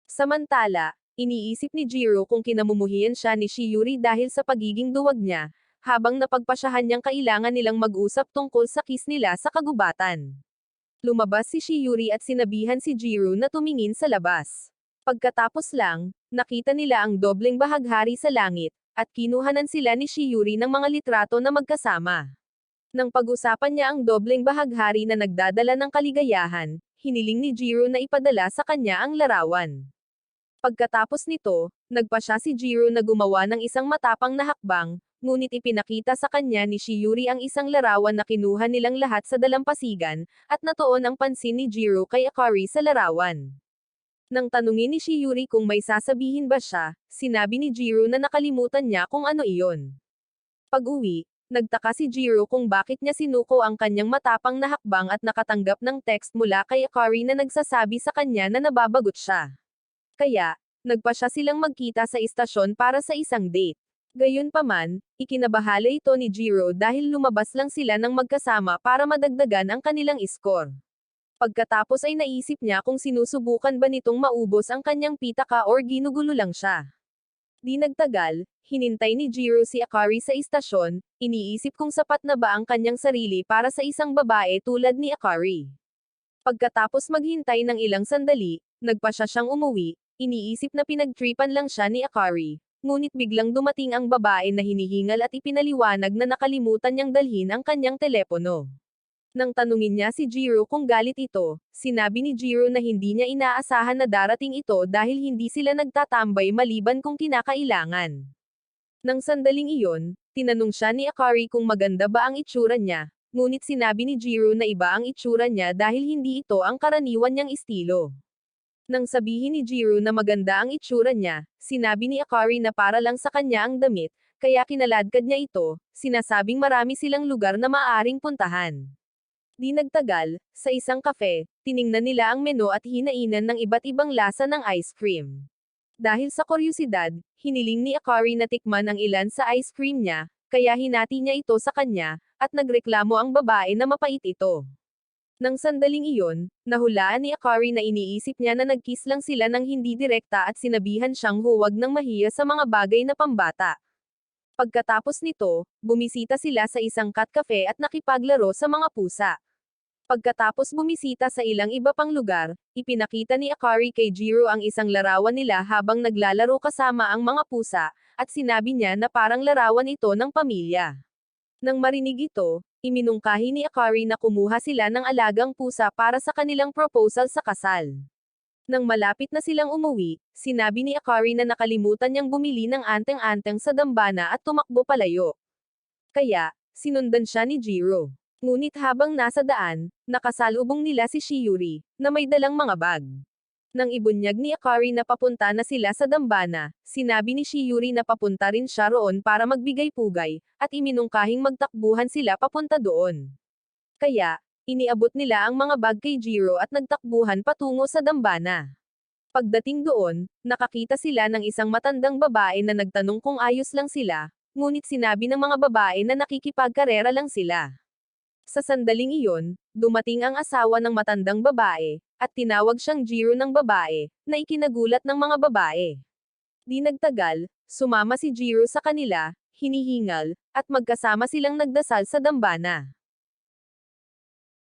Samantala, iniisip ni Jiro kung kinamumuhian siya ni Shiori dahil sa pagiging duwag niya, habang napagpasyahan niyang kailangan nilang mag-usap tungkol sa kiss nila sa kagubatan. Lumabas si Shiori at sinabihan si Jiro na tumingin sa labas. Pagkatapos lang, nakita nila ang dobleng bahaghari sa langit, at kinuhanan sila ni Shiori ng mga litrato na magkasama. Nang pag-usapan niya ang dobleng bahaghari na nagdadala ng kaligayahan, hiniling ni Jiro na ipadala sa kanya ang larawan. Pagkatapos nito, nagpasya si Jiro na gumawa ng isang matapang na hakbang, ngunit ipinakita sa kanya ni Shiori ang isang larawan na kinuha nilang lahat sa dalampasigan, at natuon ang pansin ni Jiro kay Akari sa larawan. Nang tanungin ni Shiori kung may sasabihin ba siya, sinabi ni Jiro na nakalimutan niya kung ano iyon. Pag-uwi, nagtaka si Jiro kung bakit niya sinuko ang kanyang matapang na hakbang at nakatanggap ng text mula kay Akari na nagsasabi sa kanya na nababagot siya. Kaya, nagpasya silang magkita sa istasyon para sa isang date. Gayunpaman, ikinabahala ito ni Jiro dahil lumabas lang sila ng magkasama para madagdagan ang kanilang score. Pagkatapos ay naisip niya kung sinusubukan ba nitong maubos ang kanyang pitaka or ginugulo lang siya. Di nagtagal, hinintay ni Jiro si Akari sa istasyon, iniisip kung sapat na ba ang kanyang sarili para sa isang babae tulad ni Akari. Pagkatapos maghintay ng ilang sandali, nagpasya siyang umuwi, iniisip na pinagtripan lang siya ni Akari, ngunit biglang dumating ang babae na hinihingal at ipinaliwanag na nakalimutan niyang dalhin ang kanyang telepono. Nang tanungin niya si Jiro kung galit ito, sinabi ni Jiro na hindi niya inaasahan na darating ito dahil hindi sila nagtatambay maliban kung kinakailangan. Nang sandaling iyon, tinanong siya ni Akari kung maganda ba ang itsura niya, ngunit sinabi ni Jiro na iba ang itsura niya dahil hindi ito ang karaniwan niyang estilo. Nang sabihin ni Jiro na maganda ang itsura niya, sinabi ni Akari na para lang sa kanya ang damit, kaya kinaladkad niya ito, sinasabing marami silang lugar na maaaring puntahan. Di nagtagal, sa isang kafe, tiningnan nila ang menu at hinainan ng iba't ibang lasa ng ice cream. Dahil sa kuryusidad, hiniling ni Akari na tikman ang ilan sa ice cream niya, kaya hinati niya ito sa kanya, at nagreklamo ang babae na mapait ito. Nang sandaling iyon, nahulaan ni Akari na iniisip niya na nagkiss lang sila ng hindi direkta at sinabihan siyang huwag nang mahiya sa mga bagay na pambata. Pagkatapos nito, bumisita sila sa isang cat cafe at nakipaglaro sa mga pusa. Pagkatapos bumisita sa ilang iba pang lugar, ipinakita ni Akari kay Jiro ang isang larawan nila habang naglalaro kasama ang mga pusa, at sinabi niya na parang larawan ito ng pamilya. Nang marinig ito, iminungkahi ni Akari na kumuha sila ng alagang pusa para sa kanilang proposal sa kasal. Nang malapit na silang umuwi, sinabi ni Akari na nakalimutan niyang bumili ng anteng-anteng sa dambana at tumakbo palayo. Kaya, sinundan siya ni Jiro. Ngunit habang nasa daan, nakasalubong nila si Shiori, na may dalang mga bag. Nang ibunyag ni Akari na papunta na sila sa dambana, sinabi ni Shiori na papunta rin siya roon para magbigay-pugay, at iminungkahing magtakbuhan sila papunta doon. Kaya, iniabot nila ang mga bag kay Jiro at nagtakbuhan patungo sa dambana. Pagdating doon, nakakita sila ng isang matandang babae na nagtanong kung ayos lang sila, ngunit sinabi ng mga babae na nakikipagkarera lang sila. Sa sandaling iyon, dumating ang asawa ng matandang babae, at tinawag siyang Jiro ng babae, na ikinagulat ng mga babae. Di nagtagal, sumama si Jiro sa kanila, hinihingal, at magkasama silang nagdasal sa dambana.